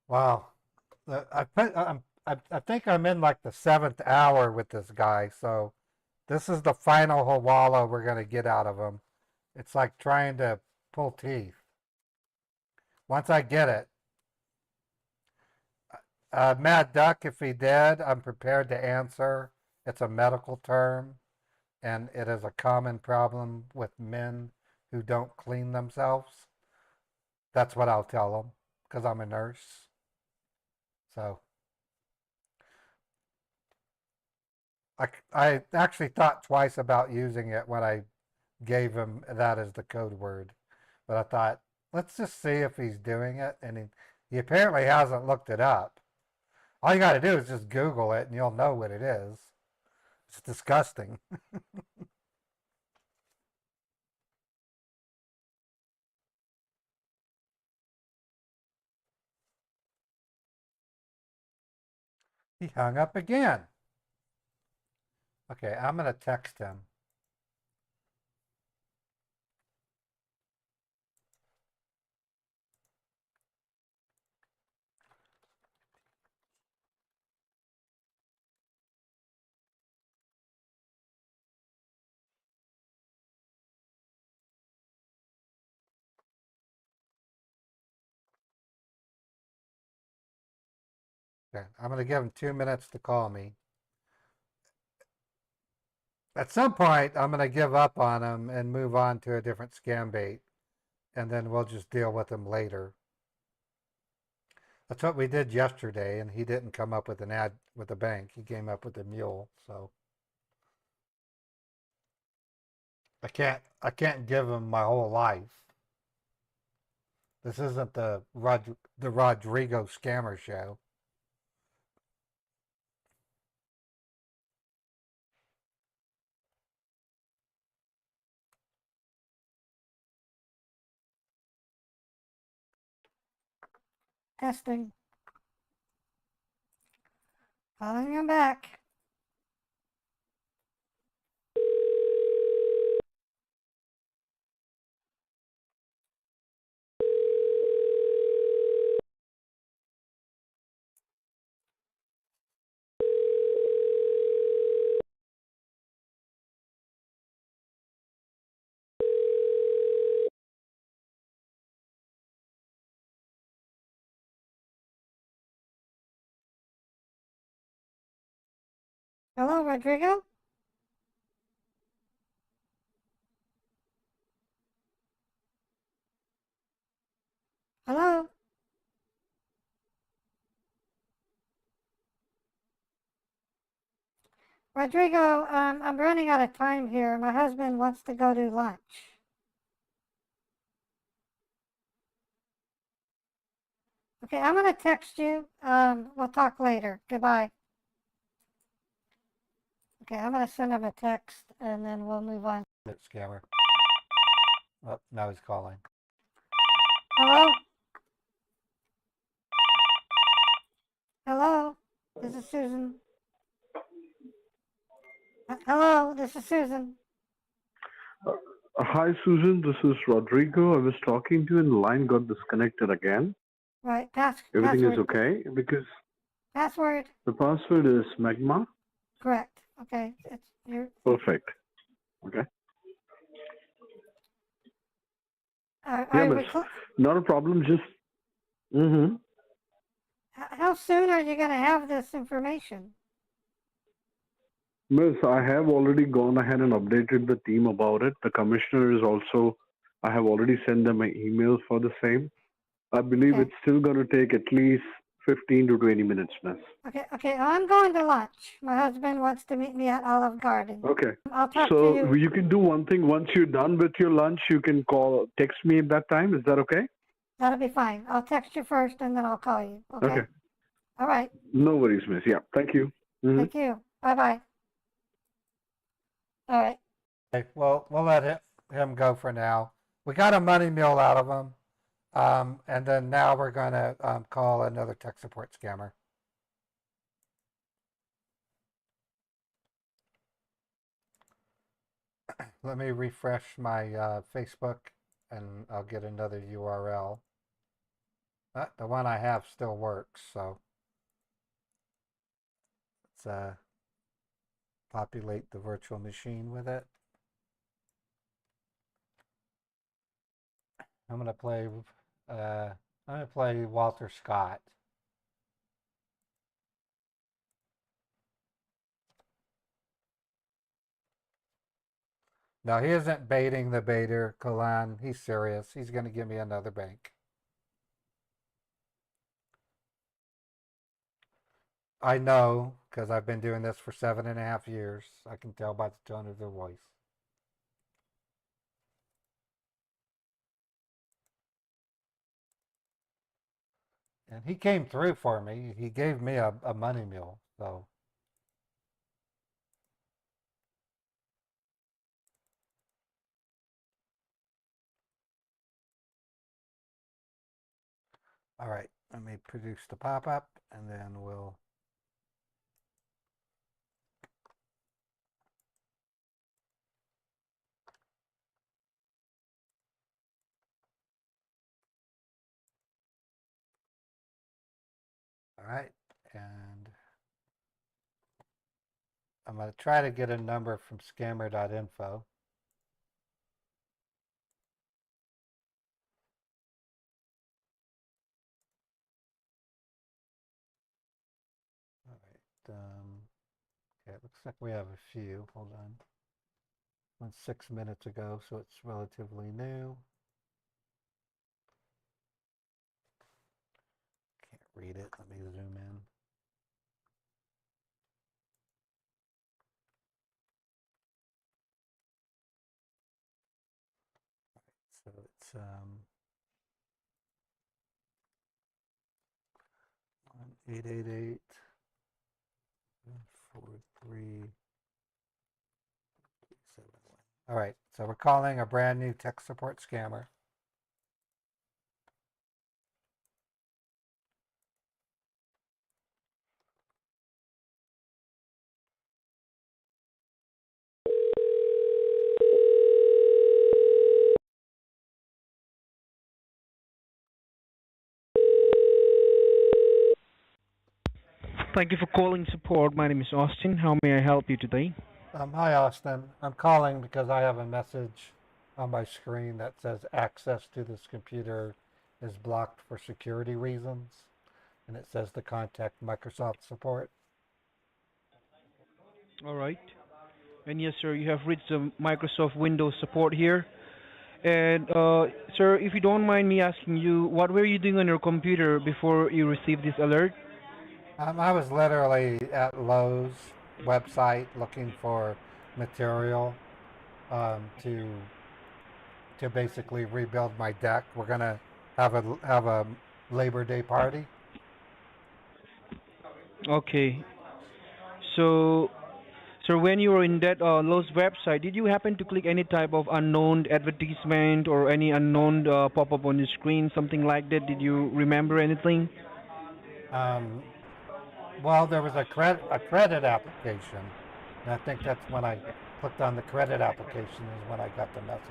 Wow. I think I'm in like the 7th hour with this guy, so this is the final Hawala we're going to get out of him. It's like trying to pull teeth. Once I get it. Mad Duck, if he did, I'm prepared to answer. It's a medical term, and it is a common problem with men who don't clean themselves. That's what I'll tell him. because I'm a nurse. So I actually thought twice about using it when I gave him that as the code word. But I thought, let's just see if he's doing it. And he apparently hasn't looked it up. All you got to do is just Google it and you'll know what it is. It's disgusting. He hung up again. Okay, I'm going to text him. Okay, I'm going to give him 2 minutes to call me. At some point, I'm going to give up on him and move on to a different scam bait. And then we'll just deal with him later. That's what we did yesterday, and he didn't come up with an ad with a bank. He came up with a mule, so I can't give him my whole life. This isn't the Rodrigo scammer show. Testing. Calling him back. Hello, Rodrigo? Hello? Rodrigo, I'm running out of time here. My husband wants to go to lunch. Okay, I'm gonna text you. We'll talk later. Goodbye. Okay, I'm gonna send him a text and then we'll move on. Scammer. Oh, now he's calling. Hello? Hello? This is Susan. Hello, this is Susan. Hi, Susan. This is Rodrigo. I was talking to you and the line got disconnected again. Right, Everything password. is okay because Password. the password is Magma. Correct. Okay, it's your. Perfect. Okay. Are Yeah, but not a problem. Just. How soon are you gonna have this information? Miss, I have already gone ahead and updated the team about it. The commissioner is also. I have already sent them an email for the same. I believe Okay. it's still going to take at least 15 to 20 minutes, miss. Okay, I'm going to lunch. My husband wants to meet me at Olive Garden. Okay. I'll talk to So you. you can do one thing. Once you're done with your lunch, you can text me at that time. Is that okay? That'll be fine. I'll text you first and then I'll call you. Okay? Okay. All right. No worries, miss. Yeah. Thank you. Thank you. Bye-bye. All right. Okay, well, we'll let him go for now. We got a money mule out of him. And then now we're going to call another tech support scammer. Let me refresh my Facebook and I'll get another URL. The one I have still works, so let's populate the virtual machine with it. I'm gonna play Walter Scott. No, he isn't baiting the baiter, Kalan. He's serious. He's gonna give me another bank. I know because I've been doing this for 7.5 years. I can tell by the tone of their voice. And he came through for me. He gave me a money mule. So all right, let me produce the pop-up and then we'll. All right, and I'm going to try to get a number from scammer.info. All right. Okay, it looks like we have a few. Hold on. One 6 minutes ago, so it's relatively new. Can't read it. Let me zoom in. So it's 888 43 71. All right, so we're calling a brand new tech support scammer. Thank you for calling support. My name is Austin. How may I help you today? Hi, Austin. I'm calling because I have a message on my screen that says access to this computer is blocked for security reasons. And it says to contact Microsoft support. All right. And yes, sir, you have reached the Microsoft Windows support here. And sir, if you don't mind me asking you, what were you doing on your computer before you received this alert? I was literally at Lowe's website looking for material to basically rebuild my deck. We're gonna have a Labor Day party. Okay. So, sir, when you were in that Lowe's website, did you happen to click any type of unknown advertisement or any unknown pop-up on your screen, something like that? Did you remember anything? Um, well, there was a credit application, and I think that's when I clicked on the credit application is when I got the message.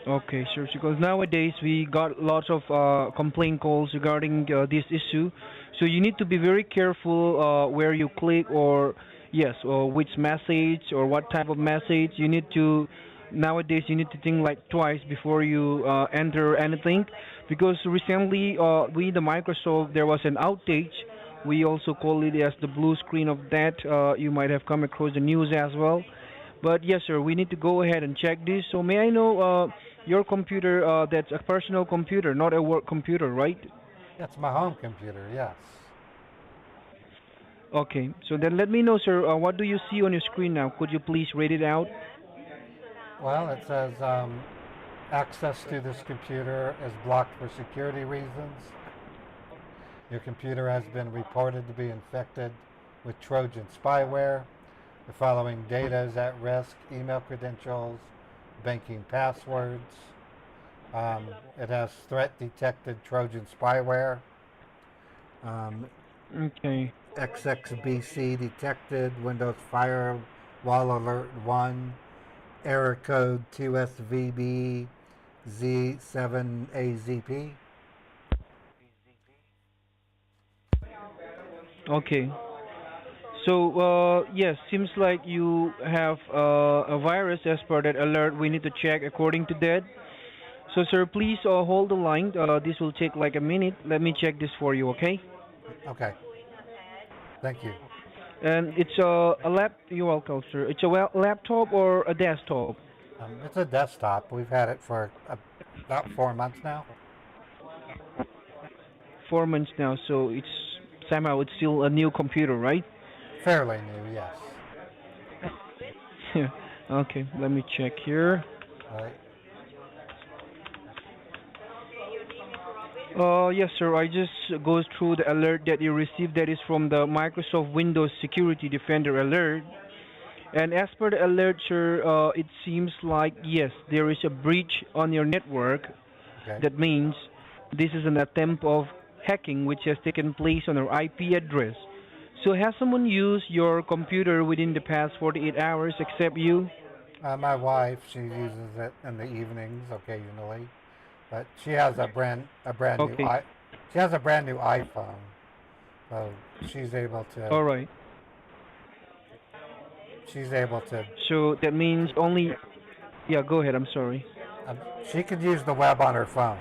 Okay, sure. Because nowadays we got lots of complaint calls regarding this issue, so you need to be very careful where you click or yes, or which message or what type of message. You need to nowadays you need to think like twice before you enter anything, because recently we the Microsoft there was an outage. We also call it as the blue screen of death. You might have come across the news as well. But yes, sir, we need to go ahead and check this. So may I know your computer, that's a personal computer, not a work computer, right? That's my home computer, yes. Okay, so then let me know, sir, what do you see on your screen now? Could you please read it out? Well, it says access to this computer is blocked for security reasons. Your computer has been reported to be infected with Trojan spyware. The following data is at risk: email credentials, banking passwords. It has threat detected Trojan spyware. Um, Okay. XXBC detected, Windows Firewall Alert 1, error code 2SVB Z7AZP. Okay. So, yes, seems like you have a virus as per that alert. We need to check according to that. So, sir, please hold the line. This will take like a minute. Let me check this for you, okay? Okay, thank you. And it's a lap. You're welcome, sir. It's a laptop or a desktop? It's a desktop. We've had it for about 4 months now. 4 months now, so it somehow it's still a new computer, right? Fairly new, yes. Yeah. Okay, let me check here. Right. Yes, sir. I just go through the alert that you received. That is from the Microsoft Windows Security Defender alert. And as per the alert, sir, it seems like yes, there is a breach on your network. Okay. That means this is an attempt of hacking which has taken place on your IP address. So has someone used your computer within the past 48 hours except you? My wife, she uses it in the evenings occasionally, but she has a brand new Okay. she has a brand new iPhone, so she's able to All right. So that means only. Yeah, go ahead. I'm sorry. she could use the web on her phone.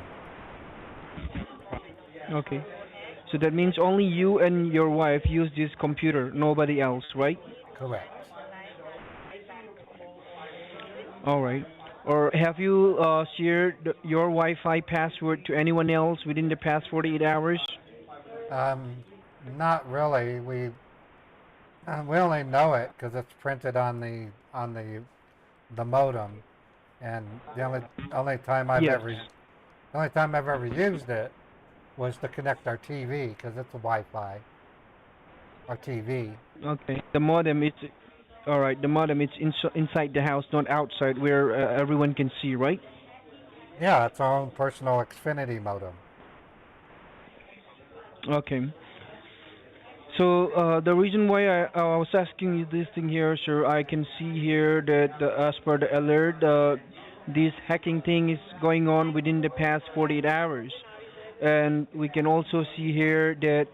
Okay. So that means only you and your wife use this computer, nobody else, right? Correct. All right. Or have you shared your Wi-Fi password to anyone else within the past 48 hours? Not really. We only know it because it's printed on the modem, and only time I've Yes. ever the only time I've ever used it was to connect our TV because it's a Wi-Fi. Our TV. Okay. The modem is all right. The modem is inside the house, not outside, where everyone can see, right? Yeah, it's our own personal Xfinity modem. Okay. So the reason why I was asking you this thing here, sir, I can see here that as per the alert, this hacking thing is going on within the past 48 hours. And we can also see here that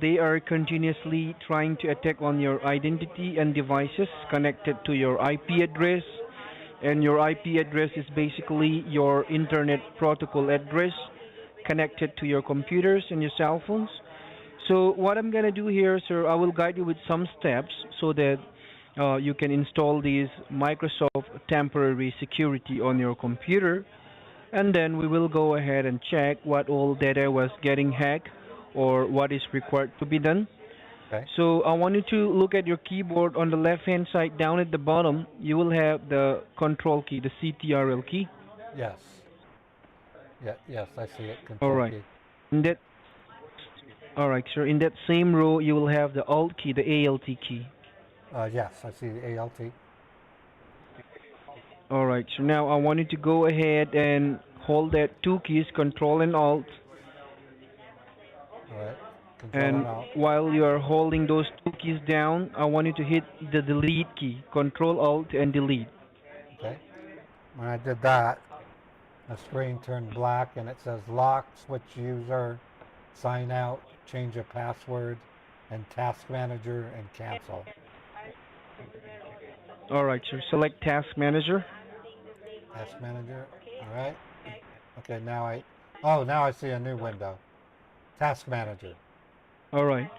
they are continuously trying to attack on your identity and devices connected to your IP address. And your IP address is basically your internet protocol address connected to your computers and your cell phones. So what I'm gonna do here, sir, I will guide you with some steps so that you can install this Microsoft temporary security on your computer, and then we will go ahead and check what all data was getting hacked or what is required to be done. Okay. So I want you to look at your keyboard on the left-hand side. Down at the bottom, you will have the control key, the CTRL key. Yes. Yes, I see it. All Control right. key. In that, all right, sir. In that same row, you will have the Alt key, the ALT key. Yes, I see the ALT. All right. So now I want you to go ahead and hold that two keys, Control and Alt. All right. Control And and Alt. while you are holding those two keys down, I want you to hit the Delete key, Control Alt and Delete. Okay. When I did that, the screen turned black and it says lock, switch user, sign out, change a password, and task manager and cancel. All right, sir. Select Task Manager. Task manager. All right. Okay. Now I see a new window. Task manager. All right.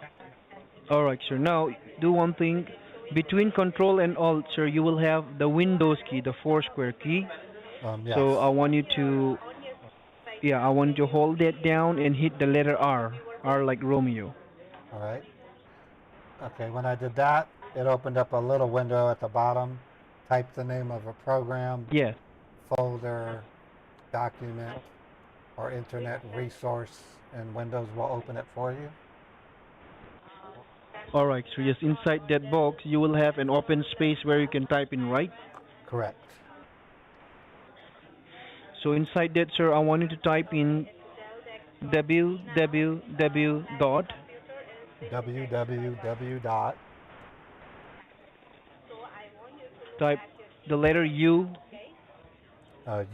All right, sir. Now do one thing. Between Control and Alt, sir, you will have the Windows key, the 4 square key. Yes. So I want you to, I want you to hold that down and hit the letter R. R like Romeo. All right. Okay. When I did that, it opened up a little window at the bottom. Type the name of a program, Yes. folder, document, or internet resource, and Windows will open it for you. All right, so yes, inside that box, you will have an open space where you can type in, right? Correct. So inside that, sir, I want you to type in www dot www. type the letter U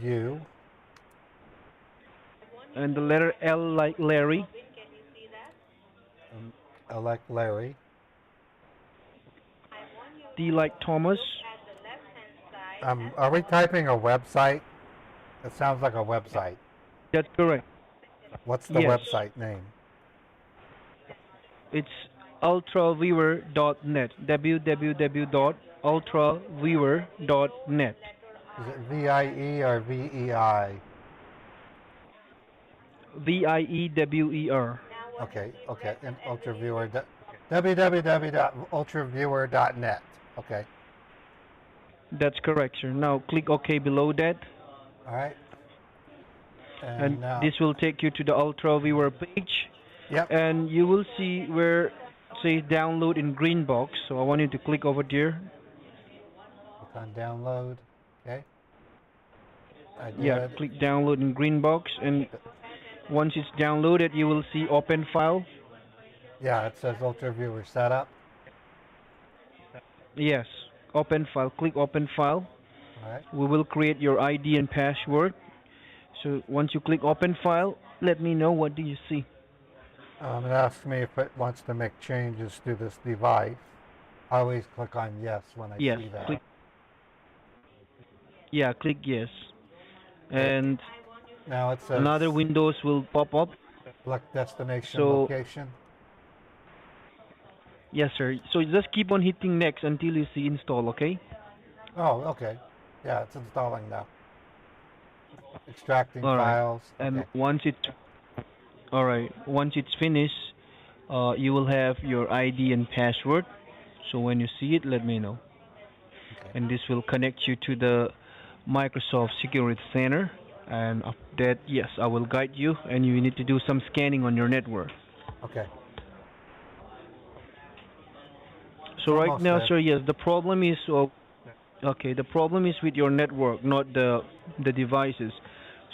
U. and the letter L like Larry. I like Larry. T like Thomas. Are we typing a website? It sounds like a website. That's correct. What's the Yes. website name? It's ultraviewer.net. www.ultraviewer.net. Is it VIE or VEI? VIEWER. Okay, okay, and ultraviewer. www.ultraviewer.net. Okay, That's correct, sir. Now click OK below that, all right. and And now, this will take you to the Ultra Viewer page, yep, and you will see where it says download in green box. So I want you to click over there. click on download. Okay, I Yeah, did. click download in green box, and once it's downloaded, you will see open file. Yeah, it says ultraviewer setup. Yes, open file. Click open file. All right. We will create your ID and password. So once you click open file, let me know what do you see. It asks me if it wants to make changes to this device. I always click on yes when I Yes, see that. click. Yeah, click yes. Okay. And Now it says another windows will pop up. select destination So location. yes, sir. So just keep on hitting next until you see install. Okay. Oh, okay. Yeah, it's installing now. Extracting All right. files. And Okay. once it's finished, you will have your ID and password. So when you see it, let me know. Okay. And this will connect you to the Microsoft Security Center. And after that, yes, I will guide you, and you need to do some scanning on your network. Okay. So right almost now, there. sir, yes, the problem is okay. The problem is with your network, not the devices.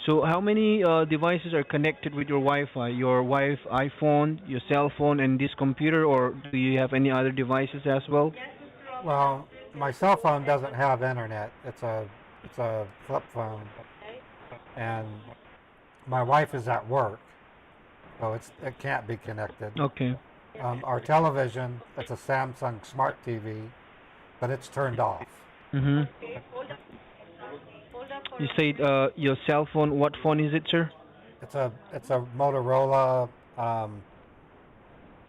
So how many devices are connected with your Wi-Fi? Your wife, iPhone, your cell phone, and this computer, or do you have any other devices as well? Well, my cell phone doesn't have internet. It's a flip phone, and my wife is at work, so it can't be connected. Okay. Our television, it's a Samsung Smart TV, but it's turned off. Mhm. You said your cell phone. What phone is it, sir? It's a Motorola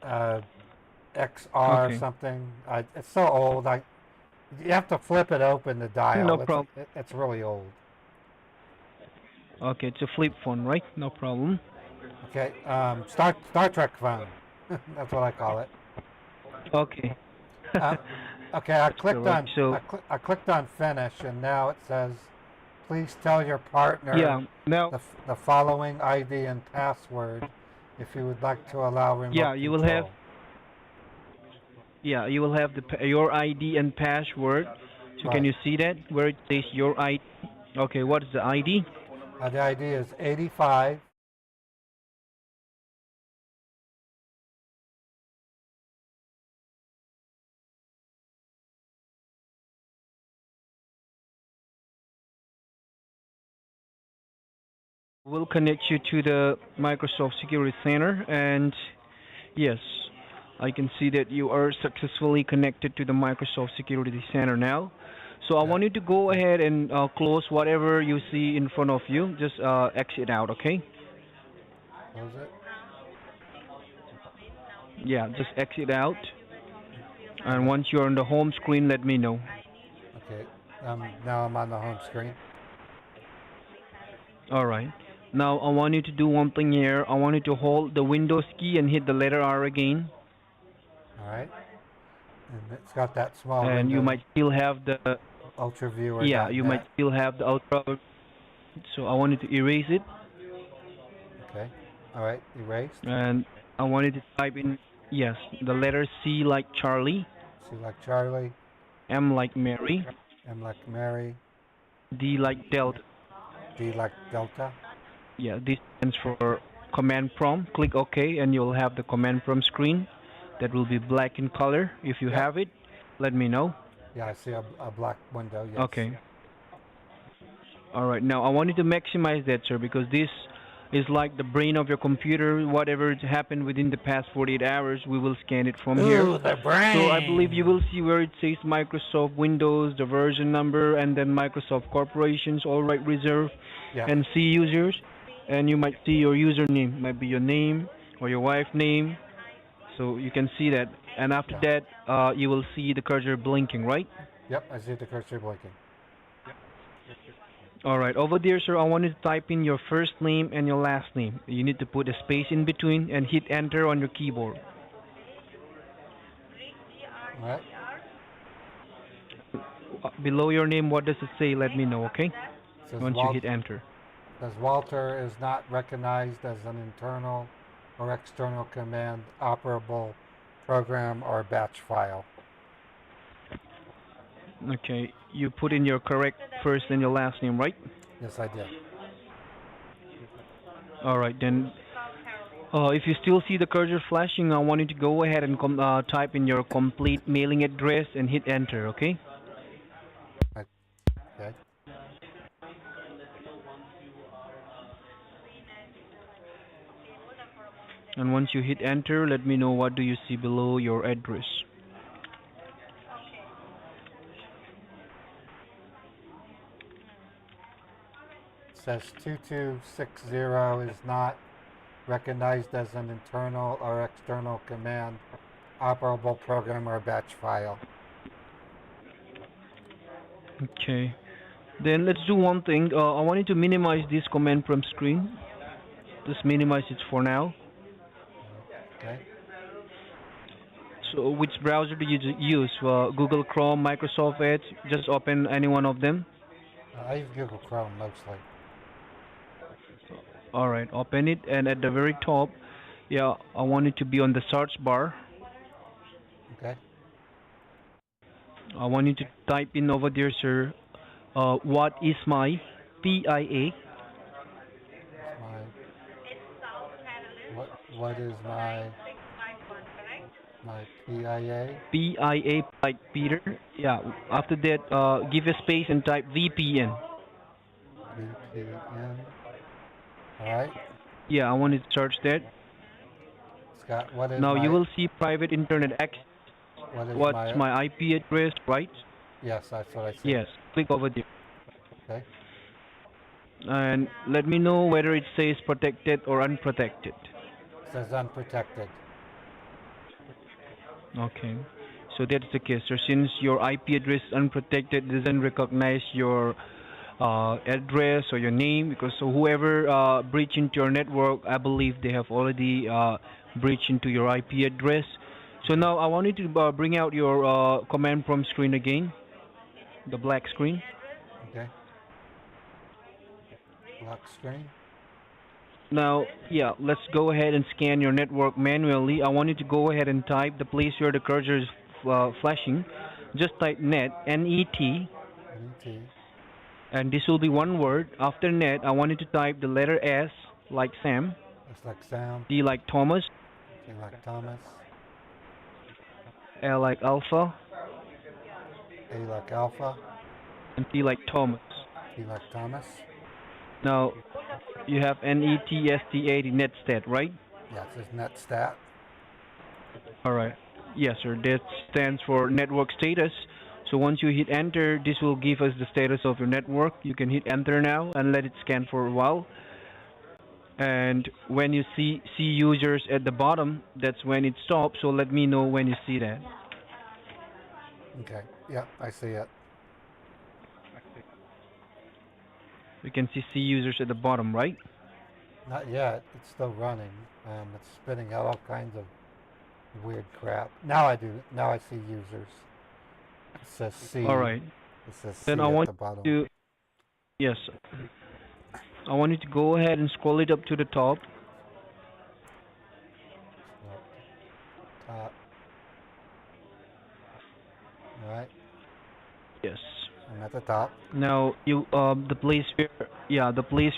uh, XR Okay. something. It's so old. You have to flip it open to No dial. problem. It's really old. Okay, it's a flip phone, right? No problem. Okay. Star Trek phone. That's what I call it. Okay. Uh, okay. I That's clicked correct. on So I clicked on finish, and now it says, please tell your partner yeah, now the following ID and password if you would like to allow yeah, remote you will have control. your ID and password. So can Right. you see that where it says your ID? Okay, what is the ID? The ID is 85. We'll connect you to the Microsoft Security Center, and yes, I can see that you are successfully connected to the Microsoft Security Center now. So I Yeah. want you to go ahead and close whatever you see in front of you. Just exit out, okay? Close it. Yeah, just exit out. All And right. once you're on the home screen, let me know. Okay. Now I'm on the home screen. All right. Now I want you to do one thing here. I want you to hold the Windows key and hit the letter R again. All right. And it's got that small And you window. might still have the yeah, you might Ultraviewer.net. still have the Ultra. So I want you to erase it, Okay. All right. Erased. and I want you to type in yes, the letter C like Charlie, C like Charlie. M like Mary, M like Mary. D like Delta. D like Delta. Yeah, this stands for command prompt. Click OK, and you'll have the command prompt screen. That will be black in color. If you Yep. have it, let me know. Yeah, I see a black window. Yes. Okay. All right. Now I want you to maximize that, sir, because this is like the brain of your computer. Whatever has happened within the past 48 hours, we will scan it from here. Ooh, the brain. So I believe you will see where it says Microsoft Windows, the version number, and then Microsoft Corporations, all right, reserve, Yeah. and C users. And you might see your username, might be your name or your wife's name. So you can see that. And after Yeah. that, you will see the cursor blinking, right? Yep. I see the cursor blinking. All right, over there, sir, I want you to type in your first name and your last name. You need to put a space in between and hit enter on your keyboard. All right. Below your name, what does it say? Let me know, okay? Says Once you hit enter. Says Walter is not recognized as an internal or external command operable program or batch file. Okay, you put in your correct first and your last name, right? Yes, I did. All right, then. If you still see the cursor flashing, I want you to go ahead and type in your complete mailing address and hit enter, okay? Okay. And once you hit enter, let me know what do you see below your address. It says 2260 is not recognized as an internal or external command operable program or batch file. Okay. Then let's do one thing. I want you to minimize this command prompt screen. Just minimize it for now. Okay. So which browser do you use? Google Chrome, Microsoft Edge? Just open any one of them. I use Google Chrome mostly. Alright, open it, and at the very top, yeah, I want it to be on the search bar. Okay. I want you to type in over there, sir, what is my PIA? What is my PIA? PIA like Peter. Yeah. After that, give a space and type VPN. VPN. All right. Yeah, I want you to search that. Scott, what is now my, you will see private internet access. What's my IP address, right? Yes, that's what I see. Yes. Click over there. Okay. And let me know whether it says protected or unprotected. It says unprotected. Okay. So that's the case. So since your IP address is unprotected, it doesn't recognize your address or your name, because so whoever breached into your network, I believe they have already breached into your IP address. So now I want you to bring out your command prompt screen again, the black screen. Okay. Black screen. Now, yeah, let's go ahead and scan your network manually. I want you to go ahead and type the place where the cursor is flashing. Just type net, N-E-T. N-E-T. And this will be one word. After net, I want you to type the letter S like Sam. It's like Sam. T like Thomas. T like Thomas. L like Alpha. A like Alpha. And T like Thomas. T like Thomas. Now, you have NETSTA, netstat, right? Yes, it's netstat. Alright. Yes, sir. That stands for network status. So once you hit enter, this will give us the status of your network. You can hit enter now and let it scan for a while. And when you see users at the bottom, that's when it stops. So let me know when you see that. Okay. Yeah, I see it. You can see users at the bottom, right? Not yet. It's still running. It's spitting out all kinds of weird crap. Now I do. Now I see users. It says C. All right. It says C then I at want the bottom. you. Yes. I want you to go ahead and scroll it up to the top. Top. All right. Yes. I'm at the top. Now you the place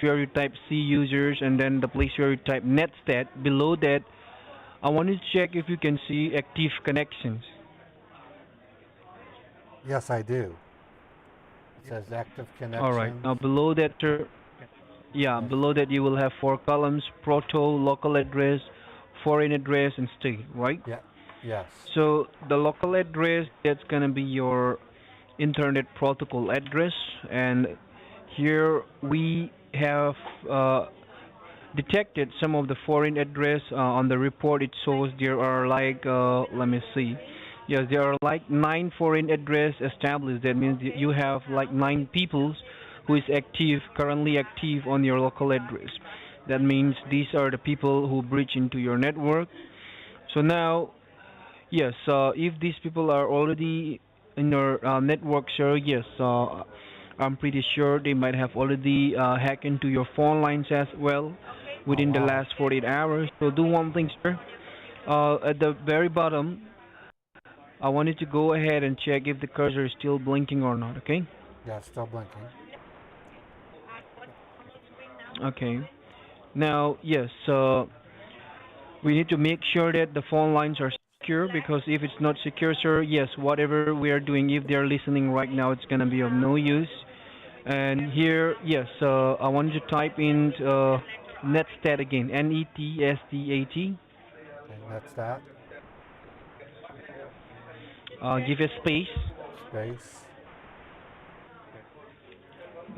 where you type C users, and then the place where you type netstat. Below that, I want you to check if you can see active connections. Yes, I do. It says active connection. All right. Now below that, sir, below that you will have 4 columns: proto, local address, foreign address, and state. Right? Yeah. Yes. So the local address, that's gonna be your internet protocol address, and here we have detected some of the foreign address on the report. It shows there are like let me see. Yes, there are like 9 foreign address established. That means that you have like 9 people who is active, currently active on your local address. That means these are the people who breach into your network. So now, yes, if these people are already in your network, sir, yes, I'm pretty sure they might have already hacked into your phone lines as well Oh, within the wow. last 48 hours. So do one thing, sir. At the very bottom, I wanted to go ahead and check if the cursor is still blinking or not, okay? Yeah, it's still blinking. Okay. Now, yes, we need to make sure that the phone lines are secure because if it's not secure, sir, yes, whatever we are doing, if they're listening right now, it's going to be of no use. And here, yes, I want you to type in netstat again, NETSTAT. Okay, that's that. Give a space, Space.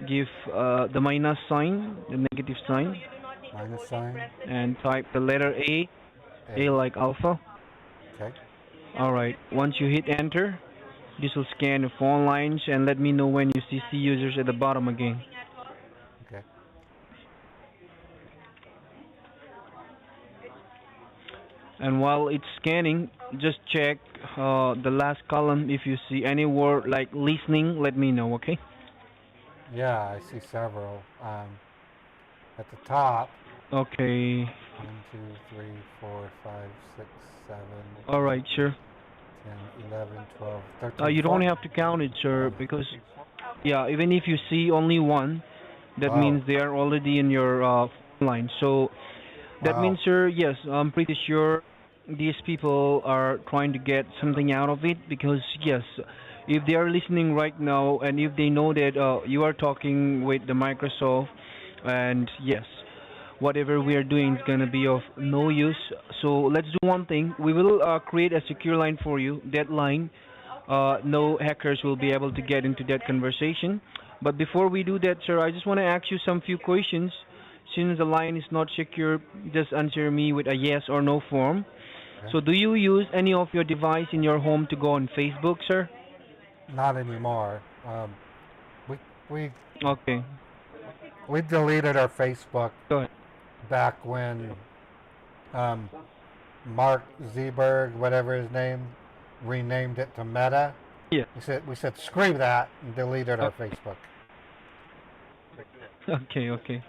give the minus sign, the negative sign, Minus sign. and type the letter A like alpha. Okay. Alright, once you hit enter, this will scan the phone lines and let me know when you see users at the bottom again. Okay. And while it's scanning, just check the last column. If you see any word like listening, let me know, okay? Yeah, I see several. At the top, Okay. 1, 2, 3, 4, 5, 6, 7, Alright, sure. 10, 11, 12, 13, You don't 14. have to count it, sir, because, yeah, even if you see only one, that Oh, means they are already in your phone line. So that wow. means, sir, yes, I'm pretty sure these people are trying to get something out of it because, yes, if they are listening right now and if they know that you are talking with the Microsoft, and yes, whatever we are doing is going to be of no use. So let's do one thing. We will create a secure line for you. That line, no hackers will be able to get into that conversation. But before we do that, sir, I just want to ask you some few questions. Since the line is not secure, just answer me with a yes or no form. Okay. So do you use any of your device in your home to go on Facebook, sir? Not anymore. We we Okay, we deleted our Facebook go ahead. back when um, Mark Zuckerberg, whatever his name, renamed it to Meta. Yeah. We said screw that and deleted our Okay, Facebook. okay.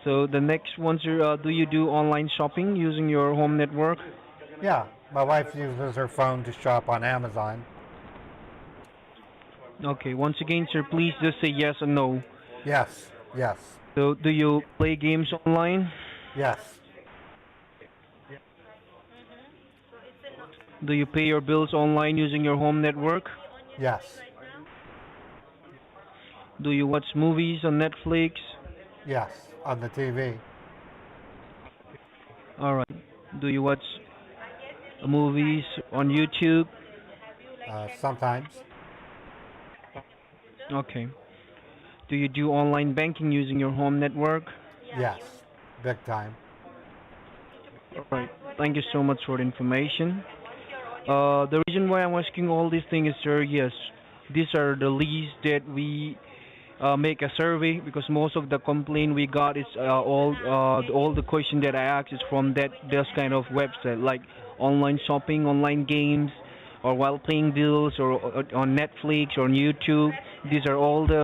So the next one, sir, do you do online shopping using your home network? Yeah, my wife uses her phone to shop on Amazon. Okay, once again, sir, please just say yes or no. Yes, yes, So do you play games online? yes, Do you pay your bills online using your home network? yes, Do you watch movies on Netflix? yes, on the TV. Alright. Do you watch movies on YouTube? Sometimes. Okay. Do you do online banking using your home network? Yes, big time. Alright. Thank you so much for the information. The reason why I'm asking all these things is, sir, yes, these are the leads that we make a survey because most of the complaint we got is all the question that I asked is from this kind of website like online shopping, online games, or while paying bills or on Netflix or on YouTube. These are all the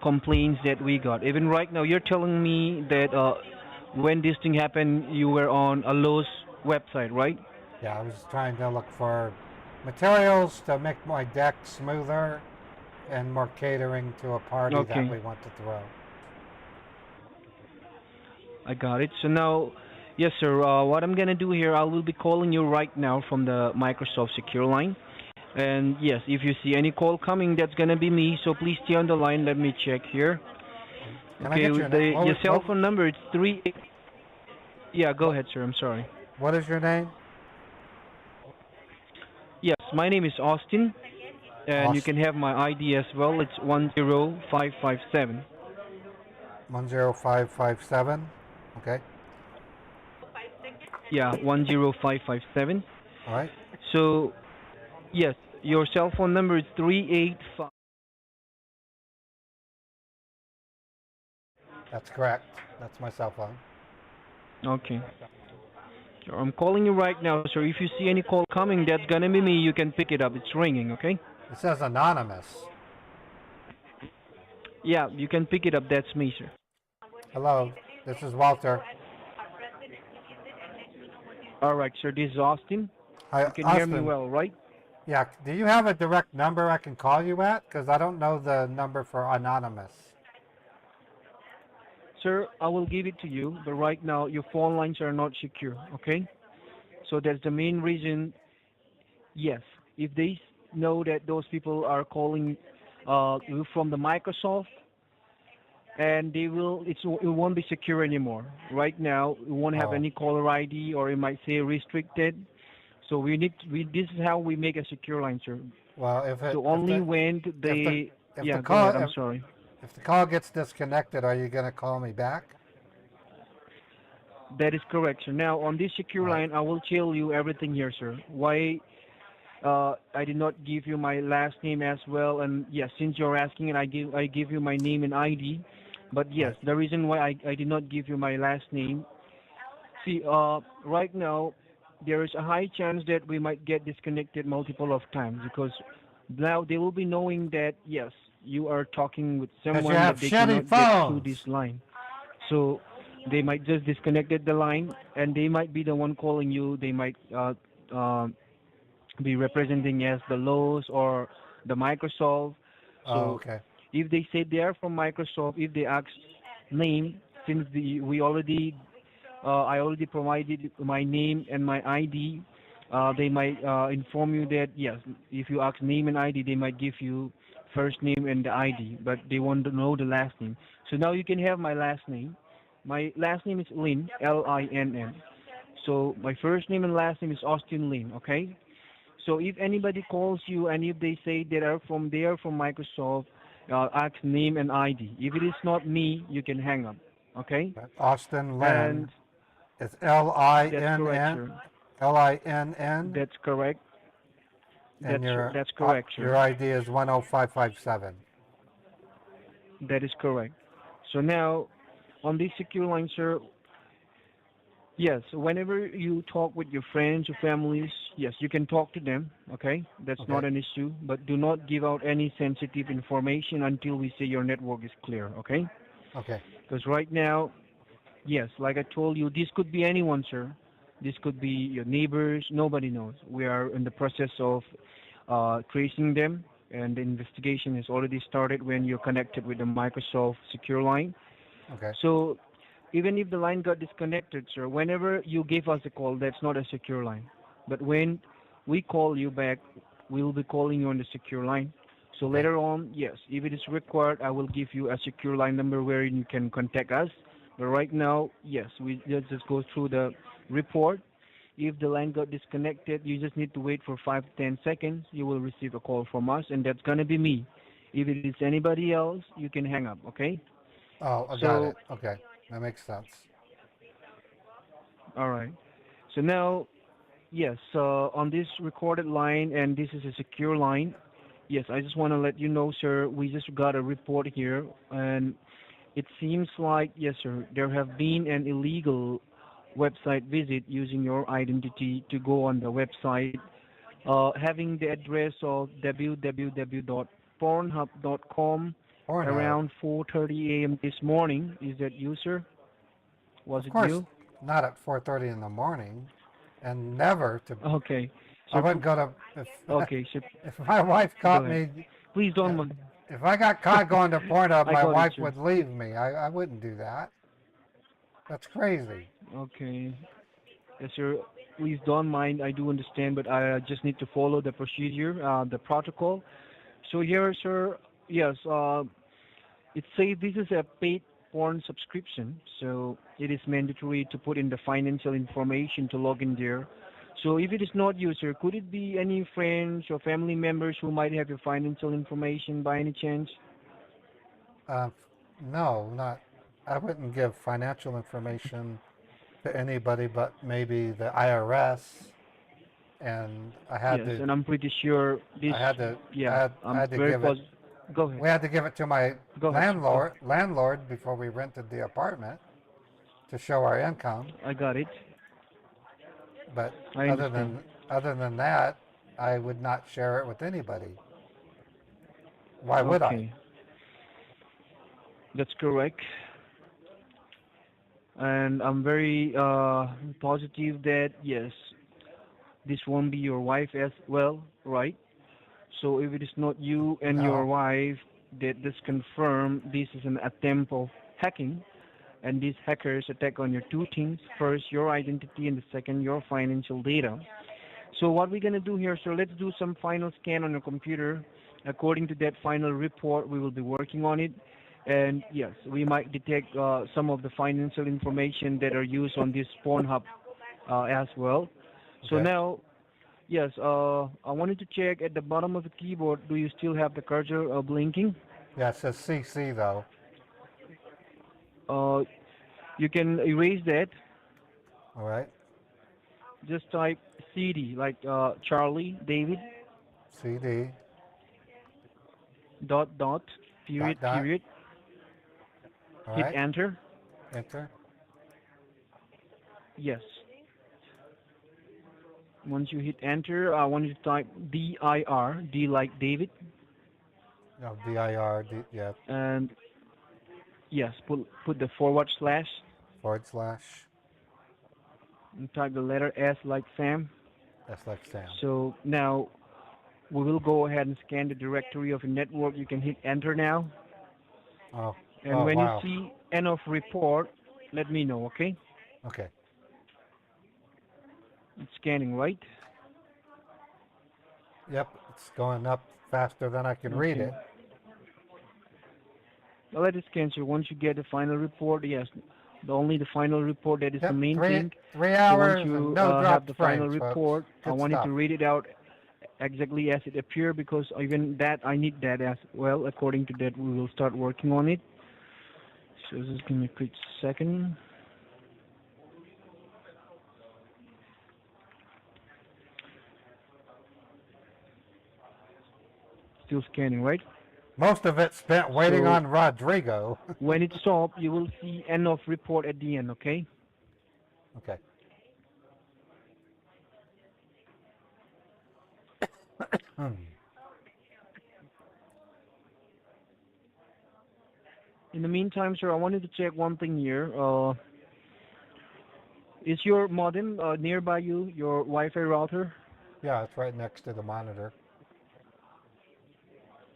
complaints that we got. Even right now, you're telling me that when this thing happened, you were on a Lowe's website, right? Yeah, I was trying to look for materials to make my deck smoother and more catering to a party that Okay, we want to throw. I got it. So now, yes, sir. What I'm gonna do here, I will be calling you right now from the Microsoft Secure line. And yes, if you see any call coming, that's gonna be me. So please stay on the line. Let me check here. Can I Okay, get your name? your cell phone number it's 3. Yeah, go ahead, sir. I'm sorry. What is your name? Yes, my name is Austin, and you Austin. can have my ID as well. It's 10557. 10557. Okay. Yeah, 10557. All right. So yes, your cell phone number is 385. That's correct. That's my cell phone. Okay. So I'm calling you right now, sir. If you see any call coming, that's gonna be me. You can pick it up. It's ringing, okay? It says anonymous. Yeah, you can pick it up. That's me, sir. Hello, this is Walter. All right, sir. This is Austin. Hi, You can hear me Austin. well, right? Yeah, do you have a direct number I can call you at? Because I don't know the number for anonymous. Sir, I will give it to you, but right now your phone lines are not secure, okay? So that's the main reason. Yes, if they know that those people are calling you from the Microsoft, and it won't be secure anymore. Right now, we won't have Oh, any caller ID, or it might say restricted. So this is how we make a secure line, sir. well, So only when if the they, if the yeah, go ahead. call I'm sorry. if the call gets disconnected, are you gonna call me back? That is correct, sir. Now on this secure Right. line, I will tell you everything here, sir. Why I did not give you my last name as well, and yes, since you're asking, and I give you my name and ID. But yes, Right. the reason why I did not give you my last name, see, right now there is a high chance that we might get disconnected multiple of times because now they will be knowing that yes, you are talking with Because you someone have that they shitty cannot get through this phones. line. So they might just disconnected the line, and they might be the one calling you. They might be representing as the Lowe's or the Microsoft. Oh, So okay. if they say they are from Microsoft, if they ask name, since I already provided my name and my ID, they might inform you that yes, if you ask name and ID, they might give you first name and the ID, but they want to know the last name. So now you can have my last name. My last name is Lin, Linn. So my first name and last name is Austin Lin. Okay. So if anybody calls you and if they say they are from Microsoft, ask name and ID. If it is not me, you can hang up. Okay? Austin Lynn. And It's L I that's N correct, N sir. L I N N, That's correct. and That's correct, your sir. ID is 10557. That is correct. So now on this secure line, sir, yes, whenever you talk with your friends or families, yes, you can talk to them, okay? That's Okay. not an issue, but do not give out any sensitive information until we say your network is clear, okay? Okay. Because right now, yes, like I told you, this could be anyone, sir. This could be your neighbors. Nobody knows. We are in the process of tracing them, and the investigation has already started when you're connected with the Microsoft secure line. Okay. So even if the line got disconnected, sir, whenever you give us a call, that's not a secure line. But when we call you back, we'll be calling you on the secure line. So Okay. later on, yes, if it is required, I will give you a secure line number where you can contact us. But right now, yes, we just go through the report. If the line got disconnected, you just need to wait for 5 to 10 seconds. You will receive a call from us, and that's gonna be me. If it is anybody else, you can hang up. Okay? Oh, I got So, it. Okay. That makes sense. all right. So now, yes, on this recorded line, and this is a secure line. Yes, I just want to let you know, sir, we just got a report here, and it seems like, yes, sir, there have been an illegal website visit using your identity to go on the website, having the address of www.pornhub.com Pornhub. around 4:30 a.m. this morning. Is that you, sir? Was Of it course, you? not at 4:30 in the morning, and never to. Okay. I So, wouldn't go to if okay, so if my wife go caught ahead. me. Please don't mind. If I got caught going to Pornhub, I my got it, wife sir. would leave me. I wouldn't do that. That's crazy. Okay. Yes, sir. Please don't mind. I do understand, but I just need to follow the procedure, the protocol. So here, sir, yes, it says this is a paid porn subscription, so it is mandatory to put in the financial information to log in there. So if it is not you, sir, could it be any friends or family members who might have your financial information by any chance? Uh, no, not. I wouldn't give financial information to anybody but maybe the IRS. And I had Yes, to. and I'm pretty sure this, I had to. yeah, I I'm had to very give it. positive. Go ahead. we had to give it to my Go ahead, sir. landlord before we rented the apartment to show our income. I got it. But I understand. other than that, I would not share it with anybody. Why would I? Okay, that's correct. And I'm very positive that yes, this won't be your wife as well, right? So if it is not you and your No. wife, that this confirm this is an attempt of hacking, and these hackers attack on your two things: first, your identity, and the second, your financial data. So what we're gonna do here, sir? Let's do some final scan on your computer. According to that final report, we will be working on it. And yes, we might detect some of the financial information that are used on this Pornhub as well. So Okay. now, yes, I wanted to check at the bottom of the keyboard, do you still have the cursor blinking? Yeah, it says CC though. Uh, you can erase that. All right. Just type CD, like Charlie, David, CD dot, dot, period, dot dot. period. All Hit right. enter. Enter. Yes. Once you hit enter, I want you to type DIR, D like David, No, DIR. Yeah. and yes, put the forward slash / and type the letter S like Sam. That's like Sam. So now we will go ahead and scan the directory of your network. You can hit enter now. Oh. And Oh when wow. you see end of report, let me know, okay? Okay. It's scanning, right? Yep. It's going up faster than I can read Okay. it. Now let it scan, so once you get the final report, yes, only the final report that is the Yep. main Three thing. So once hours and you no have dropped the final frames, folks. report, I Good wanted stuff. to read it out exactly as it appeared, because even that, I need that as well. According to that, we will start working on it. So just give me a quick second. Still scanning, right? Most of it spent waiting So on Rodrigo. when it stops, you will see end of report at the end, okay? Okay. In the meantime, sir, I wanted to check one thing here. Is your modem nearby you, your Wi-Fi router? Yeah, it's right next to the monitor.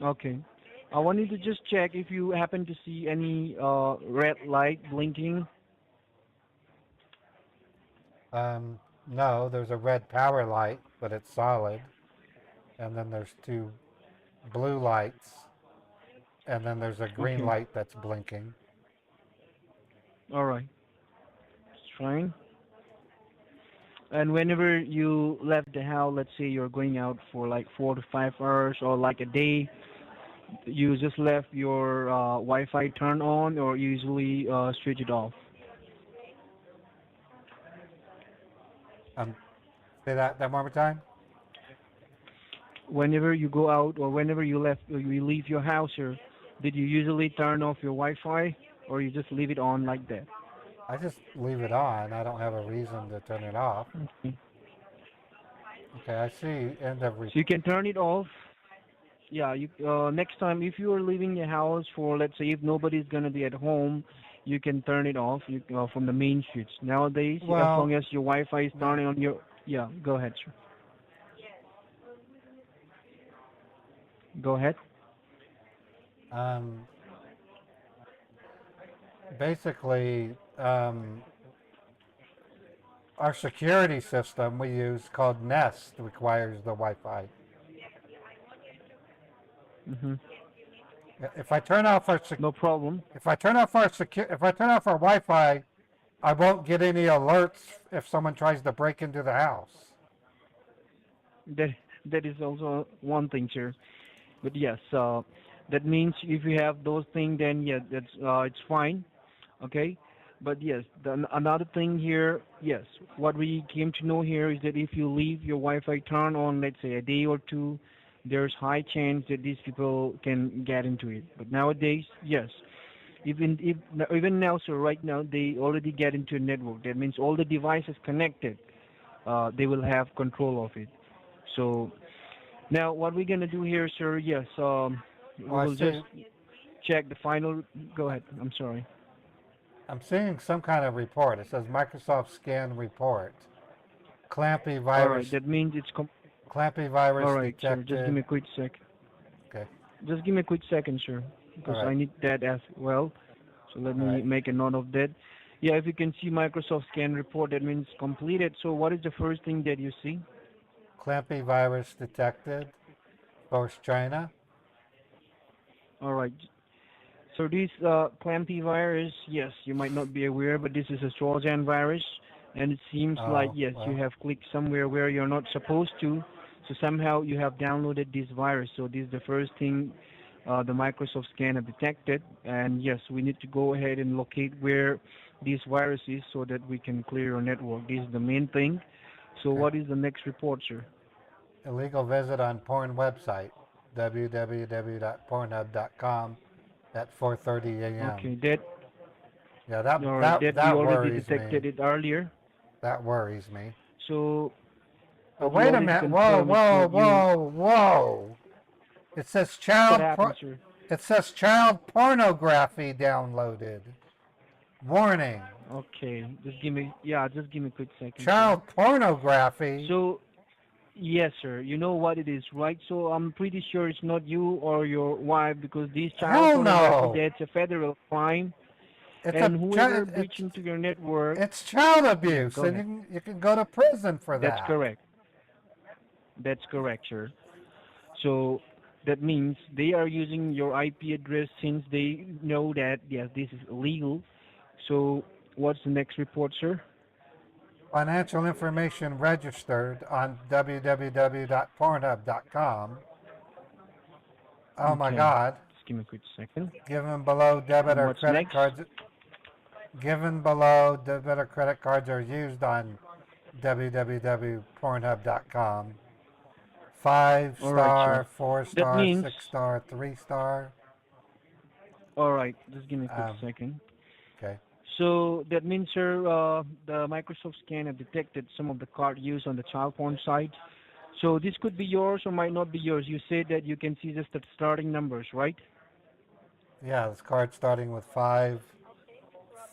Okay. I wanted to just check if you happen to see any red light blinking. No, there's a red power light, but it's solid. And then there's two blue lights. And then there's a green Okay. light that's blinking. All right. It's fine. And whenever you left the house, let's say you're going out for like 4 to 5 hours or like a day, you just left your Wi-Fi turned on, or you usually switch it off? Say that one more time? Whenever you go out or whenever you left, or you leave your house, or did you usually turn off your Wi-Fi, or you just leave it on like that? I just leave it on. I don't have a reason to turn it off. Okay. Okay, I see end of So you can turn it off. Yeah, you next time if you are leaving your house for, let's say, if nobody's gonna be at home, you can turn it off from the main switch. Nowadays, as Well, long as your Wi-Fi is turning on your, yeah, go ahead, sir. Go ahead. Basically, our security system we use called Nest requires the Wi-Fi. Mhm. If I turn off our No problem. if I turn off our Wi-Fi, I won't get any alerts if someone tries to break into the house. That is also one thing, sir. But yes, that means if you have those things, then yeah, that's it's fine. Okay. But yes, another thing here, yes, what we came to know here is that if you leave your Wi-Fi turned on, let's say a day or two, there's high chance that these people can get into it. But nowadays, yes, even now, so right now they already get into a network. That means all the devices connected, they will have control of it. So now what we're gonna do here, sir? Yes, we Well, I will just see. check the final. Go ahead. I'm sorry. I'm seeing some kind of report. It says Microsoft scan report. Clampy All right. virus. That means Clampy all virus right, sir. Just give detected. me a quick sec. Okay. Just give me a quick second, sir, All because I right. need that as well. So let All me right. make a note of that. Yeah, if you can see Microsoft scan report, that means completed. So what is the first thing that you see? Clampy virus detected. Source China. All right. So this Clampy virus, yes, you might not be aware, but this is a Trojan virus, and it seems like Oh, yes, you well. have clicked somewhere where you're not supposed to. So somehow you have downloaded this virus. So this is the first thing the Microsoft scanner detected, and yes, we need to go ahead and locate where this virus is so that we can clear your network. This is the main thing. So Okay. what is the next report, sir? Illegal visit on porn website. www.pornhub.com at 4:30 a.m. Okay, that Yeah, that all right. that That we that already worries me. detected it earlier. That worries me. So Oh, we wait a already minute. Whoa, confirmed it's whoa, not you. whoa, whoa. It says What child happened, sir? it says child pornography downloaded. Warning. Okay, just give me a quick second, sir. Child pornography? So, yes, sir, you know what it is, right? So I'm pretty sure it's not you or your wife because this child Hell pornography, no. that's a federal crime, It's a and whoever breached into your network, it's child yeah, abuse go and ahead. you can go to prison for That's that. correct. That's correct, sir. So that means they are using your IP address since they know that, yes, this is illegal. So what's the next report, sir? Financial information registered on www.pornhub.com. Oh my Okay, God. just give me a quick second. Given below debit And or what's credit next? cards given below debit or credit cards are used on www.pornhub.com. Five All right, star, sir. four That star, means, 6 star, 3 star. all right, just give me a quick Um, second. okay. So that means, sir, the Microsoft scan have detected some of the card used on the child porn site. So this could be yours or might not be yours. You said that you can see just the starting numbers, right? Yeah, this card starting with 5,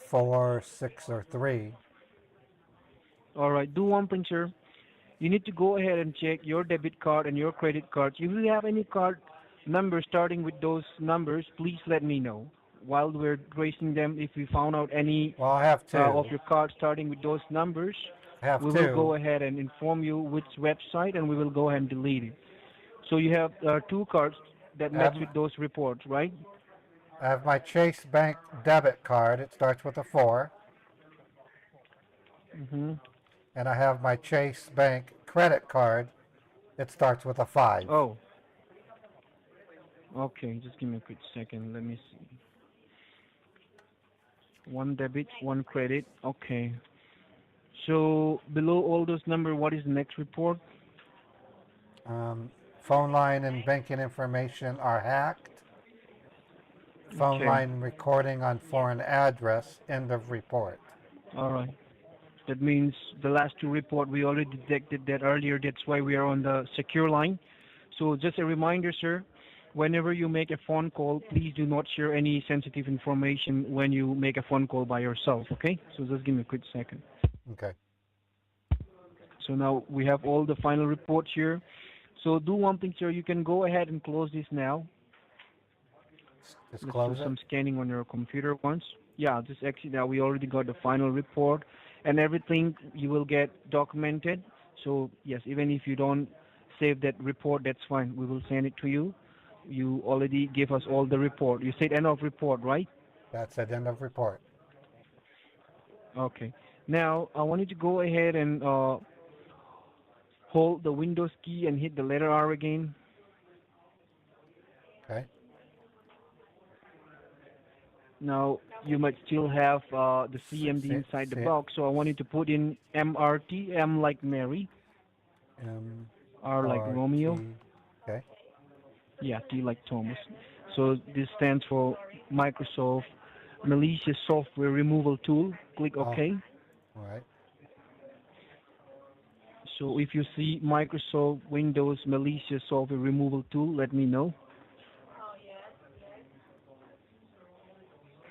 4, 6, or 3. All right, do one thing, sir. You need to go ahead and check your debit card and your credit card. If you have any card numbers starting with those numbers, please let me know. While we're tracing them, if we found out any Well, I have of 2. your cards starting with those numbers, I have we will 2. go ahead and inform you which website and we will go ahead and delete it. So you have two cards that I match have, with those reports, right? I have my Chase Bank debit card. It starts with a 4. Mm-hmm. And I have my Chase Bank credit card. It starts with a 5. Oh, okay. Just give me a quick second. Let me see. One debit, one credit. Okay. So below all those numbers, what is the next report? Phone line and banking information are hacked. Phone Okay. line recording on foreign address. End of report. All right. That means the last two report we already detected that earlier. That's why we are on the secure line. So just a reminder, sir, whenever you make a phone call, please do not share any sensitive information when you make a phone call by yourself, okay? So just give me a quick second. Okay. So now we have all the final reports here. So do one thing, sir. You can go ahead and close this now. Just Let's do close it. some scanning on your computer once. Yeah, just exit now. We already got the final report and everything you will get documented. So yes, even if you don't save that report, that's fine. We will send it to you. You already gave us all the report. You said end of report, right? That's it. End of report. Okay. Now I want you to go ahead and hold the Windows key and hit the letter R again. Okay. Now you might still have the CMD inside the box, so I want you to put in MRT, M like Mary, M R like R Romeo, T. Okay. Yeah, T like Thomas. So this stands for Microsoft Malicious Software Removal Tool. Click Oh, OK. all right. So if you see Microsoft Windows Malicious Software Removal Tool, let me know.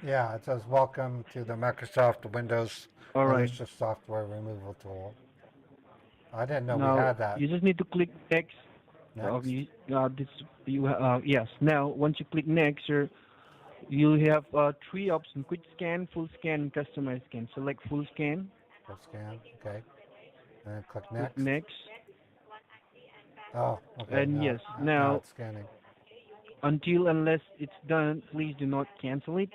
Yeah, it says welcome to the Microsoft Windows All right. malicious software removal tool. I didn't know we Now had that. you just need to click next. Next. Yes. Now once you click next, you have three options: quick scan, full scan, and customized scan. Select full scan. Full scan. Okay. And then click Click next. next. Oh, okay. And Now, yes, now now it's scanning. unless it's done, please do not cancel it.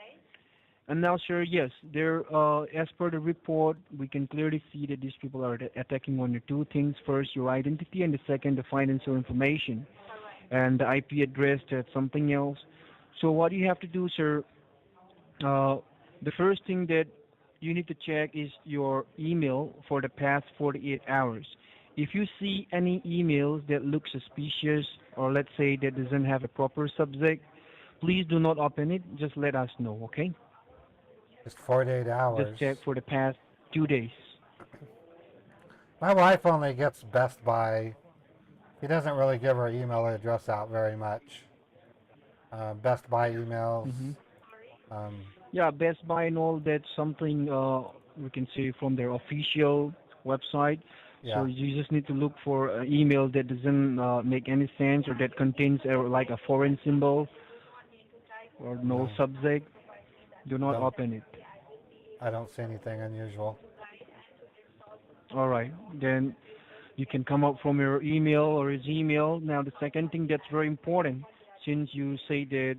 And now, sir, yes, as per the report, we can clearly see that these people are attacking on your two things. First, your identity, and the second, the financial information. And the IP address, that's something else. So what you have to do, sir, the first thing that you need to check is your email for the past 48 hours. If you see any emails that look suspicious, or let's say that doesn't have a proper subject, please do not open it. Just let us know, okay? Just 48 Just hours. check for the past 2 days. My wife only gets Best Buy. She doesn't really give her email address out very much. Best Buy emails. Hmm. Um, Yeah, Best Buy and all that's something we can say from their official website. So yeah. you just need to look for an email that doesn't make any sense or that contains like a foreign symbol or no No, subject. Do not don't. open it. I don't see anything unusual. All right, then you can come up from your email or his email. Now the second thing that's very important, since you say that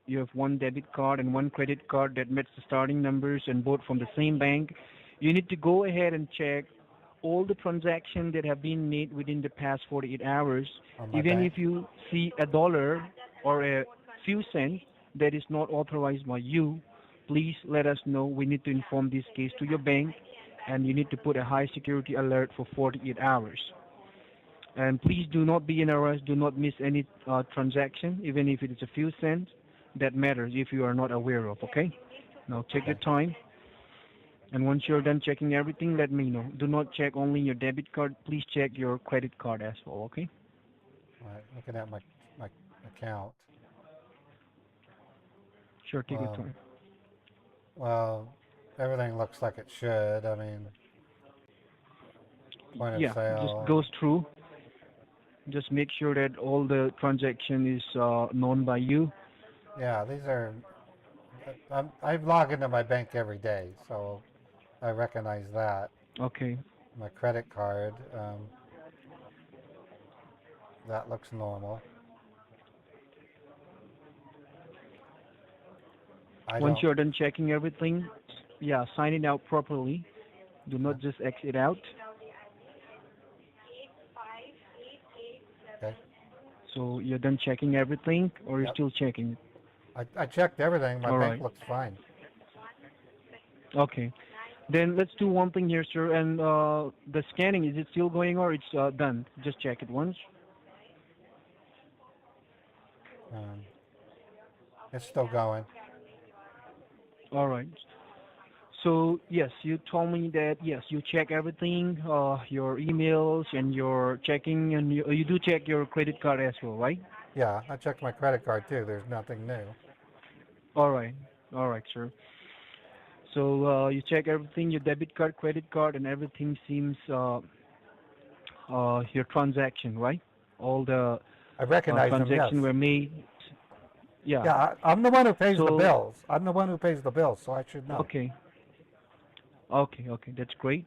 you have one debit card and one credit card that match the starting numbers and both from the same bank, you need to go ahead and check all the transactions that have been made within the past 48 hours. On my Even bank. if you see a dollar or a few cents that is not authorized by you, please let us know. We need to inform this case to your bank, and you need to put a high security alert for 48 hours. And please do not be in a rush. Do not miss any transaction, even if it is a few cents. That matters if you are not aware of, okay? Now take your Okay. time. And once you're done checking everything, let me know. Do not check only your debit card. Please check your credit card as well, okay? All right. Looking at my account. Sure, take your Well, time. well, everything looks like it should. I mean, point of Yeah, just sale. goes through. Just make sure that all the transaction is known by you. Yeah, these are. I log into my bank every day, so I recognize that. Okay. My credit card, that looks normal. I Once don't. you're done checking everything, yeah, sign it out properly. Do Okay. not just exit out. Okay. So you're done checking everything, or you're Yep. still checking? I checked everything. My All bank right. looks fine. Okay. Then let's do one thing here, sir. And the scanning, is it still going or it's done? Just check it once. Um, it's still going. All right. So yes, you told me that yes, you check everything, your emails and your checking, and you do check your credit card as well, right? Yeah, I checked my credit card too. There's nothing new. All right, sir. So you check everything, your debit card, credit card, and everything seems your transaction, right? All the I recognize them. Yes. transactions were made. Yeah. Yeah, I'm the one who pays the So bills. I'm the one who pays the bills, so I should know. okay, okay, that's great.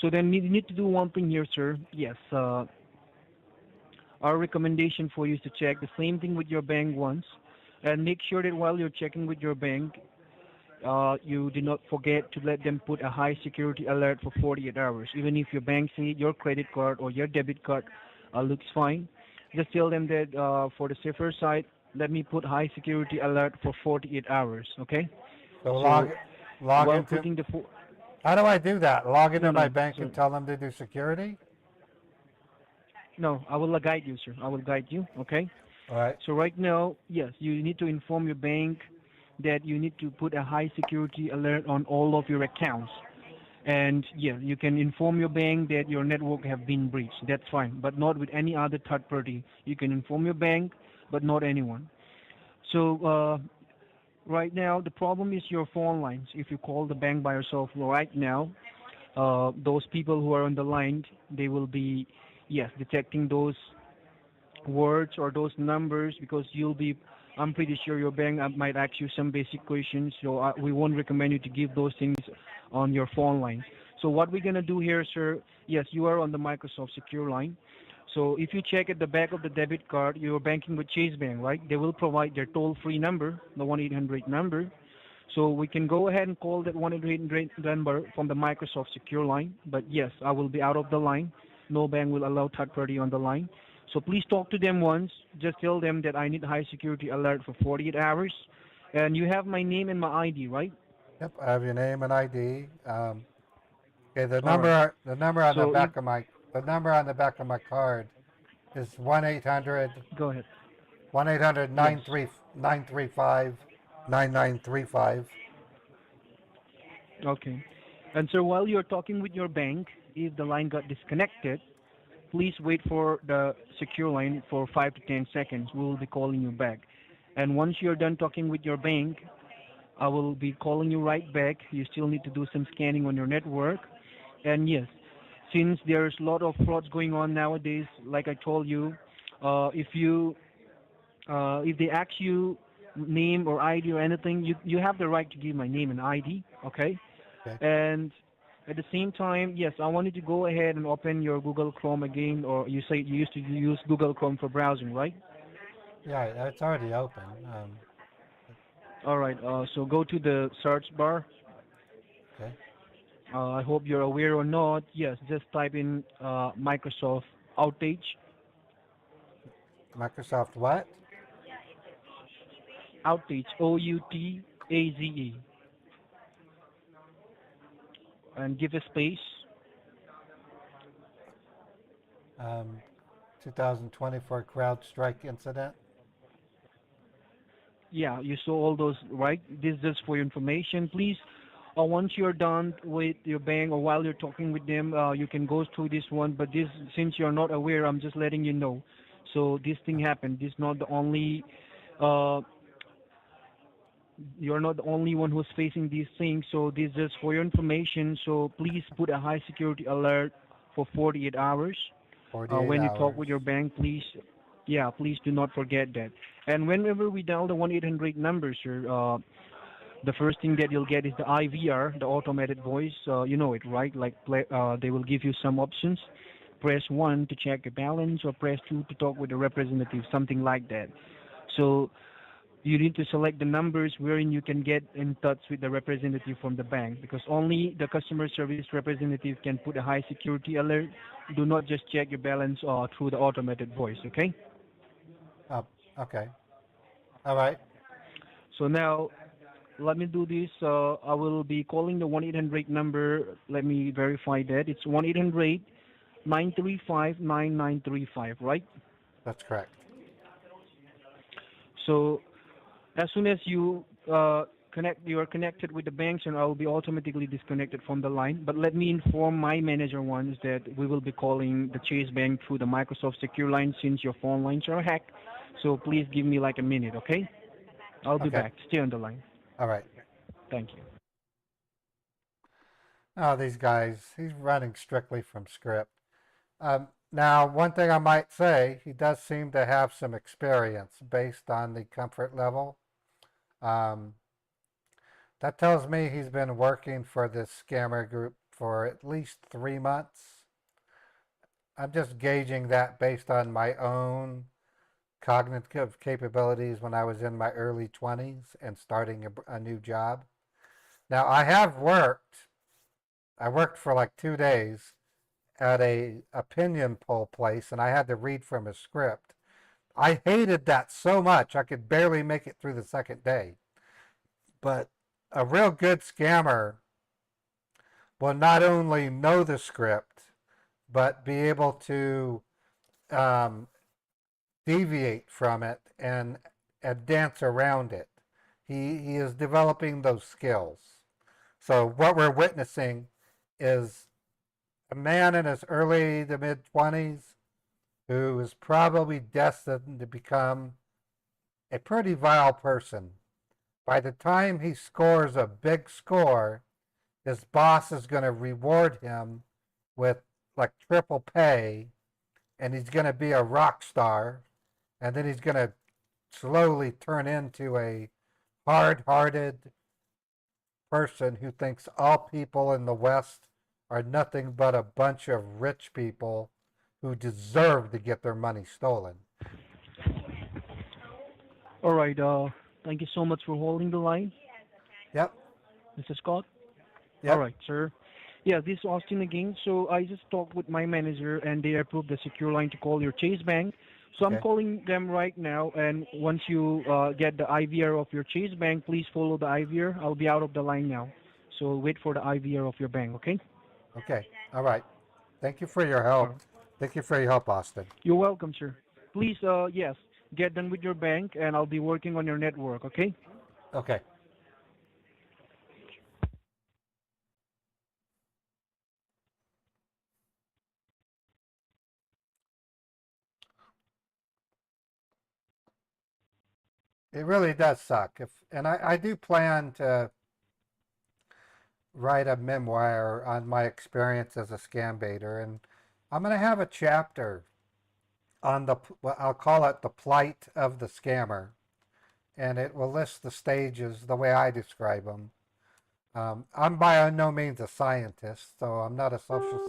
So then you need to do one thing here, sir. Yes, our recommendation for you is to check the same thing with your bank once, and make sure that while you're checking with your bank, you do not forget to let them put a high security alert for 48 hours. Even if your bank see your credit card or your debit card looks fine, just tell them that for the safer side, let me put high security alert for 48 hours. Okay? So So log while into. putting the How do I do that? Log into no my no bank so and tell them to do security? no, I will guide you, sir. I will guide you. Okay? All right. So right now, yes, you need to inform your bank that you need to put a high security alert on all of your accounts. And yeah, you can inform your bank that your network have been breached. That's fine, but not with any other third party. You can inform your bank, but not anyone. So right now, the problem is your phone lines. If you call the bank by yourself right now, those people who are on the line, they will be, yes, detecting those words or those numbers because I'm pretty sure your bank might ask you some basic questions. So we won't recommend you to give those things on your phone line. So what we're going to do here, sir, yes, you are on the Microsoft Secure line. So if you check at the back of the debit card, you're banking with Chase Bank, right? They will provide their toll-free number, the 1-800 number. So we can go ahead and call that 1-800 number from the Microsoft Secure line. But yes, I will be out of the line. No bank will allow third party on the line. So please talk to them once. Just tell them that I need high security alert for 48 hours. And you have my name and my ID, right? Yep. I have your name and ID. Okay. The All right. number, on the So if back of the number on the back of my card is 1-800, go ahead. 1-800 Yes. 935 9935. Okay. And so while you're talking with your bank, if the line got disconnected, please wait for the secure line for 5 to 10 seconds. We will be calling you back. And once you're done talking with your bank, I will be calling you right back. You still need to do some scanning on your network. And yes, since there's a lot of frauds going on nowadays, like I told you, if if they ask you name or ID or anything, you have the right to give my name and ID, okay? Okay. And at the same time, yes, I wanted to go ahead and open your Google Chrome again, or you say you used to use Google Chrome for browsing, right? Yeah, it's already open. All right, so go to the search bar. Okay. I hope you're aware or not. Yes, just type in Microsoft outage. Microsoft what? Outage, O-U-T-A-Z-E, and give a space. Um, 2024 CrowdStrike incident. Yeah, you saw all those, right? This is just for your information. Please, once you're done with your bank or while you're talking with them, you can go through this one. But this, since you're not aware, I'm just letting you know. So this thing happened. This is not the only, uh, you're not the only one who's facing these things. So this is just for your information. So please put a high security alert for 48 hours. 48 When you talk hours. with your bank, please, yeah, please do not forget that. And whenever we dial the 1-800 number, sir, the first thing that you'll get is the IVR, the automated voice. You know it, right? Like they will give you some options. Press 1 to check your balance, or press 2 to talk with the representative, something like that. So you need to select the numbers wherein you can get in touch with the representative from the bank, because only the customer service representative can put a high security alert. Do not just check your balance through the automated voice, okay? Oh, okay. All right. So now, let me do this. I will be calling the 1-800 number. Let me verify that. It's 1-800 935 9935, right? That's correct. So as soon as you you are connected with the banks, and I will be automatically disconnected from the line. But let me inform my manager once that we will be calling the Chase Bank through the Microsoft Secure line since your phone lines are hacked. So please give me like a minute, okay? I'll be Okay. back. Stay on the line. All right. Thank you. Oh, these guys, he's running strictly from script. Now, one thing I might say, he does seem to have some experience based on the comfort level. That tells me he's been working for this scammer group for at least 3 months. I'm just gauging that based on my own cognitive capabilities when I was in my early 20s and starting a new job. Now, I worked for like 2 days at a opinion poll place, and I had to read from a script. I hated that so much I could barely make it through the second day. But a real good scammer will not only know the script, but be able to deviate from it and dance around it. He is developing those skills. So what we're witnessing is a man in his early to mid 20s who is probably destined to become a pretty vile person. By the time he scores a big score, his boss is going to reward him with like triple pay, and he's going to be a rock star, and then he's going to slowly turn into a hard-hearted person who thinks all people in the West are nothing but a bunch of rich people who deserve to get their money stolen. All right. Thank you so much for holding the line, Yep. Mr. Scott. Yep. All right, sir. Yeah, this is Austin again. So I just talked with my manager, and they approved the secure line to call your Chase Bank. So I'm Okay. calling them right now, and once you get the IVR of your Chase Bank, please follow the IVR. I'll be out of the line now. So wait for the IVR of your bank, okay? Okay. All right. Thank you for your help. Thank you for your help, Austin. You're welcome, sir. Please, yes, get done with your bank, and I'll be working on your network, okay? Okay. It really does suck. And I do plan to write a memoir on my experience as a scam baiter, and I'm going to have a chapter on well, I'll call it the plight of the scammer, and it will list the stages the way I describe them. I'm by no means a scientist, so I'm not a social.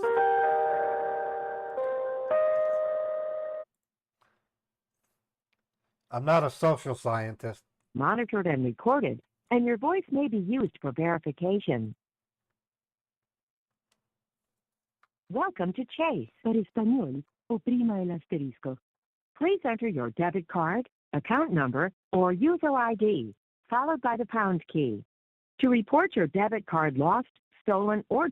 I'm not a social scientist. Monitored and recorded, and your voice may be used for verification. Welcome to Chase. Para español, oprima el asterisco. Please enter your debit card, account number, or user ID, followed by the pound key. To report your debit card lost, stolen, or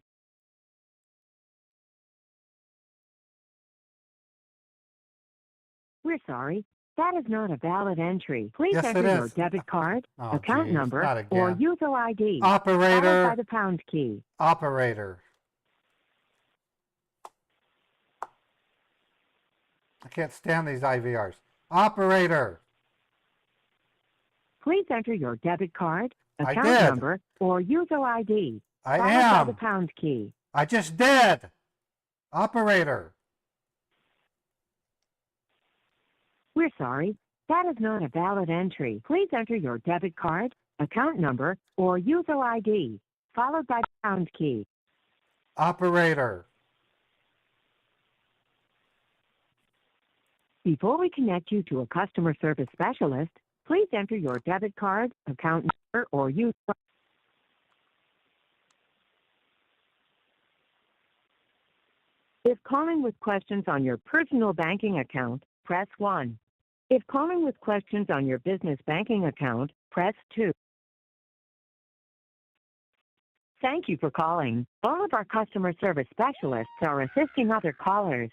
we're sorry, that is not a valid entry. Please Yes, enter it your is. debit card, Oh, account geez, number, not or again. user ID, followed by Operator. the pound key. Operator. I can't stand these IVRs. Operator. Please enter your debit card, I account did. number, or user ID, I followed by the am. pound key. I just did. Operator. We're sorry, that is not a valid entry. Please enter your debit card, account number, or user ID, followed by the pound key. Operator. Before we connect you to a customer service specialist, please enter your debit card, account number, or user. If calling with questions on your personal banking account, press 1. If calling with questions on your business banking account, press 2. Thank you for calling. All of our customer service specialists are assisting other callers.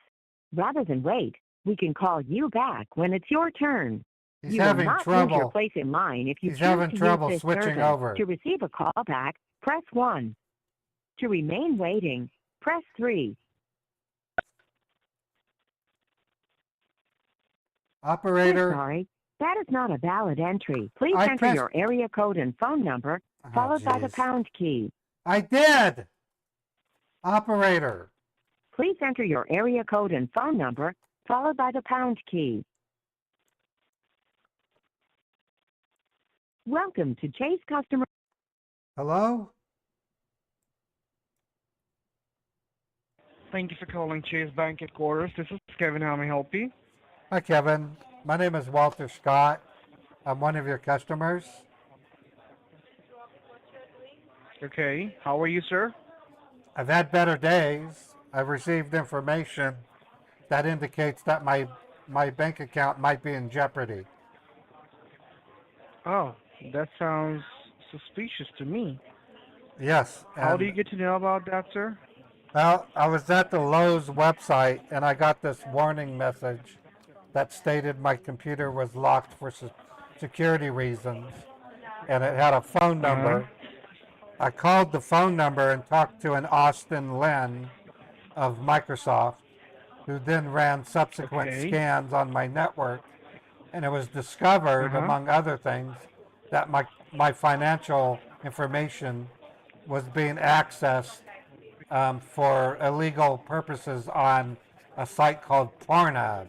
Rather than wait, we can call you back when it's your turn. He's You having will not lose your trouble. place in line if you He's choose having to trouble use this switching service. over. To receive a call back, press 1. To remain waiting, press 3. We're Operator. sorry, that is not a valid entry. Please I enter pressed- your area code and phone number, Oh, followed by the jeez. pound key. I did. Operator. Please enter your area code and phone number, followed by the pound key. Welcome to Chase Customer. Hello? Thank you for calling Chase Bank headquarters. This is Kevin. How may I help you? Hi, Kevin. My name is Walter Scott. I'm one of your customers. Okay. How are you, sir? I've had better days. I've received information that indicates that my bank account might be in jeopardy. Oh, that sounds suspicious to me. Yes. How do and- you get to know about that, sir? Well, I was at the Lowe's website and I got this warning message that stated my computer was locked for security reasons, and it had a phone number. I called the phone number and talked to an Austin Lynn of Microsoft, who then ran subsequent Okay. scans on my network, and it was discovered, among other things, that my financial information was being accessed for illegal purposes on a site called Pornhub.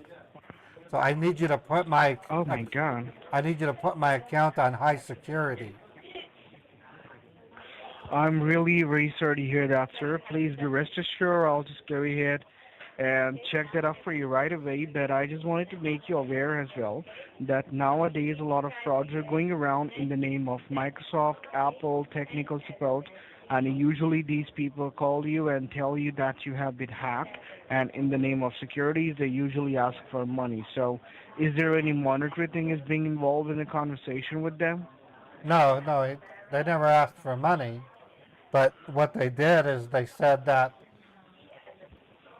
So I need you to put my Oh my God. I need you to put my account on high security. I'm really very sorry to hear that, sir. Please be rest assured I'll just go ahead and check that up for you right away. But I just wanted to make you aware as well that nowadays a lot of frauds are going around in the name of Microsoft, Apple, technical support, and usually these people call you and tell you that you have been hacked, and in the name of security, they usually ask for money. So is there any monetary thing is being involved in the conversation with them? No, they never asked for money, but what they did is they said that,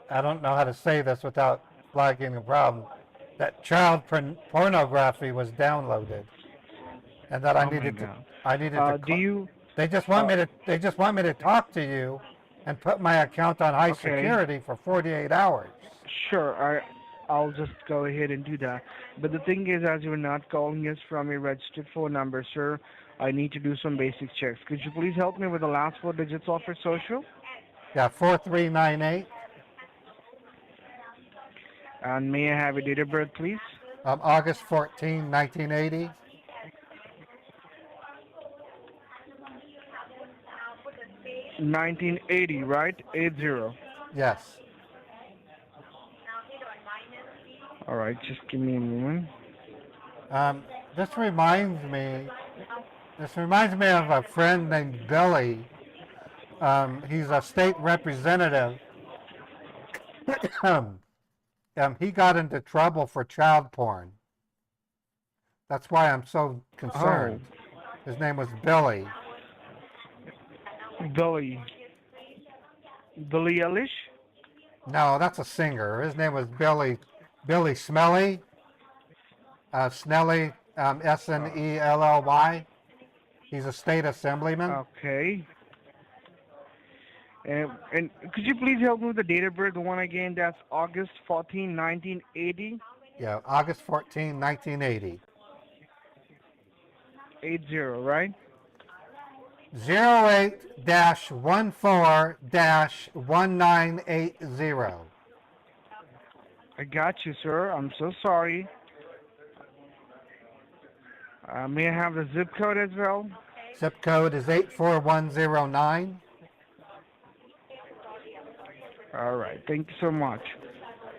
I don't know how to say this without flagging a problem, that child pornography was downloaded, and that I Oh my needed to God. I needed to. Do you? They just want me to. They just want me to talk to you, and put my account on high Okay. security for 48 hours. Sure, I'll just go ahead and do that. But the thing is, as you're not calling us from a registered phone number, sir, I need to do some basic checks. Could you please help me with the last 4 digits of your social? Yeah, 4398. And may I have a date of birth, please? August 14, 1980. $1980, right? 80. Yes. All right, just give me a moment. This reminds me of a friend named Billy. He's a state representative. He got into trouble for child porn. That's why I'm so concerned. His name was Billy. Billy Eilish? No, that's a singer. His name was Billy Smelly. Snelly, Snelly. He's a state assemblyman. Okay. And could you please help me with the date of birth, the one again? That's August 14, 1980. Yeah, August 14, 1980. 80, right? 08-14-1980. I got you, sir. I'm so sorry. May I have the zip code as well? Zip code is 84109. All right. Thank you so much.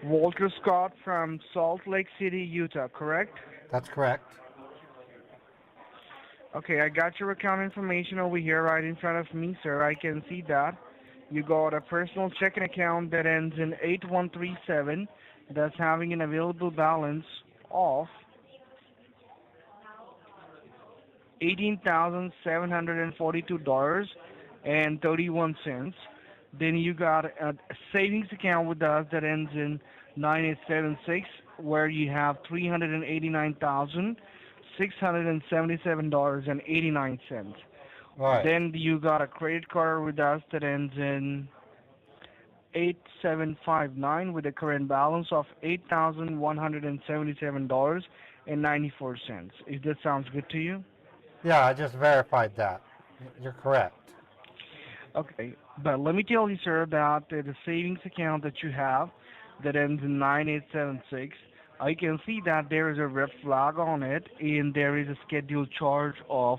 Walter Scott from Salt Lake City, Utah, correct? That's correct. Okay, I got your account information over here right in front of me, sir. I can see that. You got a personal checking account that ends in 8137 that's having an available balance of $18,742.31. Then you got a savings account with us that ends in 9876 where you have $389,677.89. Right. Then you got a credit card with us that ends in 8759 with a current balance of $8,177.94. If that sounds good to you? Yeah, I just verified that. You're correct. Okay, but let me tell you, sir, that the savings account that you have that ends in 9876, I can see that there is a red flag on it, and there is a scheduled charge of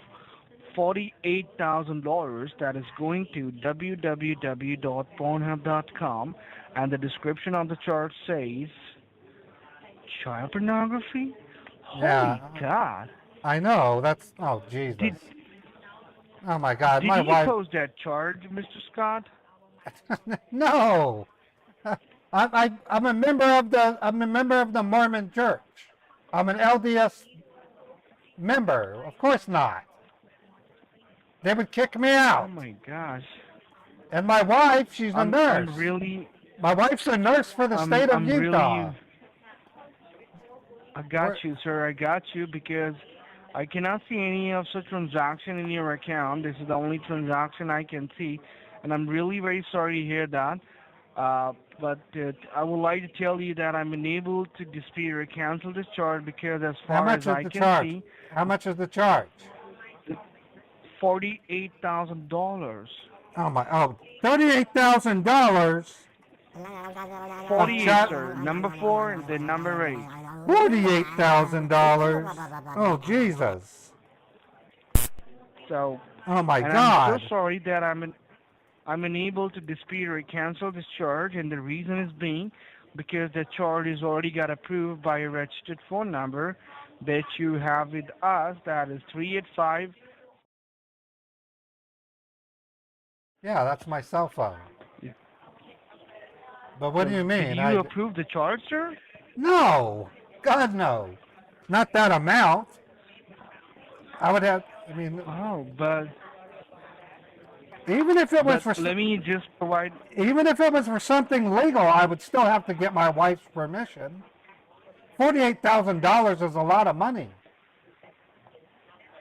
$48,000 that is going to www.pornhub.com, and the description of the charge says child pornography. Yeah. Holy God! I know. That's, oh Jesus. Oh my God. Did My you wife. pose that charge, Mr. Scott? No. I'm a member of the Mormon Church. I'm an LDS member. Of course not. They would kick me out. Oh my gosh. And my wife, she's a nurse. I'm really. My wife's a nurse for the state of Utah. I got you, sir. I got you because I cannot see any of such transaction in your account. This is the only transaction I can see, and I'm really very sorry to hear that. But I would like to tell you that I'm unable to dispute or cancel this charge because as How far much as is I the can charge? see, How much is the charge? $48,000. Oh my! Oh, $38,000 of 48, charge. sir. Number 4 and then number 8. $48,000. Oh Jesus! So, Oh my and I'm so God! sorry that I'm unable to dispute or cancel this charge, and the reason is being because the charge is already got approved by a registered phone number that you have with us. That is 385. Yeah, that's my cell phone. But what So do you did mean? you approve the charge, sir? No, God no, not that amount. I would have. I mean, Oh, but even if it was for let me just provide. even if it was for something legal, I would still have to get my wife's permission. $48,000 is a lot of money.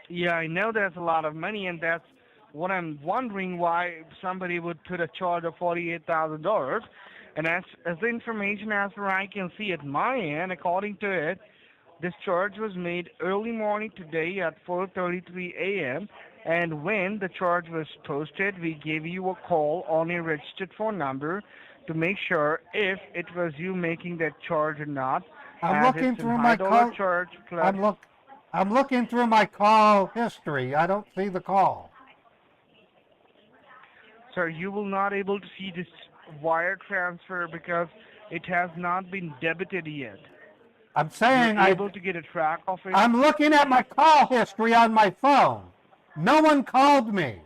Yeah, I know that's a lot of money, and that's what I'm wondering why somebody would put a charge of $48,000. And as the information as far I can see at my end, according to it, this charge was made early morning today at 4:33 a.m. And when the charge was posted, we gave you a call on a registered phone number to make sure if it was you making that charge or not. I'm As looking it's a through high my dollar call. charge plus. I'm looking through my call history. I don't see the call. Sir, you will not able to see this wire transfer because it has not been debited yet. I'm saying You're able to get a track of it. I'm looking at my call history on my phone. No one called me.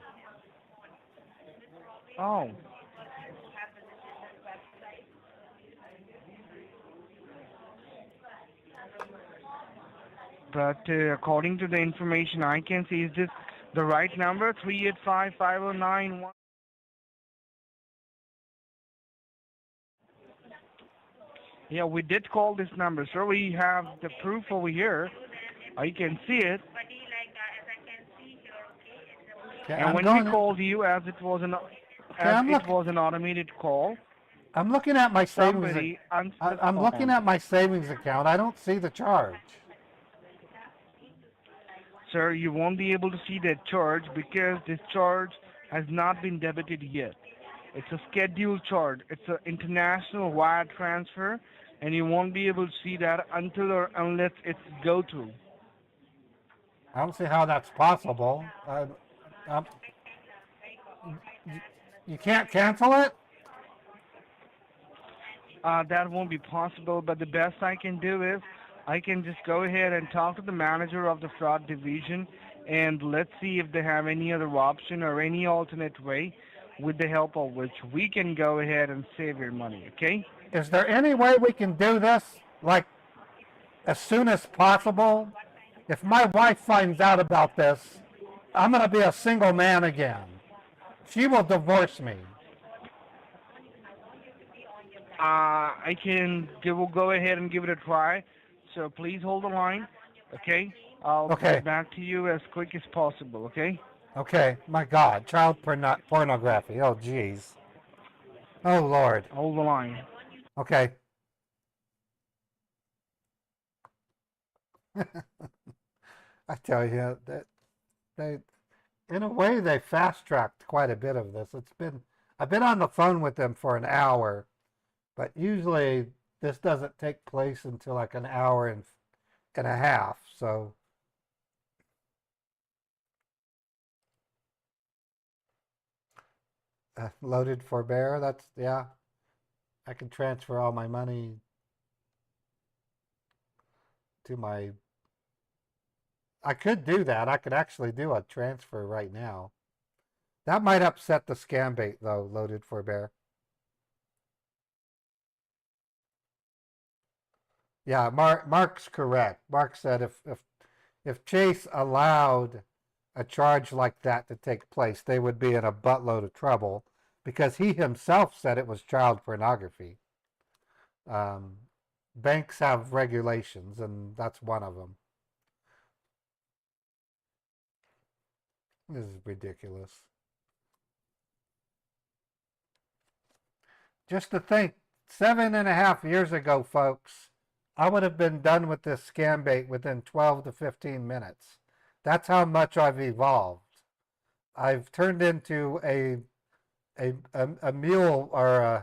Oh. But according to the information I can see, is this the right number? 385-5091? Yeah, we did call this number, sir. We have the proof over here. You can see it. Okay, And when we called you, as it was an automated call, I'm looking at my savings. somebody answered the I'm looking phone. at my savings account. I don't see the charge. Sir, you won't be able to see that charge because this charge has not been debited yet. It's a scheduled charge. It's an international wire transfer, and you won't be able to see that until or unless it's go through. I don't see how that's possible. You can't cancel it? That won't be possible, but the best I can do is I can just go ahead and talk to the manager of the fraud division, and let's see if they have any other option or any alternate way with the help of which we can go ahead and save your money, okay? Is there any way we can do this, like, as soon as possible? If my wife finds out about this, I'm going to be a single man again. She will divorce me. We'll go ahead and give it a try. So please hold the line, okay? I'll get back to you as quick as possible, okay? Okay, my God, child pornography. Oh, jeez. Oh, Lord. Hold the line. Okay. I tell you that they, in a way, they fast-tracked quite a bit of this. I've been on the phone with them for an hour, but usually this doesn't take place until like an hour and a half. So. Loaded forbear, yeah. I can transfer all my money to my, I could do that. I could actually do a transfer right now. That might upset the Scambait though, loaded forbear. Yeah, Mark's correct. Mark said if Chase allowed a charge like that to take place, they would be in a buttload of trouble because he himself said it was child pornography. banks have regulations, and that's one of them. This is ridiculous. Just to think, 7.5 years ago, folks, I would have been done with this scam bait within 12 to 15 minutes. That's how much I've evolved. I've turned into a mule or a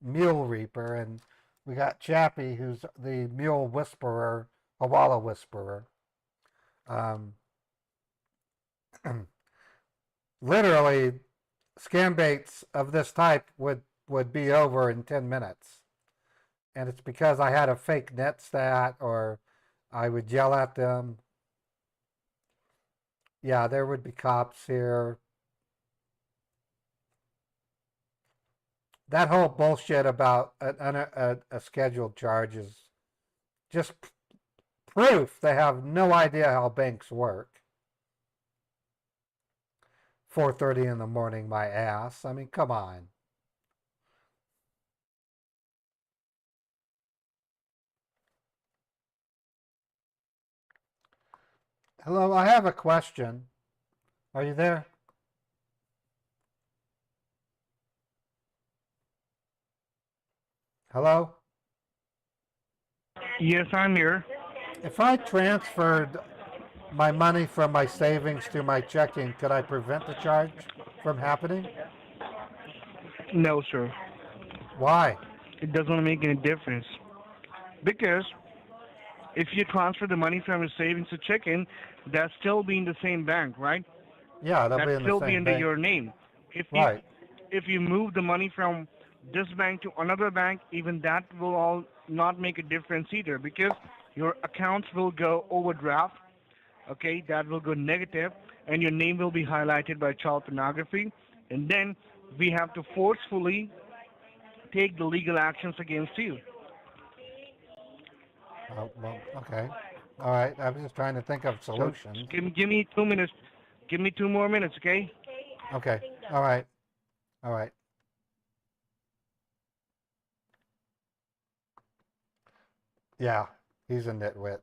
mule reaper, and we got Chappie, who's the mule whisperer, Hawala whisperer. Literally, scam baits of this type would be over in 10 minutes. And it's because I had a fake net stat, or I would yell at them. Yeah, there would be cops here. That whole bullshit about a scheduled charge is just proof they have no idea how banks work. 4:30 in the morning, my ass. I mean, come on. Hello, I have a question. Are you there? Hello? Yes, I'm here. If I transferred my money from my savings to my checking, could I prevent the charge from happening? No, sir. Why? It doesn't make any difference. Because if you transfer the money from your savings to checking, that's still be in the same bank, right? Yeah, they'll That's be in the still same be under bank. your name. Right. If you move the money from this bank to another bank, even that will all not make a difference either, because your accounts will go overdraft. Okay, that will go negative, and your name will be highlighted by child pornography, and then we have to forcefully take the legal actions against you. Well, okay. All right. I was just trying to think of So solutions. give me 2 minutes. Give me 2 more minutes, okay? Okay. All right. All right. Yeah, he's a nitwit.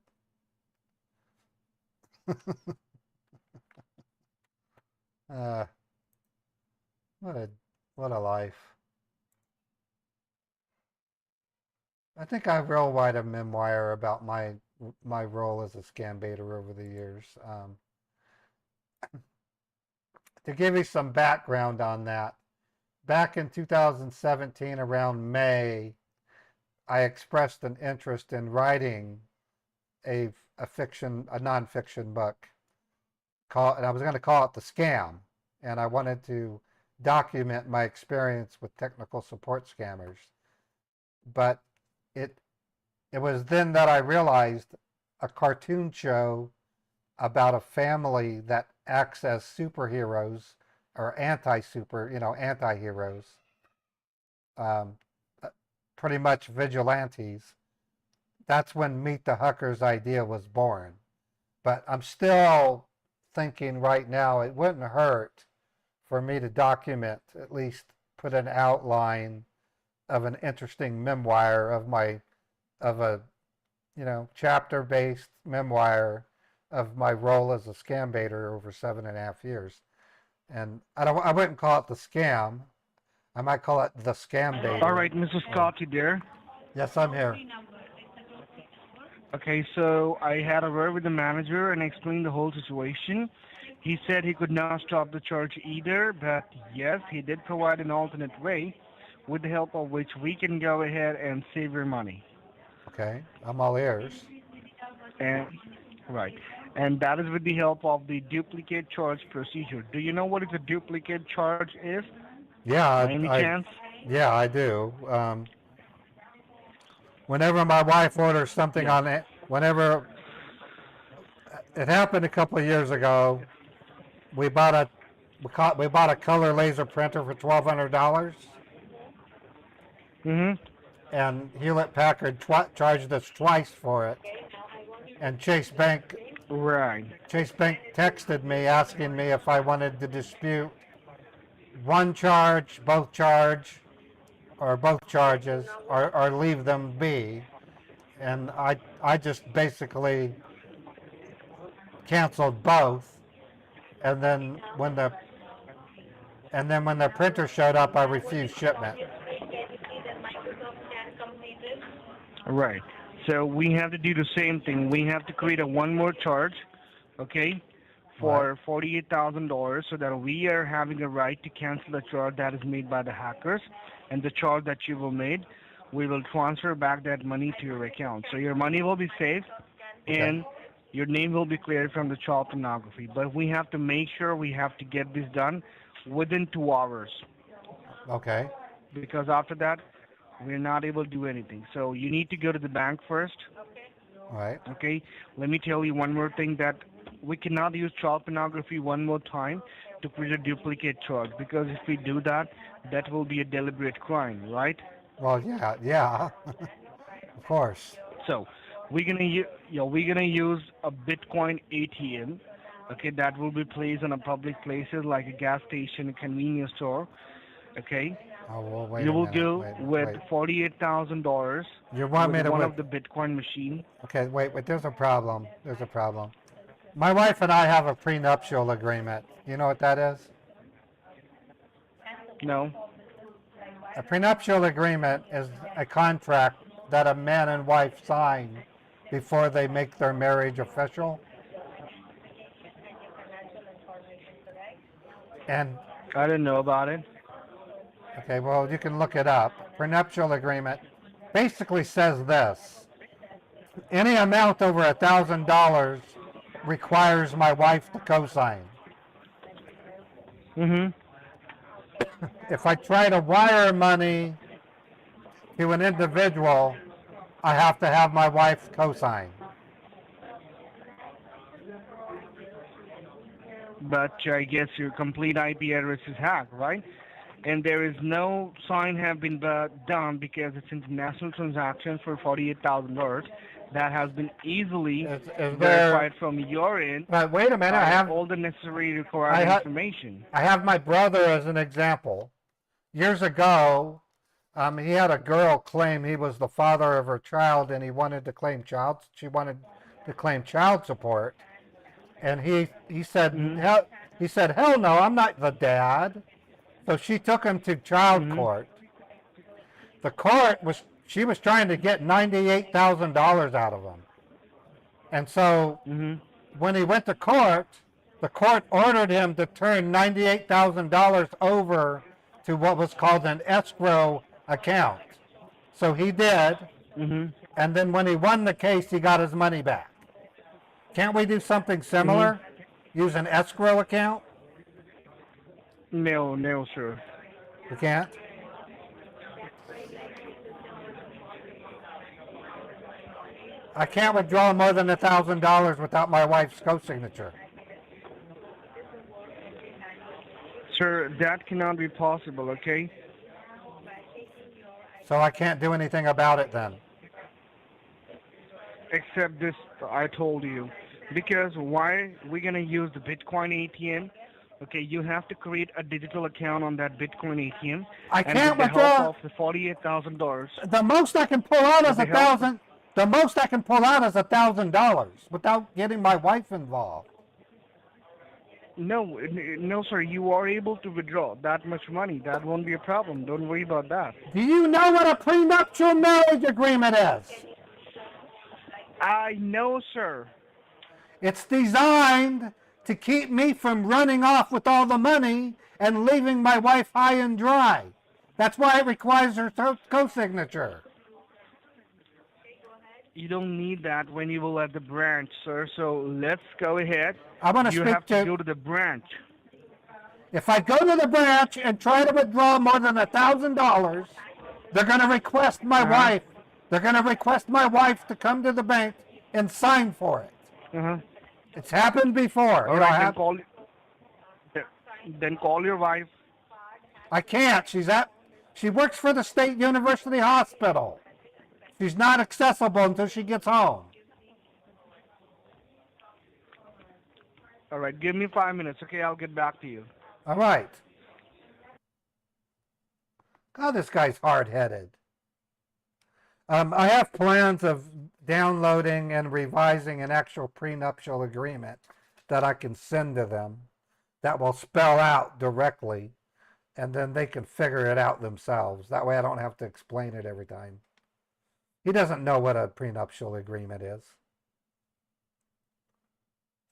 uh, what a life. I think I will write a memoir about my role as a scam baiter over the years. To give you some background on that, back in 2017, around May, I expressed an interest in writing a nonfiction book and I was going to call it The Scam, and I wanted to document my experience with technical support scammers. But it was then that I realized a cartoon show about a family that acts as superheroes or anti-heroes, um, pretty much vigilantes. That's when Meet the Huckers idea was born. But I'm still thinking right now it wouldn't hurt for me to document, at least put an outline of an interesting memoir of a chapter-based memoir of my role as a scam baiter over 7.5 years. And I wouldn't call it The Scam. I might call it The Scam Baiter. All right, Mrs. Scott, you there? Yes, I'm here. Okay, so I had a word with the manager and explained the whole situation. He said he could not stop the charge either, but yes, he did provide an alternate way, with the help of which we can go ahead and save your money. Okay, I'm all ears. And right, and that is with the help of the duplicate charge procedure. Do you know what a duplicate charge is? Yeah, By any chance? Yeah, I do. Whenever my wife orders something on it, whenever it happened a couple of years ago, we bought a color laser printer for $1,200. And Hewlett Packard charged us twice for it. And Chase Bank texted me asking me if I wanted to dispute one charge, both charge, or both charges, or leave them be. And I just basically canceled both. And then when the printer showed up, I refused shipment. Right. So we have to do the same thing. We have to create a one more charge, okay, for $48,000, so that we are having a right to cancel the charge that is made by the hackers, and the charge that you will made, we will transfer back that money to your account. So your money will be saved, and your name will be cleared from the child pornography. But we have to make sure we have to get this done within 2 hours. Okay. Because after that, we're not able to do anything. So you need to go to the bank first. Right. Okay. Let me tell you one more thing, that we cannot use child pornography one more time to create a duplicate charge, because if we do that, that will be a deliberate crime, right? Well, yeah, of course. So we're gonna use a Bitcoin ATM. Okay, that will be placed on a public places like a gas station, a convenience store. Okay. Oh, well, wait You a will minute. go with wait. $48,000 You want me with to one whip? of the Bitcoin machine. Okay, wait, there's a problem. There's a problem. My wife and I have a prenuptial agreement. You know what that is? No. A prenuptial agreement is a contract that a man and wife sign before they make their marriage official. And I didn't know about it. okay, well, you can look it up. Prenuptial agreement basically says this: any amount over $1,000 requires my wife to co-sign. Mhm. If I try to wire money to an individual, I have to have my wife co-sign. But I guess your complete IP address is hacked, right? And there is no sign have been done because it's international transaction for $48,000 that has been easily verified from your end. But wait a minute, I have all the necessary required information. I have my brother as an example. Years ago, he had a girl claim he was the father of her child, and he wanted to claim she wanted to claim child support, and he said hell no, I'm not the dad. So she took him to child court. The court she was trying to get $98,000 out of him, and so when he went to court, the court ordered him to turn $98,000 over to what was called an escrow account. So he did, and then when he won the case, he got his money back. Can't we do something similar? Use an escrow account? No, sir. You can't? I can't withdraw more than $1,000 without my wife's co-signature. Sir, that cannot be possible, okay? So I can't do anything about it then? Except this, I told you. Because why we're going to use the Bitcoin ATM? Okay, you have to create a digital account on that Bitcoin ATM. I can't with the withdraw. help of the $48,000. The most I can pull out is $1,000. The most I can pull out is $1,000 without getting my wife involved. No, sir. You are able to withdraw that much money. That won't be a problem. Don't worry about that. Do you know what a prenuptial marriage agreement is? I know, sir. It's designed to keep me from running off with all the money and leaving my wife high and dry. That's why it requires her co-signature. You don't need that when you will at the branch, sir. So let's go ahead. I want to You speak have to go to the branch. If I go to the branch and try to withdraw more than $1,000, they're going to request my wife. They're going to request my wife to come to the bank and sign for it. It's happened before. All right, then call your wife. I can't. She works for the State University Hospital. She's not accessible until she gets home. All right, give me 5 minutes, okay? I'll get back to you. All right. Oh, this guy's hard-headed. I have plans of downloading and revising an actual prenuptial agreement that I can send to them that will spell out directly, and then they can figure it out themselves. That way I don't have to explain it every time. He doesn't know what a prenuptial agreement is.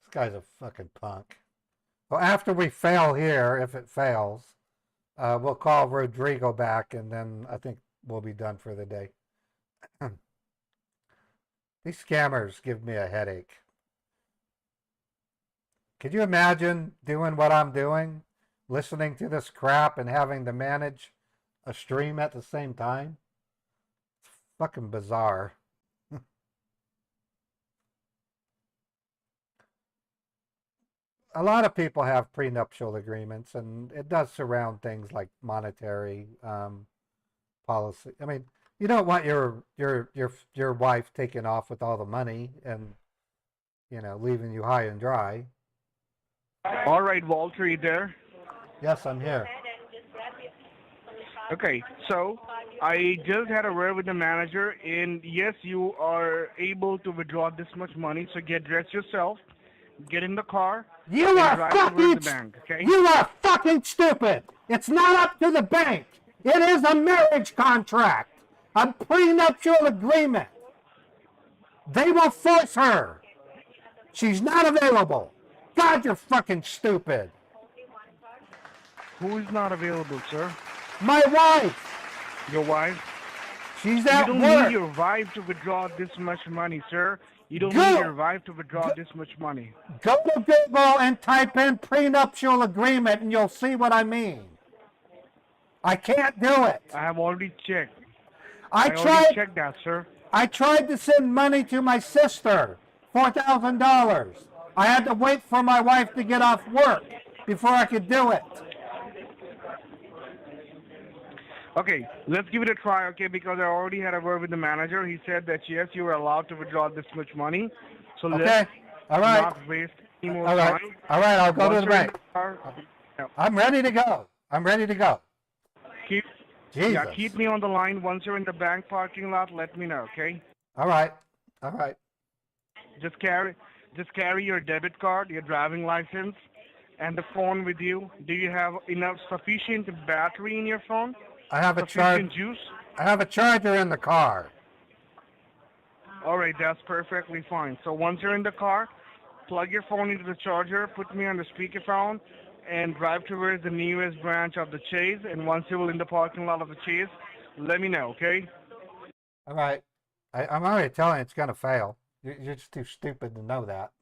This guy's a fucking punk. Well, after we fail here, if it fails, we'll call Rodrigo back, and then I think we'll be done for the day. These scammers give me a headache. Could you imagine doing what I'm doing, listening to this crap and having to manage a stream at the same time? It's fucking bizarre. A lot of people have prenuptial agreements, and it does surround things like monetary policy. I mean, you don't want your wife taking off with all the money and, you know, leaving you high and dry. All right, Walter, you there? Yes, I'm here. Okay, so I just had a word with the manager, and yes, you are able to withdraw this much money. So get dressed yourself, get in the car, You and are drive fucking towards the bank. Okay? You are fucking stupid. It's not up to the bank. It is a marriage contract, a prenuptial agreement. They will force her. She's not available. God, you're fucking stupid. Who is not available, sir? My wife. Your wife? She's You at don't work. need your wife to withdraw this much money, sir. You don't Go. need your wife to withdraw this much money. Go to Google and type in prenuptial agreement, and you'll see what I mean. I can't do it. I have already checked. I already tried. checked that, sir. I tried to send money to my sister, $4,000. I had to wait for my wife to get off work before I could do it. Okay, let's give it a try, okay, because I already had a word with the manager. He said that, yes, you are allowed to withdraw this much money. So Okay, let's all right. not waste any more All right, time. all right, I'll go to Once the you're in bank. car, I'm ready to go. I'm ready to go. keep, Jesus. yeah, keep me on the line. Once you're in the bank parking lot, let me know, okay? All right, all right. Just carry your debit card, your driving license, and the phone with you. Do you have enough sufficient battery in your phone? I have a Sufficient charge. juice? I have a charger in the car. All right, that's perfectly fine. So once you're in the car, plug your phone into the charger, put me on the speakerphone, and drive towards the nearest branch of the Chase. And once you're in the parking lot of the Chase, let me know, okay? All right. I'm already telling you it's going to fail. You're just too stupid to know that.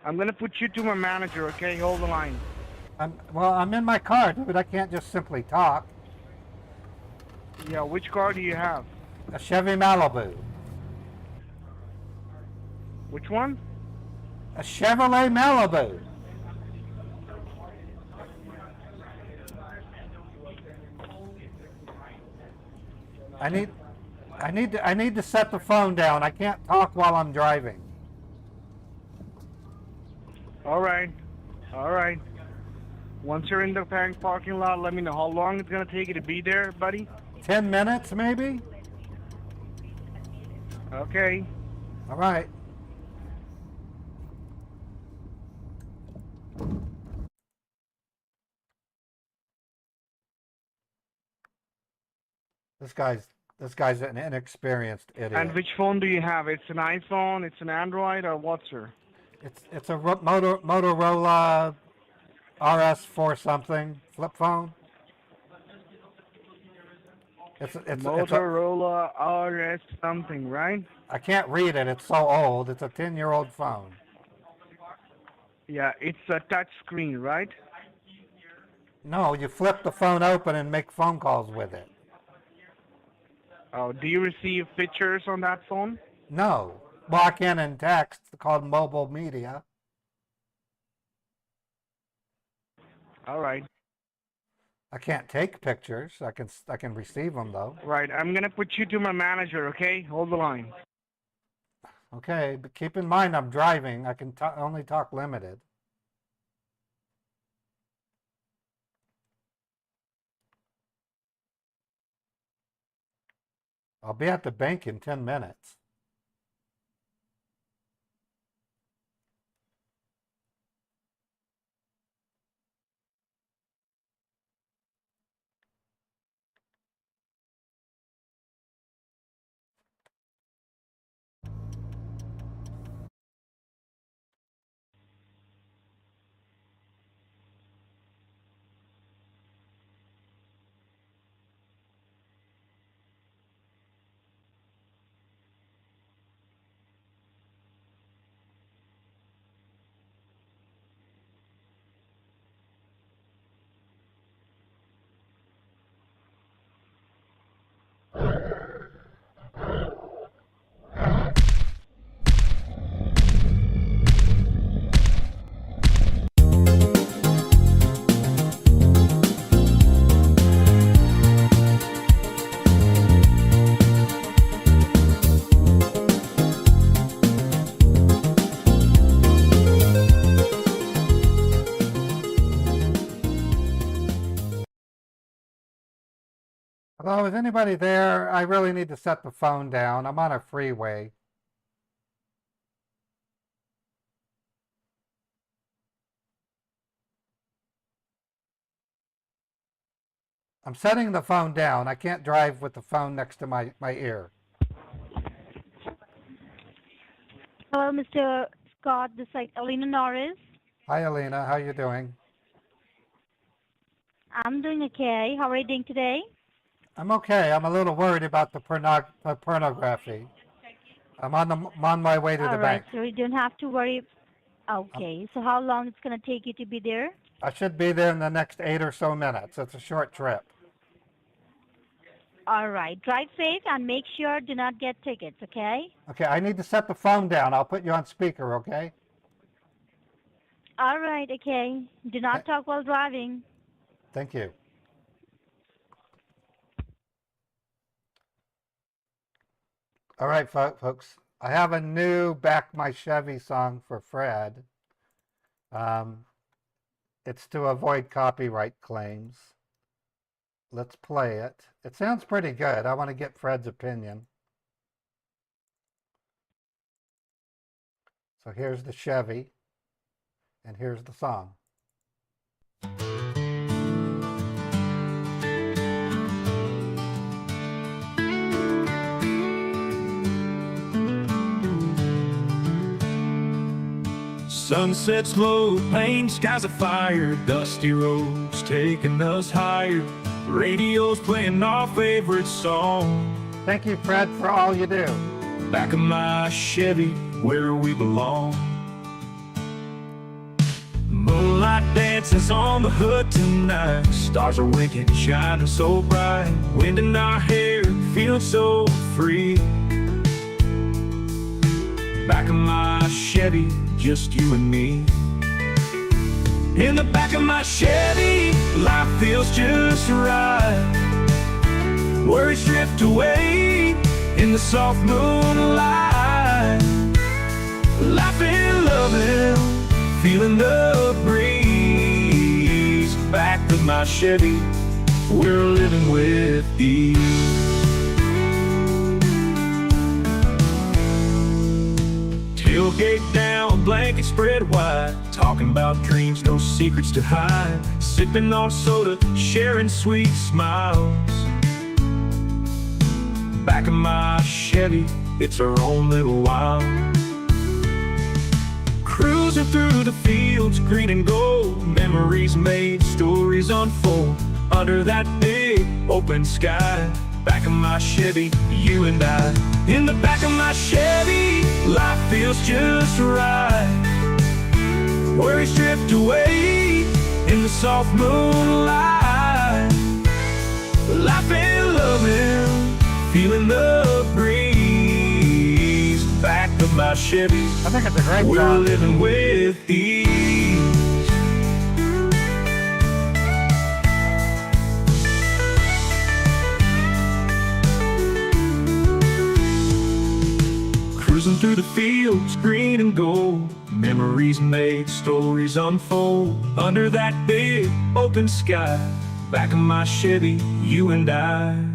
I'm going to put you to my manager, okay? Hold the line. I'm in my car, dude. I can't just simply talk. Yeah, which car do you have? A Chevy Malibu. Which one? A Chevrolet Malibu. I need to set the phone down. I can't talk while I'm driving. All right. All right. Once you're in the bank parking lot, let me know how long it's going to take you to be there, buddy. 10 minutes, maybe? Okay. All right. This guy's an inexperienced idiot. And which phone do you have? It's an iPhone, it's an Android, or what, sir? It's a Motorola RS4 something flip phone. It's Motorola RS something, right? I can't read it. It's so old. It's a 10-year-old phone. Yeah, it's a touch screen, right? No, you flip the phone open and make phone calls with it. Do you receive pictures on that phone? No. Well, I can in text. It's called mobile media. All right. I can't take pictures. I can receive them though. Right. I'm gonna put you to my manager. Okay. Hold the line. Okay, but keep in mind I'm driving. I can only talk limited. I'll be at the bank in 10 minutes. Hello, is anybody there? I really need to set the phone down. I'm on a freeway. I'm setting the phone down. I can't drive with the phone next to my ear. Hello, Mr. Scott. This is Alina Norris. Hi, Alina. How you doing? I'm doing okay. How are you doing today? I'm okay. I'm a little worried about the pornography. I'm on my way to the All right, bank. so you don't have to worry. Okay, so how long it's going to take you to be there? I should be there in the next 8 or so minutes. It's a short trip. All right, drive safe and make sure do not get tickets, okay? Okay, I need to set the phone down. I'll put you on speaker, okay? All right, okay. Do not talk while driving. Thank you. All right, folks. I have a new Back My Chevy song for Fred. It's to avoid copyright claims. Let's play it. It sounds pretty good. I want to get Fred's opinion. So here's the Chevy, and here's the song. Sunsets low, plain skies afire, dusty roads taking us higher, radio's playing our favorite song. Thank you, Fred, for all you do. Back of my Chevy, where we belong. Moonlight dances on the hood tonight, stars are winking, shining so bright, wind in our hair, feeling so free. Back of my Chevy, just you and me. In the back of my Chevy, life feels just right. Worries drift away in the soft moonlight. Laughing, loving, feeling the breeze. Back of my Chevy, we're living with ease. Tailgate down, blanket spread wide, talking about dreams, no secrets to hide. Sipping on soda, sharing sweet smiles. Back of my Chevy, it's our own little wild. Cruising through the fields, green and gold, memories made, stories unfold. Under that big open sky, back of my Chevy, you and I. In the back of my Chevy, life feels just right. Worries drift away in the soft moonlight. Laughing, loving, feeling the breeze. Back of my Chevy, I think it's a great we're song. living with ease. Cruising through the fields, green and gold. Memories made, stories unfold. Under that big open sky, back of my Chevy, you and I.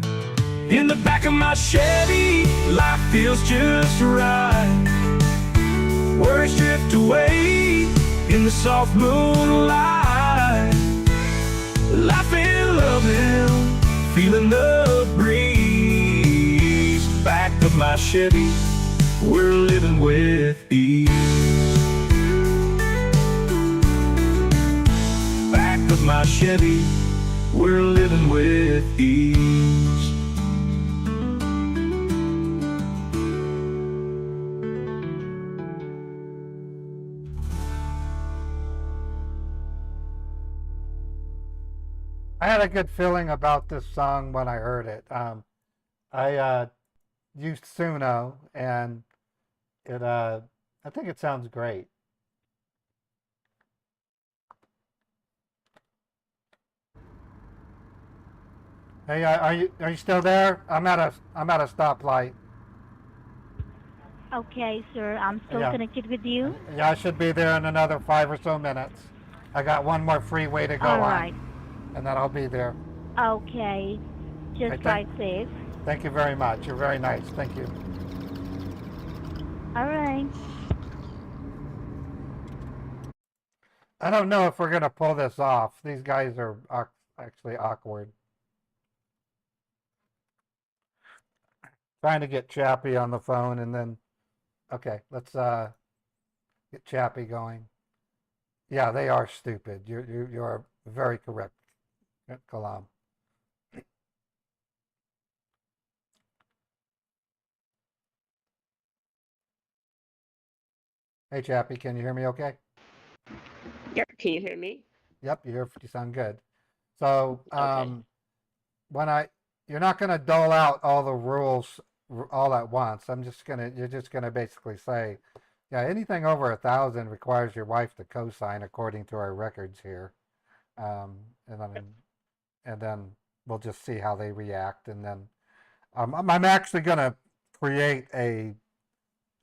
In the back of my Chevy, life feels just right. Words drift away in the soft moonlight. Laughing, loving, feeling the breeze. Back of my Chevy, we're living with ease. Back of my Chevy, we're living with ease. I had a good feeling about this song when I heard it. I used Suno, and I think it sounds great. Hey, are you still there? I'm at a stoplight. Okay, sir. I'm still Yeah. connected with you. Yeah, I should be there in another 5 or so minutes. I got one more freeway to go All on, right. and then I'll be there. Okay. Just Okay, drive safe. Thank you very much. You're very nice. Thank you. All right. I don't know if we're gonna pull this off. These guys are actually awkward. Trying to get Chappie on the phone, and then okay, let's get Chappie going. Yeah, they are stupid. You're very correct, Kalam. Hey, Chappie, can you hear me? Okay. Yep, can you hear me? Yep, you sound good. So, Okay. you're not gonna dole out all the rules all at once. You're just gonna basically say, yeah, anything over 1,000 requires your wife to co-sign according to our records here, um, and then we'll just see how they react, and then I'm actually gonna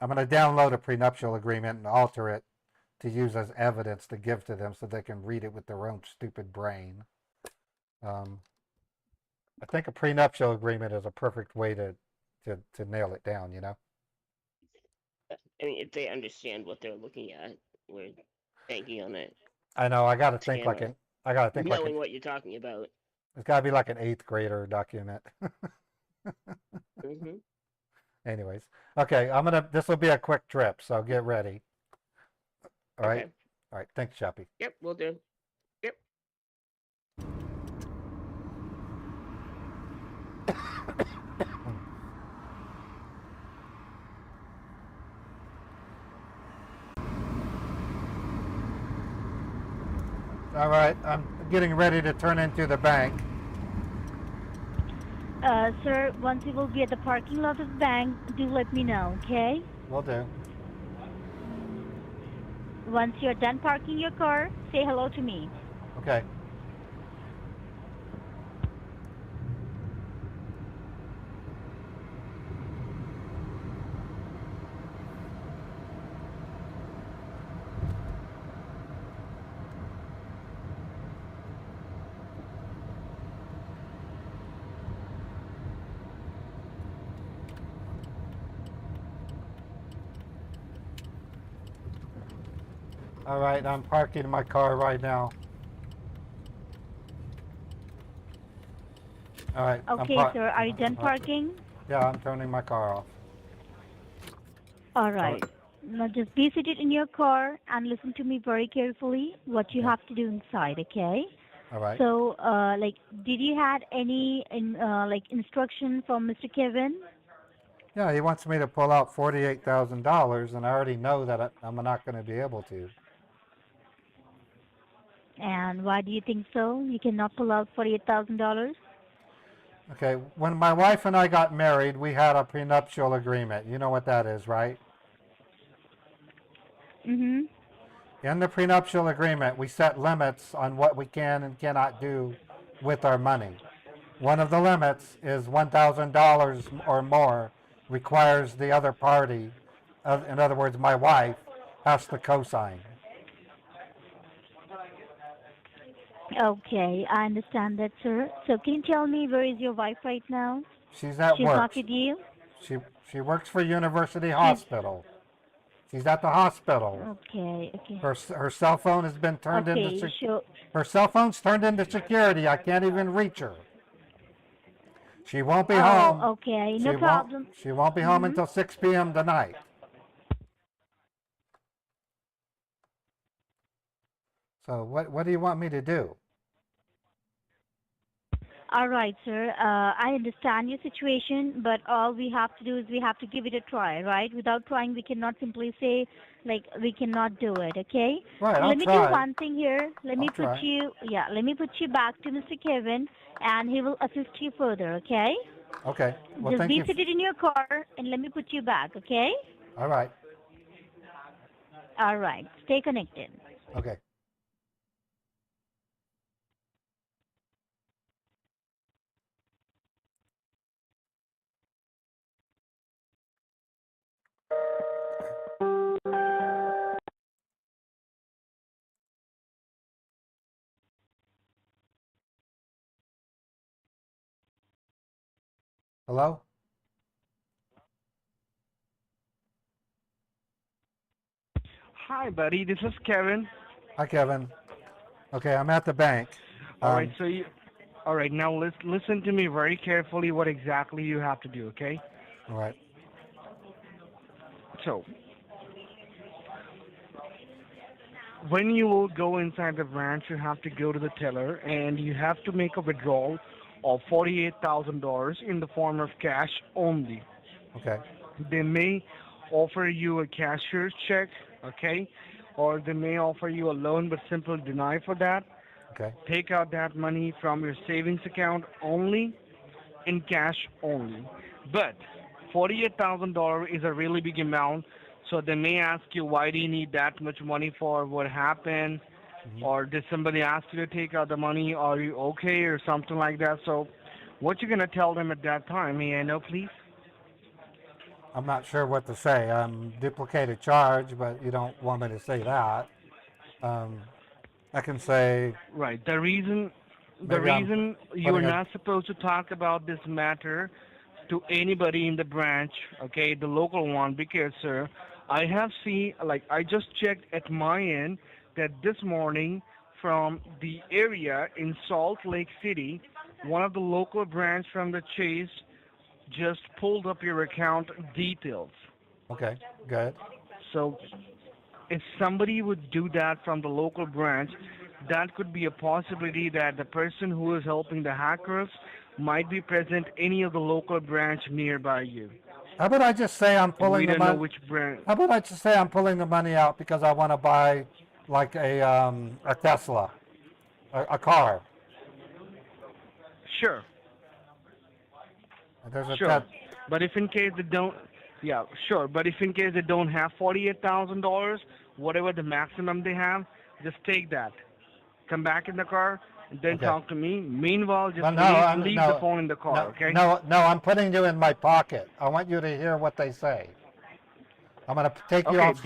I'm gonna download a prenuptial agreement and alter it to use as evidence to give to them so they can read it with their own stupid brain. I think a prenuptial agreement is a perfect way to nail it down, you know? I mean, if they understand what they're looking at, we're banking on it. I know, I gotta think like Tanner, an, knowing what you're talking about. it's gotta be like an 8th grader document. hmm Anyways, okay, this will be a quick trip, so get ready. All right? Okay. All right, thanks, Chappie. Yep, we'll do. Yep. All right, I'm getting ready to turn into the bank. Sir, once you will be at the parking lot of the bank, do let me know, okay? Will do. Once you're done parking your car, say hello to me. Okay. All right, I'm parking my car right now. All right. Okay, sir, are you done parking? Yeah, I'm turning my car off. All right. Now just be seated in your car and listen to me very carefully what you have to do inside, okay? All right. So, did you had any instruction from Mr. Kevin? Yeah, he wants me to pull out $48,000, and I already know that I'm not going to be able to. And why do you think so? You cannot pull out $48,000? Okay, when my wife and I got married, we had a prenuptial agreement. You know what that is, right? Mhm. In the prenuptial agreement, we set limits on what we can and cannot do with our money. One of the limits is $1,000 or more requires the other party, in other words, my wife, has to co-sign. Okay, I understand that, sir. So can you tell me where is your wife right now? She's at She's work. not with you? She she works for University She's Hospital. She's at the hospital. okay, okay. Her cell phone has been turned into Okay, sure. her cell phone's turned into security. I can't even reach her. She won't be Oh, home. okay, no She won't problem. she won't be home Mhm. until 6 p.m. tonight. So what do you want me to do? All right, sir. I understand your situation, but all we have to do is we have to give it a try, right? Without trying, we cannot simply say, like, we cannot do it, okay? Right, So I'll let me do try. one thing here. Let I'll me put try. you, yeah, let me put you back to Mr. Kevin, and he will assist you further, okay? Okay. Well, Just thank be you. seated in your car, and let me put you back, okay? All right. All right. Stay connected. Okay. Hello? Hi, buddy. This is Kevin. Hi, Kevin. Okay, I'm at the bank. All right. All right. Now listen to me very carefully. What exactly you have to do, okay? All right. So, when you will go inside the branch, you have to go to the teller and you have to make a withdrawal of $48,000 in the form of cash only. Okay. They may offer you a cashier's check, okay? Or they may offer you a loan but simply deny for that. Okay. Take out that money from your savings account only, in cash only. But $48,000 is a really big amount, so they may ask you, why do you need that much money for? What happened? Or did somebody ask you to take out the money? Are you okay? Or something like that. So what you going to tell them at that time? May I know, please? I'm not sure what to say. Duplicated charge, but you don't want me to say that. I can say Right. The reason maybe I'm you are putting a not supposed to talk about this matter to anybody in the branch, okay, the local one, because sir, I have seen, like, I just checked at my end that this morning from the area in Salt Lake City, one of the local branch from the Chase just pulled up your account details. okay, good. So if somebody would do that from the local branch, that could be a possibility that the person who is helping the hackers might be present any of the local branch nearby you. How about I just say I'm And we pulling the don't know money? which branch. How about I just say I'm pulling the money out because I want to buy like a Tesla, a car. Sure, There's a sure. But if in case they don't, yeah, sure. But if in case they don't have $48,000, whatever the maximum they have, just take that. Come back in the car and then Okay. talk to me. Meanwhile, just Well, no, leave the phone in the car, okay? No, I'm putting you in my pocket. I want you to hear what they say. I'm gonna take you Okay, off.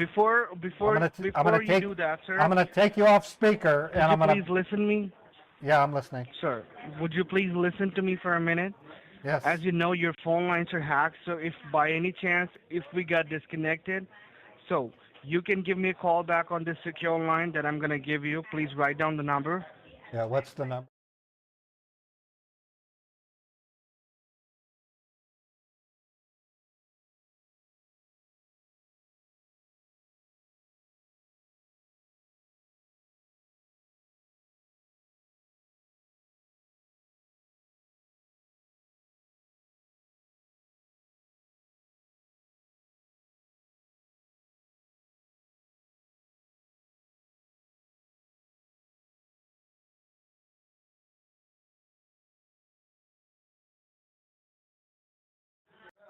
before you do that, sir, I'm gonna take you off speaker, could and you I'm gonna. please listen to me? Yeah, I'm listening. Sir, would you please listen to me for a minute? Yes. As you know, your phone lines are hacked, so if by any chance, if we got disconnected, so you can give me a call back on this secure line that I'm going to give you. Please write down the number. Yeah. What's the number?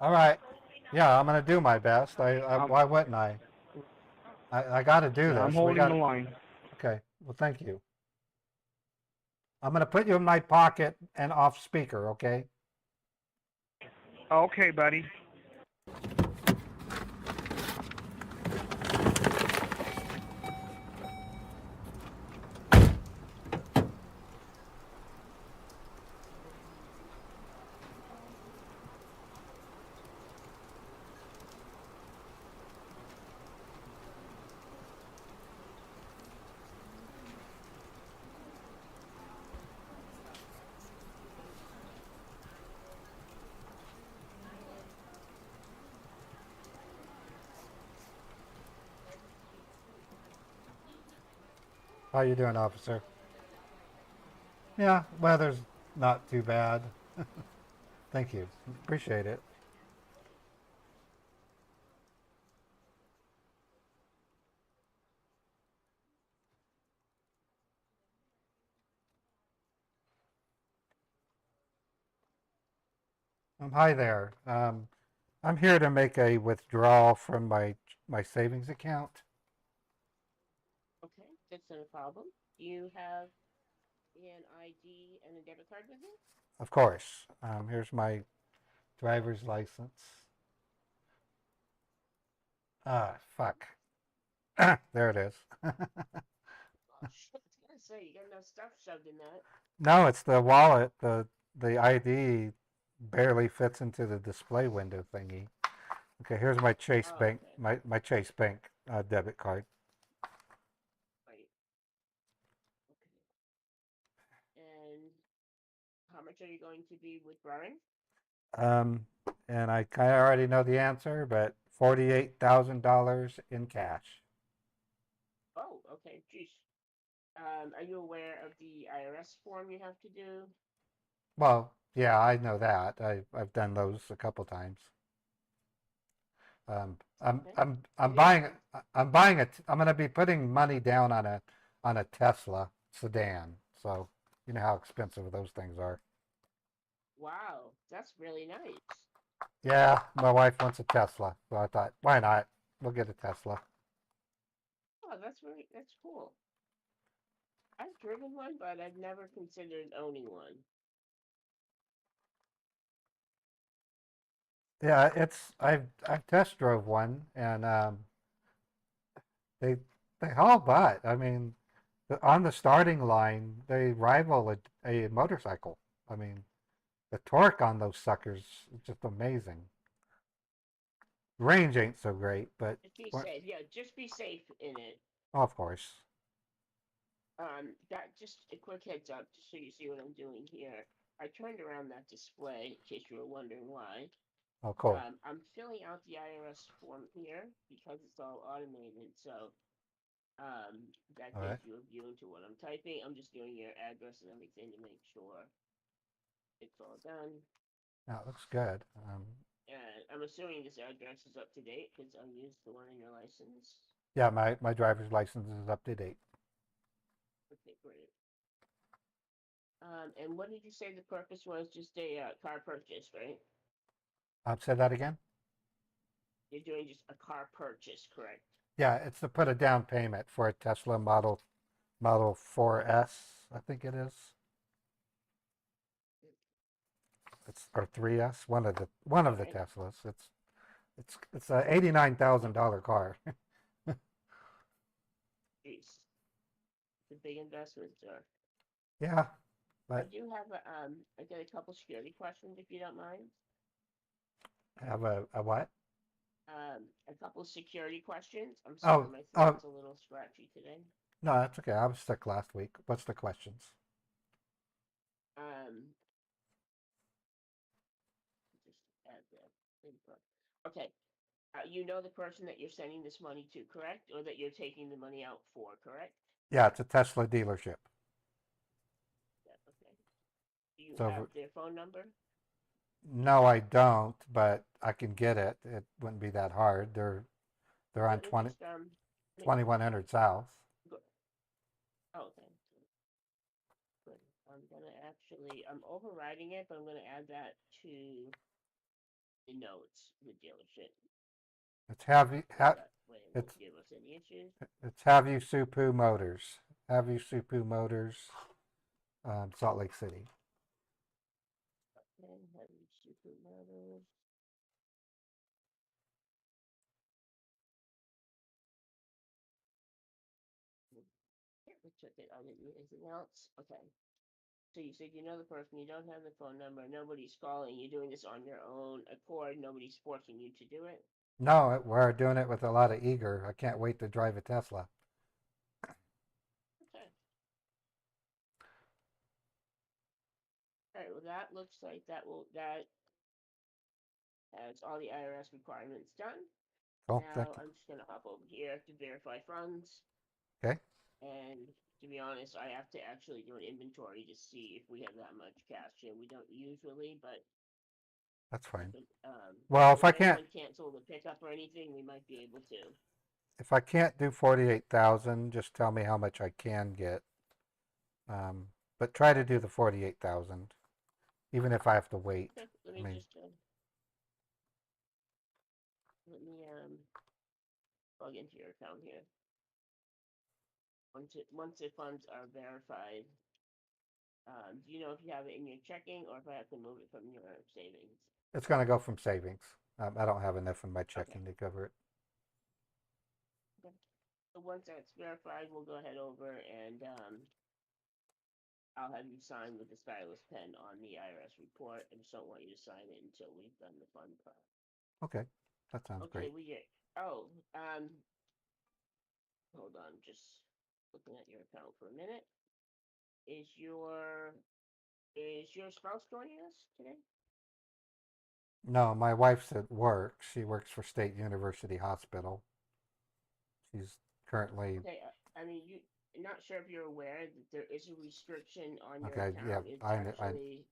All right. Yeah, I'm gonna do my best. Um, why wouldn't I? I got to do yeah, I'm this. We holding the got. line. Okay. Well, thank you. I'm gonna put you in my pocket and off speaker. Okay. Okay, buddy. How you doing, officer? Yeah, weather's not too bad. Thank you. Appreciate it. Hi there. I'm here to make a withdrawal from my savings account. Okay, that's not a problem. Do you have an ID and a debit card with you? Of course. Here's my driver's license. Ah, fuck. There it is. Oh, shit, I was gonna say, you got enough stuff shoved in that. No, it's the wallet. The ID barely fits into the display window thingy. Okay, here's my Chase Oh, Bank, okay. my Chase Bank debit card. Right. Okay. And how much are you going to be withdrawing? Um, and I kind of already know the answer, but $48,000 in cash. Oh, okay. Geez. Are you aware of the IRS form you have to do? Well, yeah, I know that. I've done those a couple times. Okay. Yeah. I'm buying it. I'm going to be putting money down on a Tesla sedan. So you know how expensive those things are. Wow, that's really nice. Yeah, my wife wants a Tesla, so I thought, why not? We'll get a Tesla. Oh, that's cool. I've driven one, but I've never considered owning one. Yeah, I've test drove one, and they they haul butt. I mean, on the starting line, they rival a motorcycle. I mean, the torque on those suckers is just amazing. Range ain't so great, but Just be safe. Yeah, just be safe in it. of course. That just a quick heads up, just so you see what I'm doing here. I turned around that display in case you were wondering why. Oh, cool. I'm filling out the IRS form here because it's all automated, so that All right. gives you a view into what I'm typing. I'm just doing your address and everything to make sure it's all done. That looks good. And I'm assuming this address is up to date because I used the one in your license. Yeah, my driver's license is up to date. Okay, great. And what did you say the purpose was? Just a car purchase, right? Say that again. You're doing just a car purchase, correct? Yeah, it's to put a down payment for a Tesla Model 4S, I think it is. It's or 3S, one of the Alright. Teslas. It's a $89,000 car. Jeez. It's a big investment, sir. Yeah, I but do have I got a couple security questions if you don't mind. have a what? A couple security questions. I'm sorry, Oh, my oh, throat's a little scratchy today. no, that's okay. I was sick last week. What's the questions? Um, just add the info. Okay. You know the person that you're sending this money to, correct? Or that you're taking the money out for, correct? Yeah, it's a Tesla dealership. Yeah, okay. Do you So have their phone number? no, I don't, but I can get it. It wouldn't be that hard. They're on Let me 20, just 2100 South. go. Oh, okay. Good. I'm overriding it, but I'm gonna add that to they know it's the dealership. It's have you That way it it's won't give us any issues. Have you Supu Motors. Have you Supu Motors, Salt Lake City. And heavy super motors. We took it. I didn't need anything else. Okay. So you said you know the person, you don't have the phone number, nobody's calling, you're doing this on your own accord, nobody's forcing you to do it. No, we're doing it with a lot of eager. I can't wait to drive a Tesla. Okay. All right. Well, that looks like that has all the IRS requirements done. Cool. Thank Now you. I'm just gonna hop over here to verify funds. Okay. And to be honest, I have to actually do an inventory to see if we have that much cash. Yeah, we don't usually, but That's fine. well, if I can't, cancel the pickup or anything, we might be able to. if I can't do 48,000, just tell me how much I can get. But try to do the 48,000, even if I have to wait. Okay, let me log into your account here. Once the funds are verified, do you know if you have it in your checking or if I have to move it from your savings? It's going to go from savings. I don't have enough in my checking to cover it. Okay. So once that's verified, we'll go ahead over and I'll have you sign with the stylus pen on the IRS report. I just don't want you to sign it until we've done the fund part. Okay, that sounds Okay, great. we get. Hold on, just looking at your account for a minute. Is your spouse joining us today? No, my wife's at work. She works for State University Hospital. She's currently. Okay, I mean, I'm not sure if you're aware that there is a restriction on your Okay, account. yeah, It's I know. actually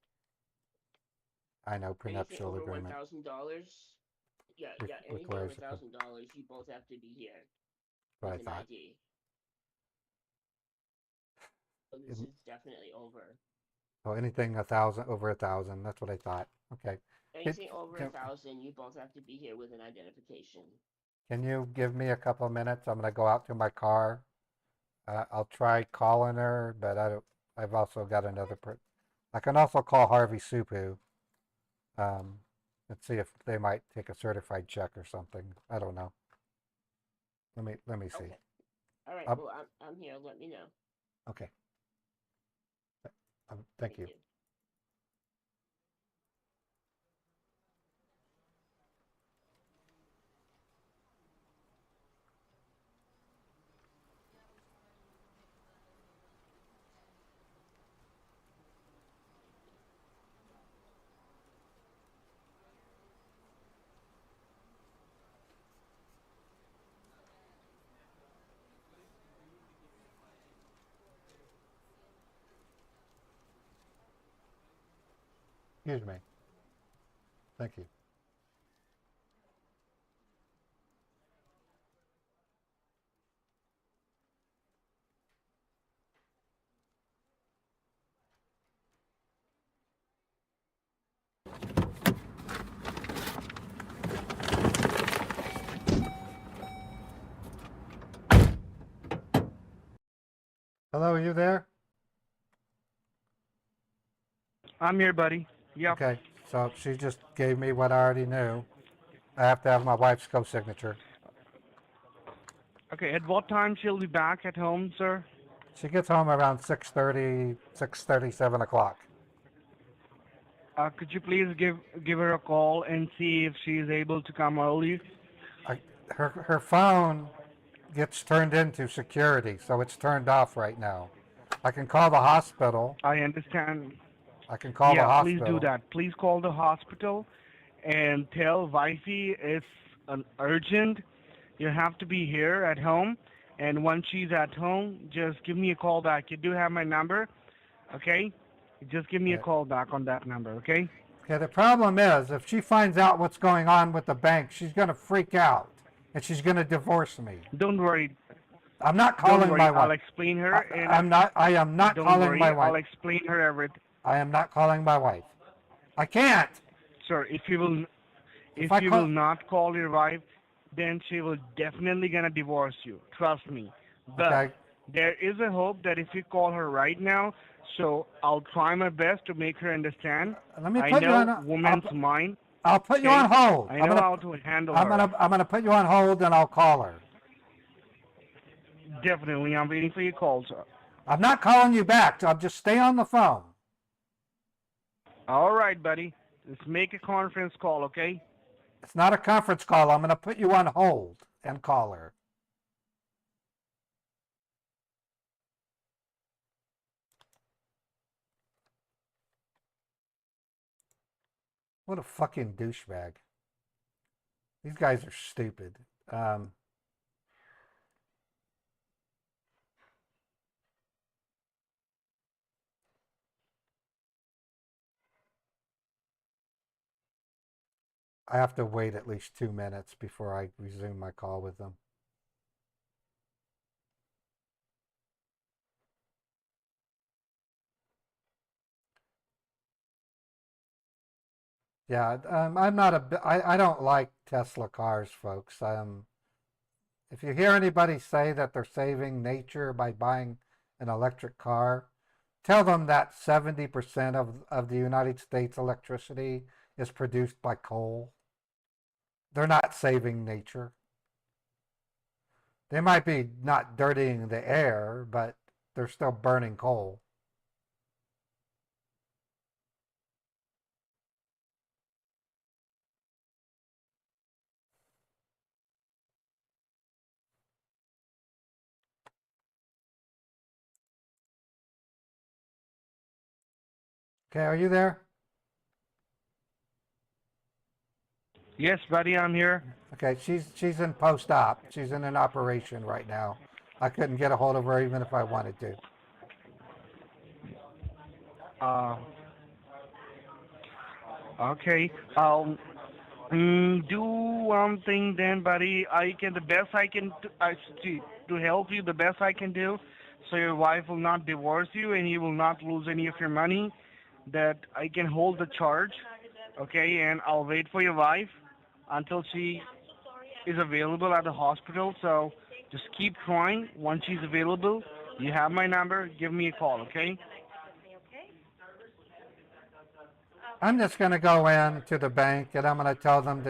I know anything prenuptial over agreement. $1,000. Yeah, anything over requires a $1,000, you both have to be here What I with an thought. ID. So this is definitely over. Oh, anything over 1,000. That's what I thought. Okay. Anything over 1,000, you both have to be here with an identification. Can you give me a couple of minutes? I'm going to go out to my car. I'll try calling her, but I've also got another. I can also call Harvey Supu. And see if they might take a certified check or something. I don't know. Let me see. Okay. All right. Well, I'm here. Let me know. Okay. Thank you. Excuse me. Thank you. Hello, are you there? I'm here, buddy. Yep. Okay, so she just gave me what I already knew. I have to have my wife's co-signature. Okay, at what time she'll be back at home, sir? She gets home around 6:30, 6:30, 7 o'clock. Could you please give her a call and see if she is able to come early? Her phone gets turned into security, so it's turned off right now. I can call the hospital. I understand. I can call the hospital. Yeah, please do that. Please call the hospital and tell wifey it's urgent. You have to be here at home, and once she's at home, just give me a call back. You do have my number, okay? Just give me a call back on that number, okay? Okay, the problem is, if she finds out what's going on with the bank, she's going to freak out, and she's going to divorce me. Don't worry. I'm not calling my wife. I'll explain her. I am not calling my wife. I'll explain her everything. I am not calling my wife. I can't. Sir, if If I you call, will not call your wife, then she will definitely gonna divorce you. Trust me. But okay, there is a hope that if you call her right now, so I'll try my best to make her understand. let me I put you on. know woman's mind. I'll put you Okay, on hold. I know how to handle her. I'm gonna put you on hold, and I'll call her. Definitely, I'm waiting for your call, sir. I'm not calling you back. I'll just stay on the phone. All right, buddy. Let's make a conference call, okay? It's not a conference call. I'm gonna put you on hold and call her. What a fucking douchebag. These guys are stupid. I have to wait at least 2 minutes before I resume my call with them. Yeah, I'm not I don't like Tesla cars, folks. If you hear anybody say that they're saving nature by buying an electric car, tell them that 70% of the United States electricity is produced by coal. They're not saving nature. They might be not dirtying the air, but they're still burning coal. Okay, are you there? Yes, buddy, I'm here. Okay, she's in post-op. She's in an operation right now. I couldn't get a hold of her even if I wanted to. Okay. I'll do one thing then, buddy. The best I can to help you, the best I can do, so your wife will not divorce you and you will not lose any of your money. That I can hold the charge, okay, and I'll wait for your wife until she is available at the hospital. So just keep trying. Once she's available, you have my number. Give me a call, okay? I'm just going to go in to the bank and I'm going to tell them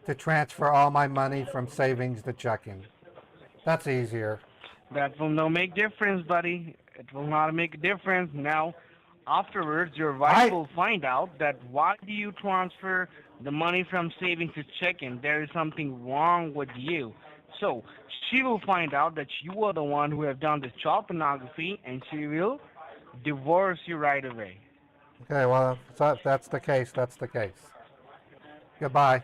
to transfer all my money from savings to checking. That's easier. That will not make difference, buddy. It will not make a difference. Now, afterwards, your wife will find out that why do you transfer the money from savings to checking? There is something wrong with you. So she will find out that you are the one who have done this child pornography, and she will divorce you right away. Okay, well, if that's the case, that's the case. Goodbye.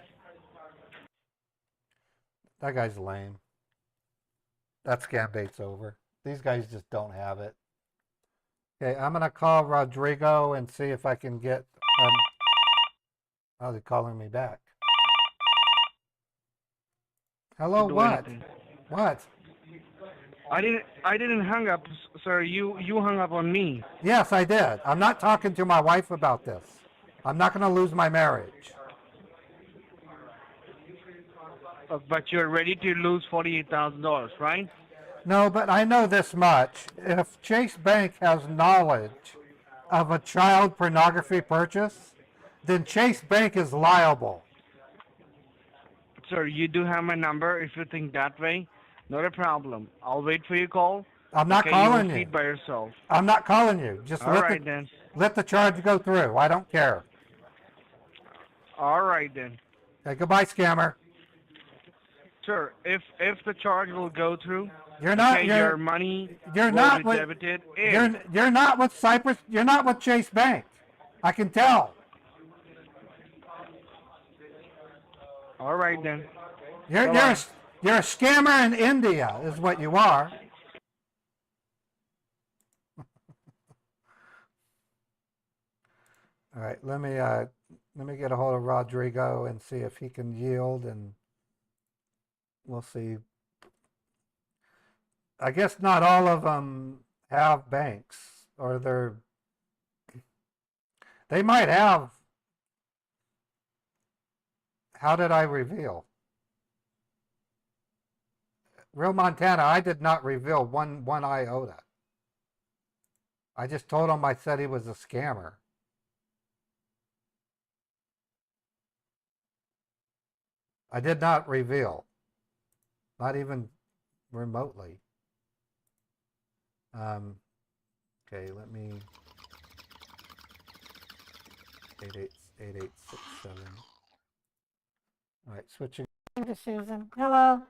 That guy's lame. That Scambaits over. These guys just don't have it. Okay, I'm going to call Rodrigo and see if I can get... oh, they're calling me back. Hello, what? What? I didn't hang up, sir. You hung up on me. Yes, I did. I'm not talking to my wife about this. I'm not going to lose my marriage. But you're ready to lose $48,000, right? No, but I know this much. If Chase Bank has knowledge of a child pornography purchase, then Chase Bank is liable. Sir, you do have my number. If you think that way, not a problem. I'll wait for your call. I'm not calling you. You will see it by yourself. I'm not calling you. Just let the charge go through. I don't care. All right then. Okay, goodbye, scammer. Sir, if the charge will go through, your money you're will not be with, debited. You're not with Cyprus. You're not with Chase Bank. I can tell. All right then. You're a scammer in India, is what you are. All right, let me get a hold of Rodrigo and see if he can yield, and we'll see. I guess not all of them have banks, or they might have How did I reveal? Real Montana, I did not reveal one iota. I just told him I said he was a scammer. I did not reveal. Not even remotely. Okay, let me 8867. All right, switching to Susan. Hello.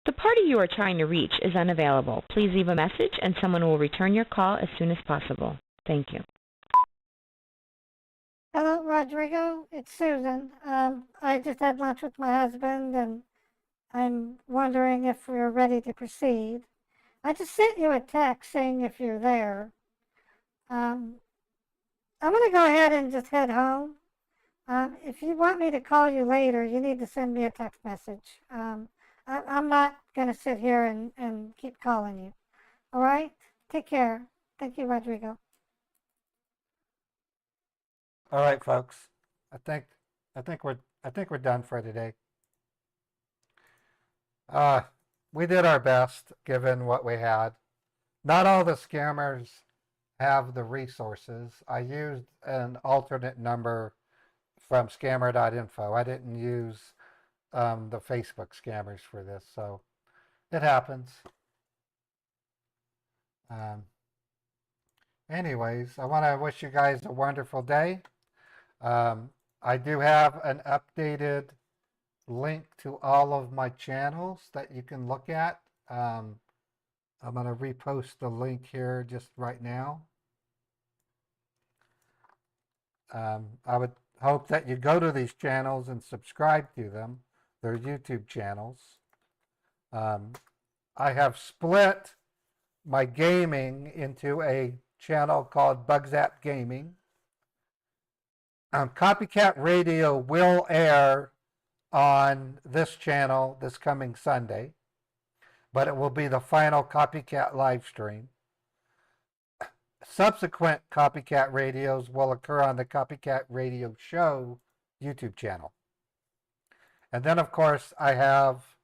The party you are trying to reach is unavailable. Please leave a message and someone will return your call as soon as possible. Thank you. Hello, Rodrigo. It's Susan. I just had lunch with my husband, and I'm wondering if we're ready to proceed. I just sent you a text saying if you're there. I'm going to go ahead and just head home. If you want me to call you later, you need to send me a text message. I'm not going to sit here and keep calling you. All right? Take care. Thank you, Rodrigo. All right, folks. I think we're done for today. We did our best given what we had. Not all the scammers have the resources. I used an alternate number from scammer.info. I didn't use the Facebook scammers for this, so it happens. Anyways, I want to wish you guys a wonderful day. I do have an updated link to all of my channels that you can look at. I'm going to repost the link here just right now. I would hope that you go to these channels and subscribe to them. They're YouTube channels. I have split my gaming into a channel called Bugzap Gaming. Copycat Radio will air on this channel this coming Sunday, but it will be the final Copycat live stream. Subsequent Copycat Radios will occur on the Copycat Radio Show YouTube channel. And then, of course, I have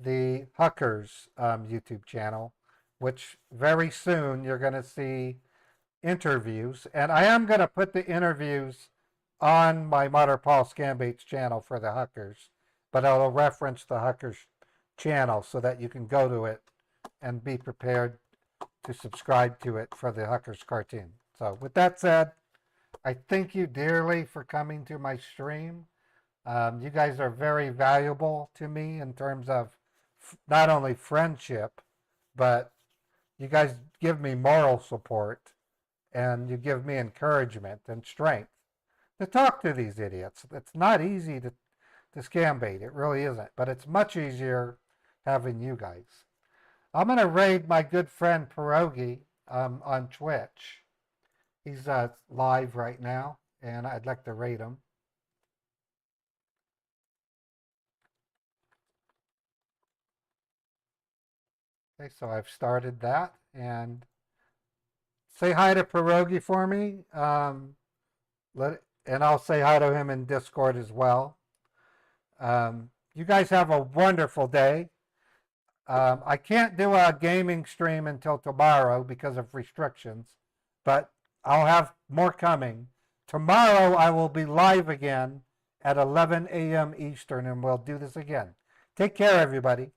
the Huckers YouTube channel, which very soon you're going to see interviews. And I am going to put the interviews on my Martyr Paul Scambaits channel for the Huckers, but I'll reference the Huckers channel so that you can go to it and be prepared to subscribe to it for the Huckers cartoon. So with that said, I thank you dearly for coming to my stream. You guys are very valuable to me in terms of not only friendship, but you guys give me moral support and you give me encouragement and strength to talk to these idiots. It's not easy to scam bait. It really isn't. But it's much easier having you guys. I'm going to raid my good friend Pierogi on Twitch. He's live right now, and I'd like to raid him. Okay, so I've started that. And say hi to Pierogi for me. And I'll say hi to him in Discord as well. You guys have a wonderful day. I can't do a gaming stream until tomorrow because of restrictions, but I'll have more coming. Tomorrow I will be live again at 11 a.m. Eastern, and we'll do this again. Take care, everybody.